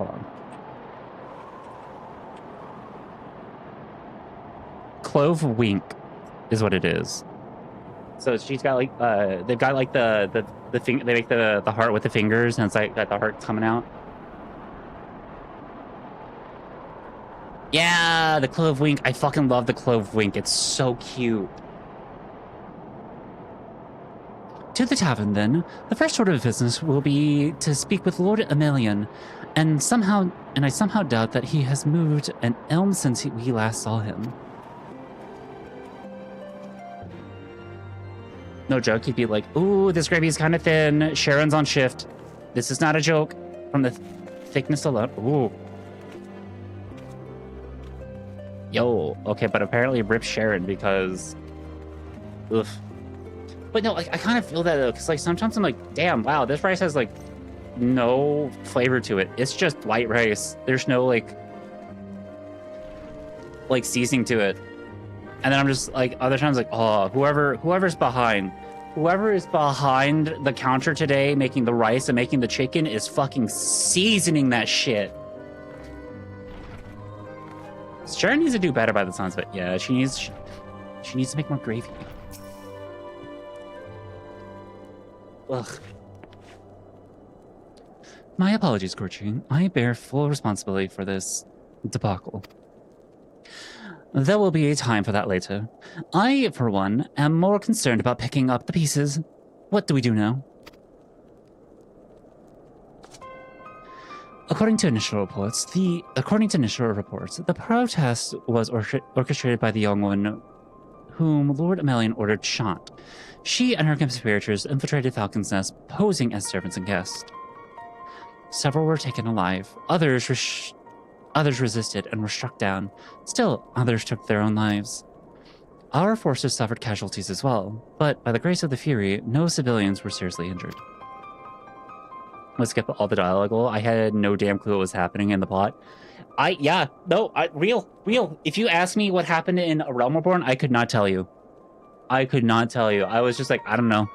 on. clove wink is what it is. So she's got like they've got like the thing, they make the heart with the fingers, and it's like got the heart coming out. Yeah, the clove wink. I fucking love the clove wink. It's so cute. To the tavern, then. The first order of business will be to speak with Lord Emelian, and I somehow doubt that he has moved an elm since we last saw him. No joke, he'd be like, ooh, this gravy is kind of thin. Sharon's on shift. This is not a joke. From the thickness alone. Ooh. Yo, okay, but apparently rip Sharon because... Oof. But no, like, I kind of feel that though, because like sometimes I'm like, damn, wow, this rice has like no flavor to it. It's just white rice. There's no like seasoning to it. And then I'm just like, other times like, oh, whoever's behind the counter today making the rice and making the chicken is fucking seasoning that shit. Sharon needs to do better by the sounds of it. Yeah, she needs to make more gravy. Ugh. My apologies, Corchi. I bear full responsibility for this debacle. There will be a time for that later. I, for one, am more concerned about picking up the pieces. What do we do now? According to initial reports, the protest was orchestrated by the young woman whom Lord Emelian ordered shot. She and her conspirators infiltrated Falcon's Nest, posing as servants and guests. Several were taken alive. Others resisted and were struck down. Still, others took their own lives. Our forces suffered casualties as well, but by the grace of the Fury, no civilians were seriously injured. Let's skip all the dialogue. I had no damn clue what was happening in the plot. Real. If you ask me what happened in A Realm Reborn, I could not tell you. I was just like, I don't know.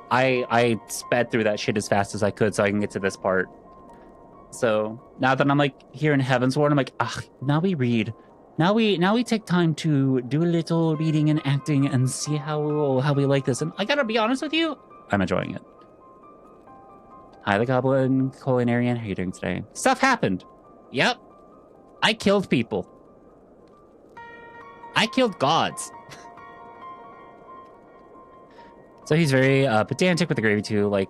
I sped through that shit as fast as I could so I can get to this part. So now that I'm like here in Heavensward, I'm like, now we read. Now we take time to do a little reading and acting and see how we like this. And I gotta be honest with you, I'm enjoying it. Hi, the Goblin Culinarian. How are you doing today? Stuff happened. Yep. I killed people. I killed gods. So he's very pedantic with the gravy too. Like,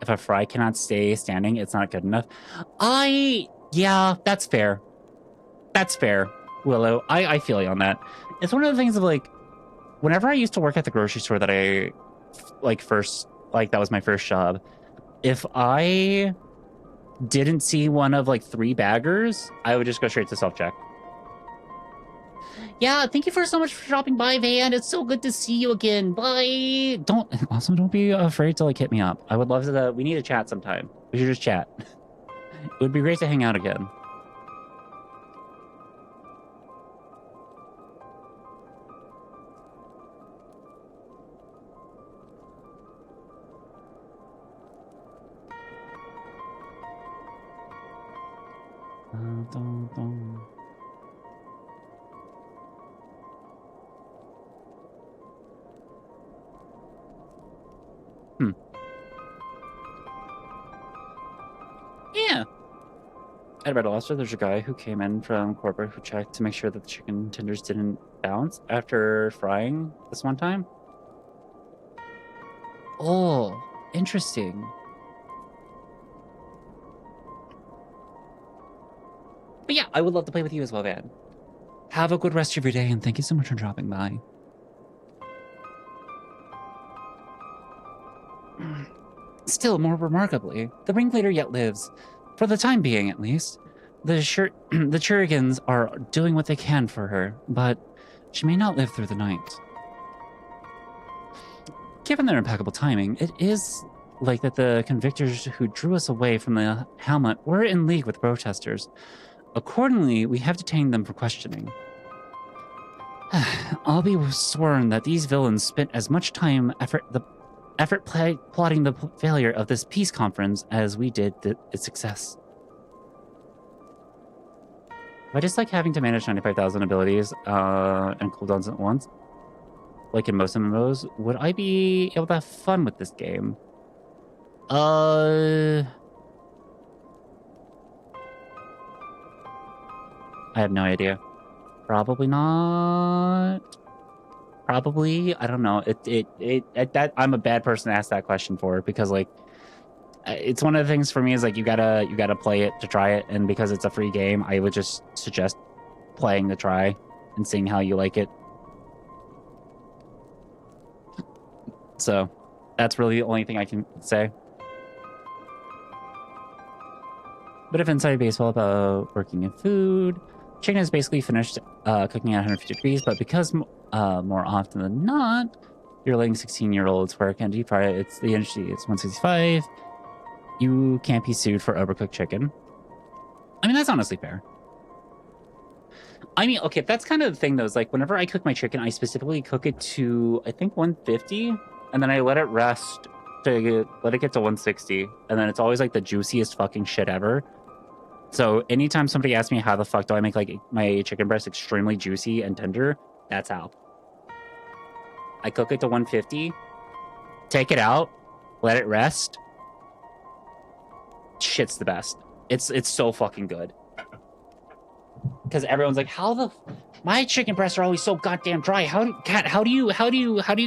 if a fry cannot stay standing, it's not good enough. Yeah, that's fair. That's fair, Willow. I feel you on that. It's one of the things of like, whenever I used to work at the grocery store that I that was my first job. If I didn't see one of like 3 baggers, I would just go straight to self-check. Yeah, thank you so much for dropping by, Van. It's so good to see you again. Bye. Don't be afraid to like hit me up. I would love to. We need to chat sometime. We should just chat. It would be great to hang out again. Yeah. At Red Lobster, there's a guy who came in from corporate who checked to make sure that the chicken tenders didn't bounce after frying this one time. Oh, interesting. But yeah, I would love to play with you as well, Van. Have a good rest of your day, and thank you so much for dropping by. Still, more remarkably, the ringleader yet lives. For the time being, at least. The Churigans are doing what they can for her, but she may not live through the night. Given their impeccable timing, it is like that the convictors who drew us away from the Hamlet were in league with protesters. Accordingly, we have detained them for questioning. I'll be sworn that these villains spent as much time, plotting the failure of this peace conference as we did its success. I just like having to manage 95,000 abilities and cooldowns at once, like in most MMOs, would I be able to have fun with this game? I have no idea. Probably not. Probably, I don't know. That I'm a bad person to ask that question for, because like it's one of the things for me is like you gotta play it to try it, and because it's a free game, I would just suggest playing the try and seeing how you like it. So that's really the only thing I can say. Bit of inside baseball about working in food. Chicken is basically finished cooking at 150 degrees, but because more often than not, you're letting 16-year-olds work and deep fry it, it's the industry. It's 165. You can't be sued for overcooked chicken. I mean, that's honestly fair. I mean, okay, that's kind of the thing, though, is like whenever I cook my chicken, I specifically cook it to, I think, 150, and then I let it rest to let it get to 160, and then it's always like the juiciest fucking shit ever. So anytime somebody asks me how the fuck do I make like my chicken breast extremely juicy and tender, that's how. I cook it to 150, take it out, let it rest. Shit's the best. It's so fucking good. Because everyone's like, my chicken breasts are always so goddamn dry. How do you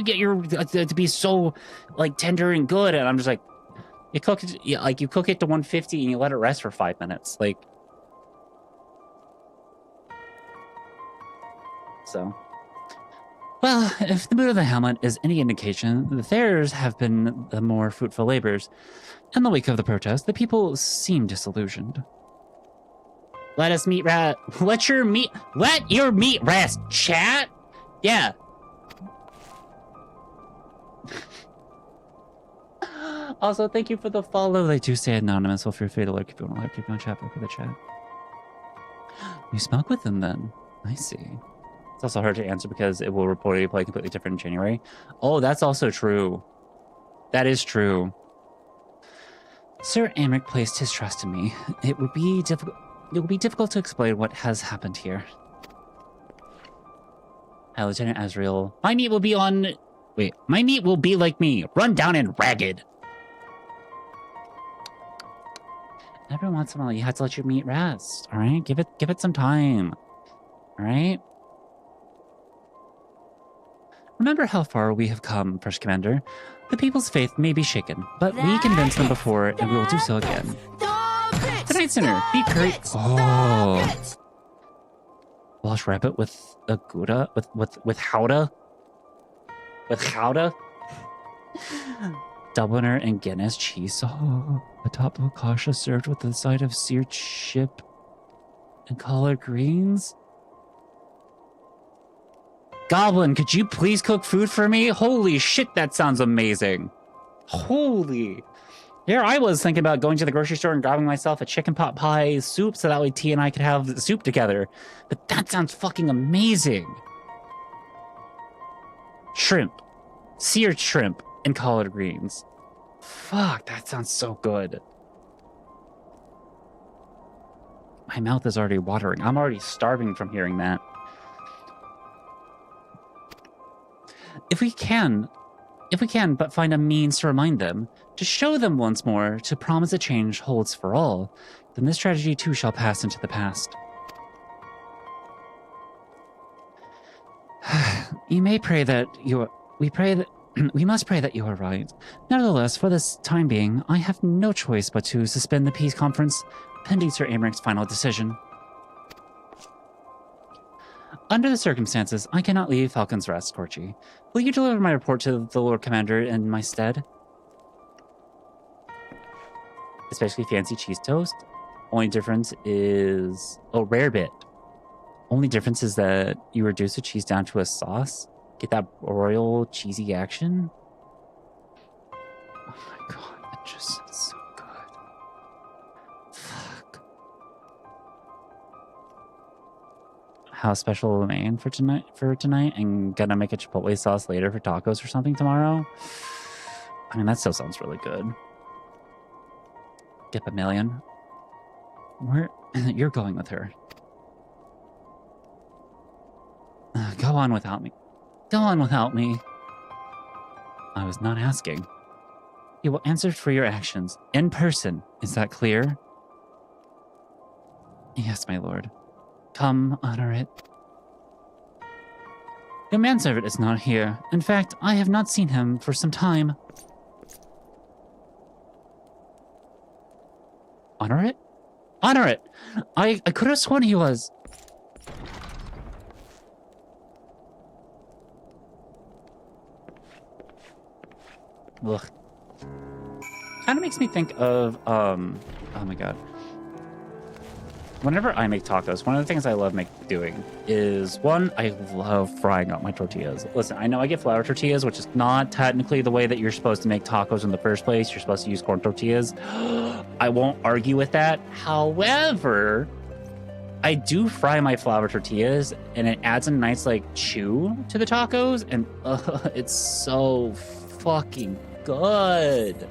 get your to be so like tender and good? And I'm just like, you cook it to 150 and you let it rest for 5 minutes. Like, so. Well, if the mood of the Hamlet is any indication, theirs have been the more fruitful labors. In the wake of the protest, the people seem disillusioned. Let your meat rest, chat. Yeah. Also, thank you for the follow. They do say anonymous. Well, feel free to lurk if you want to lurk. If you want to chat, look at the chat. You smoke with them then? I see. It's also hard to answer because it will reportedly play completely different in January. Oh, that's also true. That is true. Sir Amric placed his trust in me. It will be difficult to explain what has happened here. Hi, Lieutenant Azrael. My meat will be like me, run down and ragged. Every once in a while, you have to let your meat rest. All right, give it some time. All right. Remember how far we have come, First Commander. The people's faith may be shaken, but we convinced them before, and we will do so again. Tonight, Sinner, be great. Oh. Welsh rabbit with a gouda? With howda? With howda? Dubliner and Guinness cheese. Oh, a top of kasha served with a side of seared ship and collard greens. Goblin, could you please cook food for me? Holy shit, that sounds amazing. Holy. Here I was thinking about going to the grocery store and grabbing myself a chicken pot pie soup so that way T and I could have soup together. But that sounds fucking amazing. Shrimp. Seared shrimp and collard greens. Fuck, that sounds so good. My mouth is already watering. I'm already starving from hearing that. If we can but find a means to remind them, to show them once more, to promise a change holds for all, then this tragedy too shall pass into the past. We must pray that you are right. Nevertheless, for this time being, I have no choice but to suspend the peace conference pending Sir Amaric's final decision. Under the circumstances, I cannot leave Falcon's Rest, Corchi. Will you deliver my report to the Lord Commander in my stead? Especially fancy cheese toast. Only difference is... Oh, rare bit. Only difference is that you reduce the cheese down to a sauce. Get that royal cheesy action. Oh my god, that just sounds so good. Fuck. How special domain for tonight, and gonna make a chipotle sauce later for tacos or something tomorrow. I mean, that still sounds really good. Get a million. Where you're going with her? Go on without me. Go on without me. I was not asking. You will answer for your actions in person. Is that clear? Yes, my lord. Come, honor it. Your manservant is not here. In fact, I have not seen him for some time. Honor it? Honor it! I could have sworn he was. Ugh. Kind of makes me think of, oh my god. Whenever I make tacos, one of the things I love doing is, one, I love frying up my tortillas. Listen, I know I get flour tortillas, which is not technically the way that you're supposed to make tacos in the first place. You're supposed to use corn tortillas. I won't argue with that. However, I do fry my flour tortillas, and it adds a nice, like, chew to the tacos, and it's so fucking good.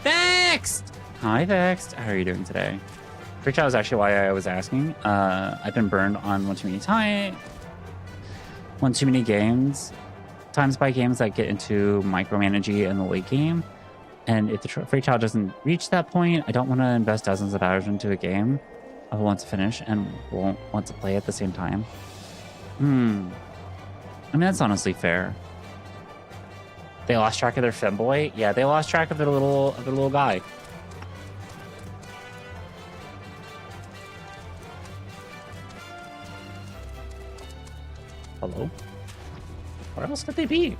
Vexed! Hi, Vexed. How are you doing today? Freak out is actually why I was asking. I've been burned on one too many games. Times by games that get into micromanaging in the late game. And if the Freak Child doesn't reach that point, I don't want to invest dozens of hours into a game I will want to finish and won't want to play at the same time. I mean, that's honestly fair. They lost track of their femboy? Yeah, they lost track of their little guy. Hello? Where else could they be?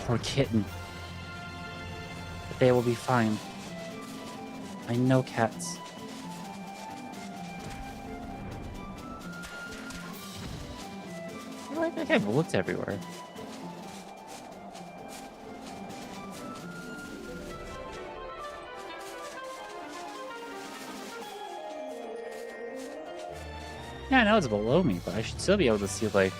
Poor kitten. But they will be fine. I know cats. I feel like I have bullets everywhere. Yeah, I know it's below me, but I should still be able to see, like...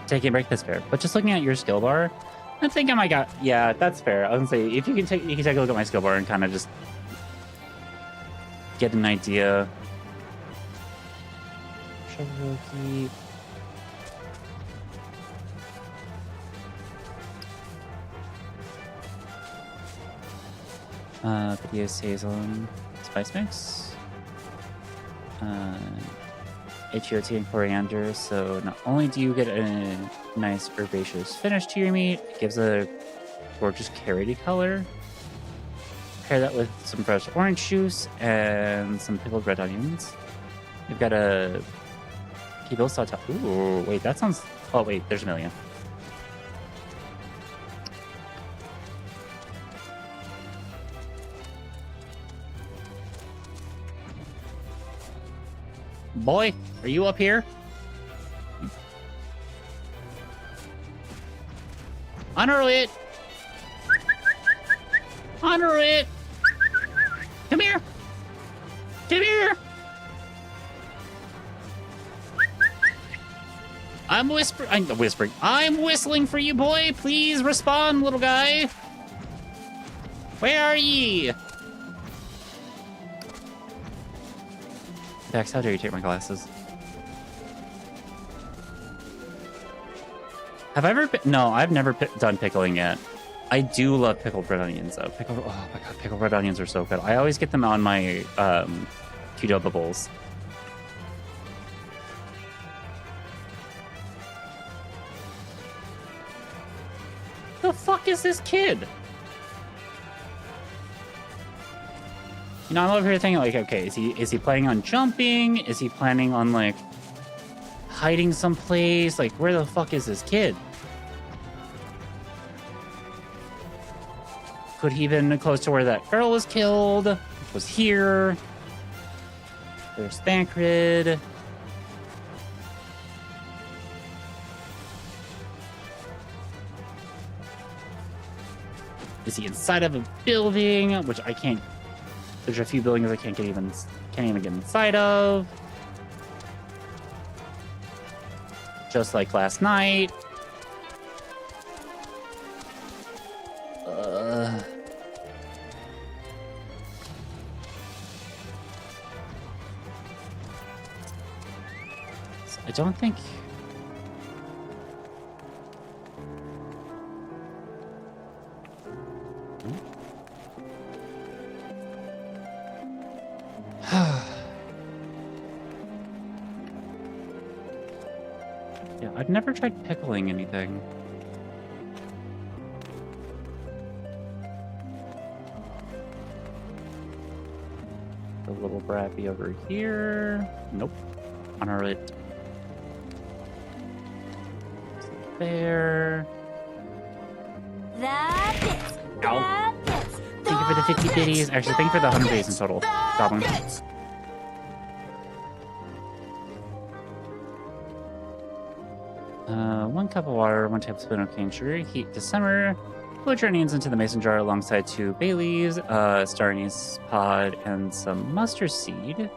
Taking a break, that's fair. But just looking at your skill bar, I think I might got. Yeah, that's fair. I was gonna say if you can take a look at my skill bar and kind of just get an idea. Video Saison spice mix. HOT and coriander, so not only do you get a nice herbaceous finish to your meat, it gives a gorgeous carroty color. Pair that with some fresh orange juice and some pickled red onions. You've got a kibble sauté. Ooh, wait, that sounds... Oh, wait, there's a million. Boy, are you up here? Honor it! Honor it! Come here! Come here! I'm whispering. I'm whistling for you, boy! Please respond, little guy! Where are ye? Dex, how dare you take my glasses? Have I ever... No, I've never done pickling yet. I do love pickled red onions, though. Oh my god, pickled red onions are so good. I always get them on my Qdoba bowls. The fuck is this kid? You know, I'm over here thinking like, okay, is he planning on jumping? Is he planning on like hiding someplace? Like, where the fuck is this kid? Could he have been close to where that girl was killed? Which was here. There's Thancred. Is he inside of a building? Which I can't. There's a few buildings I can't even get inside of. Just like last night. I don't think. Yeah, I've never tried pickling anything. The little brat be over here. Nope. On our right. There. That bit. Ow. That bit. Thank you for the 50 biddies. Actually, thank you for the 100 biddies in total. Goblin. One cup of water, 1 tablespoon of cane sugar, heat to simmer. Put your onions into the mason jar alongside 2 bay leaves, star anise pod, and some mustard seed.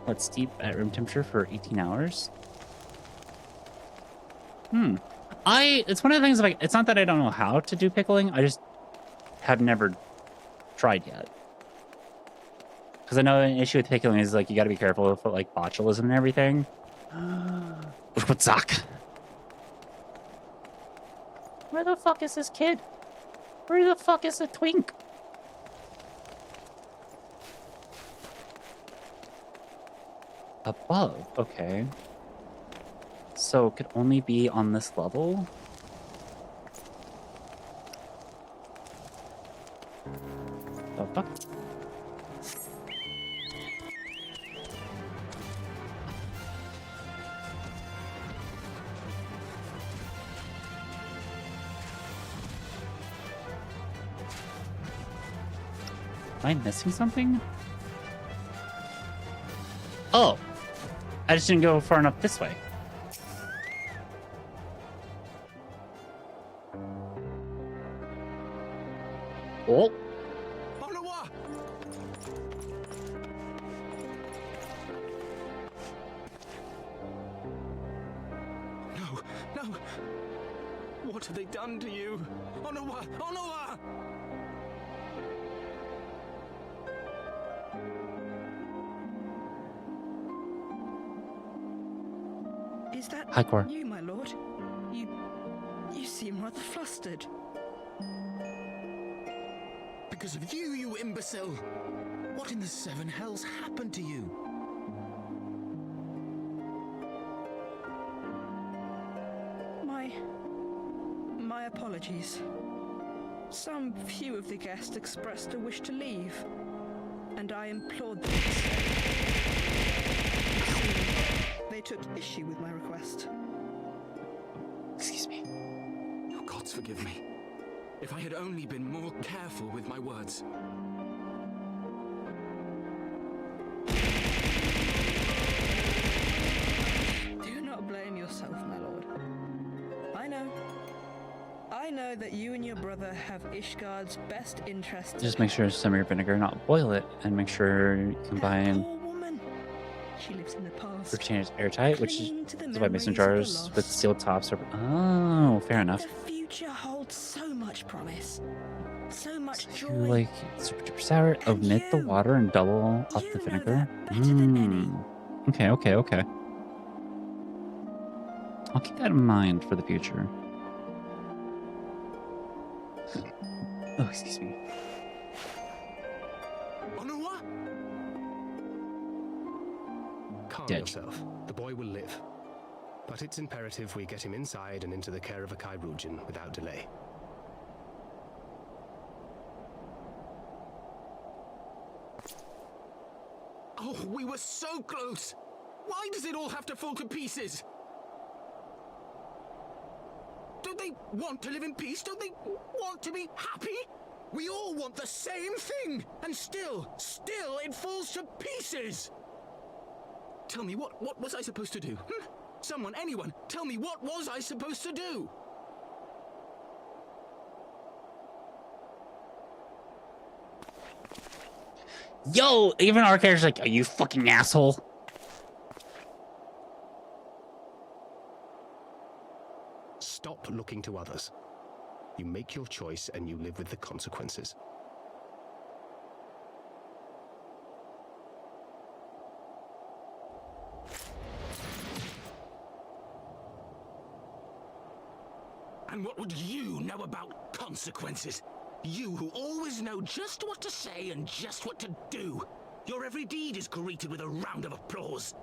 Let steep at room temperature for 18 hours. It's one of the things, like, it's not that I don't know how to do pickling, I just have never tried yet. Because I know an issue with pickling is, like, you gotta be careful with, like, botulism and everything. What's Zach? Where the fuck is this kid? Where the fuck is the twink? Above, okay. So it could only be on this level? The fuck? Am I missing something? Oh! I just didn't go far enough this way. Oh! No, no! What have they done to you? Onawa! Onawa! Is that Hi, Cor. you, my lord? You seem rather flustered. Because of you, you imbecile! What in the 7 hells happened to you? My apologies. Some few of the guests expressed a wish to leave, and I implored them to stay. They took issue with my request. Excuse me. Oh, gods forgive me. If I had only been more careful with my words. Do not blame yourself, my lord. I know that you and your brother have Ishgard's best interests. Just make sure some of your vinegar, not boil it, and make sure you combine. She lives in the past. Retained airtight, which clinging to the is why mason memories of the jars with lost. steel tops are. Oh, fair enough. The future holds so much promise, so much joy. You like super duper sour, omit the water and double up the vinegar. Okay. I'll keep that in mind for the future. Oh, excuse me. Calm Dead. yourself. The boy will live. But it's imperative we get him inside and into the care of a Kairujin without delay. Oh, we were so close! Why does it all have to fall to pieces? Don't they want to live in peace? Don't they want to be happy? We all want the same thing! And still it falls to pieces! Tell me, what was I supposed to do? Someone, anyone, tell me, what was I supposed to do? Yo, even our character's like, are you fucking asshole? Stop looking to others. You make your choice and you live with the consequences. And what would you know about consequences? You who always know just what to say and just what to do. Your every deed is greeted with a round of applause.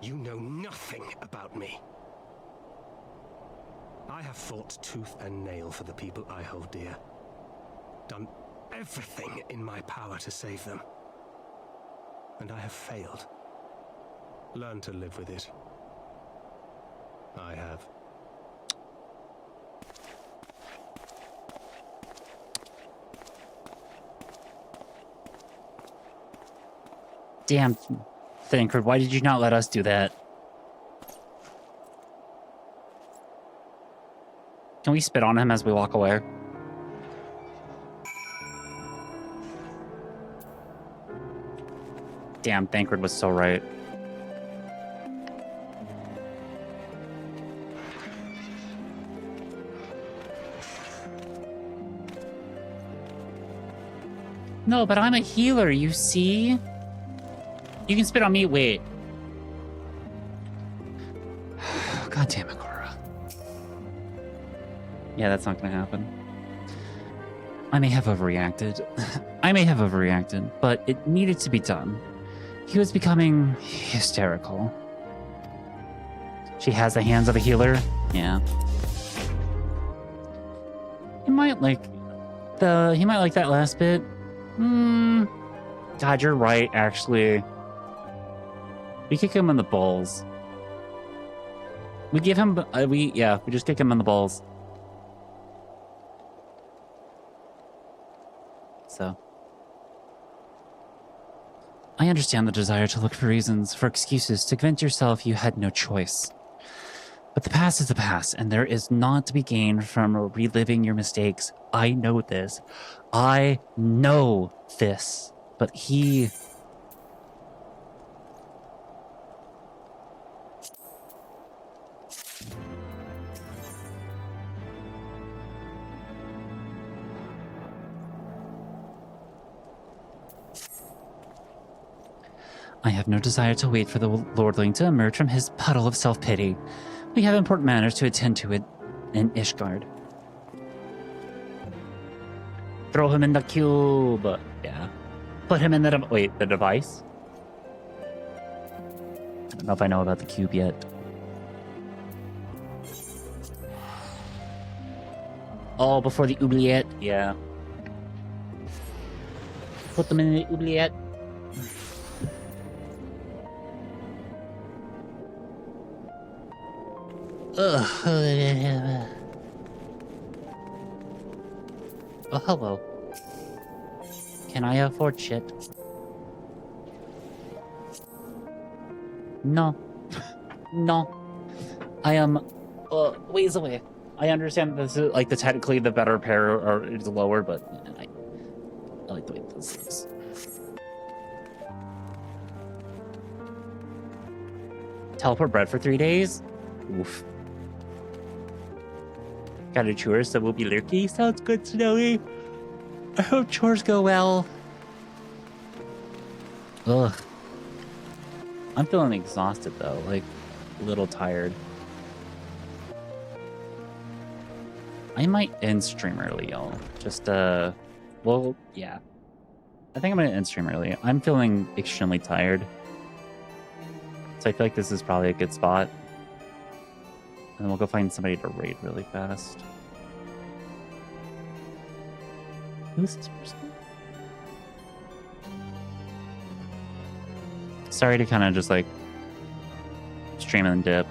You know nothing about me. I have fought tooth and nail for the people I hold dear. Done everything in my power to save them. And I have failed. Learn to live with it. I have. Damn, Thancred, why did you not let us do that? Can we spit on him as we walk away? Damn, Thancred was so right. No, but I'm a healer, you see? You can spit on me, wait. God damn it, Cora. Yeah, that's not gonna happen. I may have overreacted. But it needed to be done. He was becoming hysterical. She has the hands of a healer? Yeah. He might like that last bit. God, you're right, actually. We kick him in the balls. We give him, we just kick him in the balls. So. I understand the desire to look for reasons, for excuses, to convince yourself you had no choice. But the past is the past, and there is naught to be gained from reliving your mistakes. I know this. I know this. But he... I have no desire to wait for the Lordling to emerge from his puddle of self-pity. We have important matters to attend to it in Ishgard. Throw him in the cube. Yeah. Put him in the the device? I don't know if I know about the cube yet. Oh, before the oubliette? Yeah. Put them in the oubliette. Ugh. Oh, hello. Can I afford shit? No. No. I am ways away. I understand this is like technically the better pair or is lower, but I like the way this looks. Teleport bread for 3 days? Oof. Got a chores that will be lurky? Sounds good, Snowy. I hope chores go well. Ugh. I'm feeling exhausted though, like a little tired. I might end stream early, y'all. Just well, yeah. I think I'm gonna end stream early. I'm feeling extremely tired. So I feel like this is probably a good spot. then we'll go find somebody to raid really fast. Who's this person? Sorry to kind of just like stream and dip.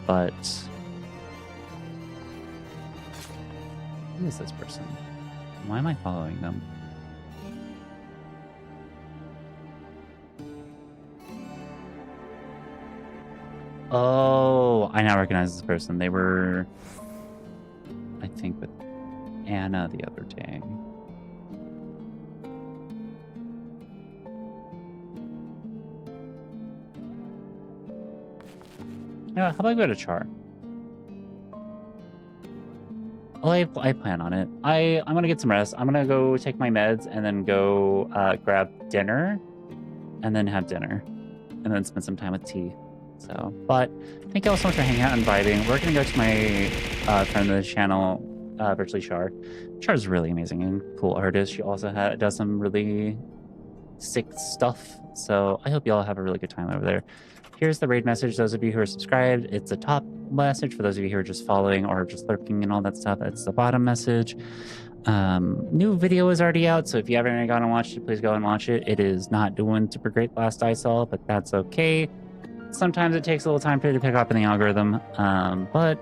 But who is this person? Why am I following them? Oh, I now recognize this person. They were, I think, with Anna the other day. Yeah, how about I go to Char? Well, I plan on it. I'm gonna get some rest. I'm gonna go take my meds and then go grab dinner, and then have dinner, and then spend some time with tea. So, but thank you all so much for hanging out and vibing. We're gonna go to my friend of the channel, Virtually Char. Char's really amazing and cool artist. She also does some really sick stuff. So I hope you all have a really good time over there. Here's the raid message. Those of you who are subscribed, it's a top message. For those of you who are just following or just lurking and all that stuff, it's the bottom message. New video is already out, so if you haven't gone and watched it, please go and watch it. It is not doing super great last I saw, but that's okay. Sometimes it takes a little time for it to pick up in the algorithm. But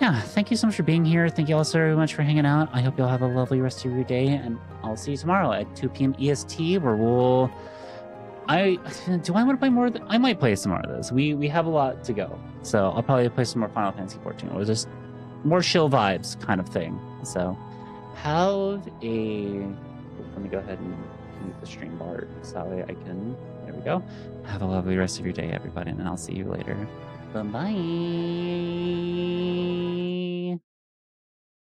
yeah, thank you so much for being here. Thank you all so very much for hanging out. I hope you'll have a lovely rest of your day, and I'll see you tomorrow at 2 p.m. EST, where we'll... do I want to play more? I might play some more of this. We have a lot to go, so I'll probably play some more Final Fantasy XIV. It was just more chill vibes kind of thing. So have a... Let me go ahead and mute the stream bar so that way I can... There we go. Have a lovely rest of your day, everybody, and I'll see you later. Bye-bye.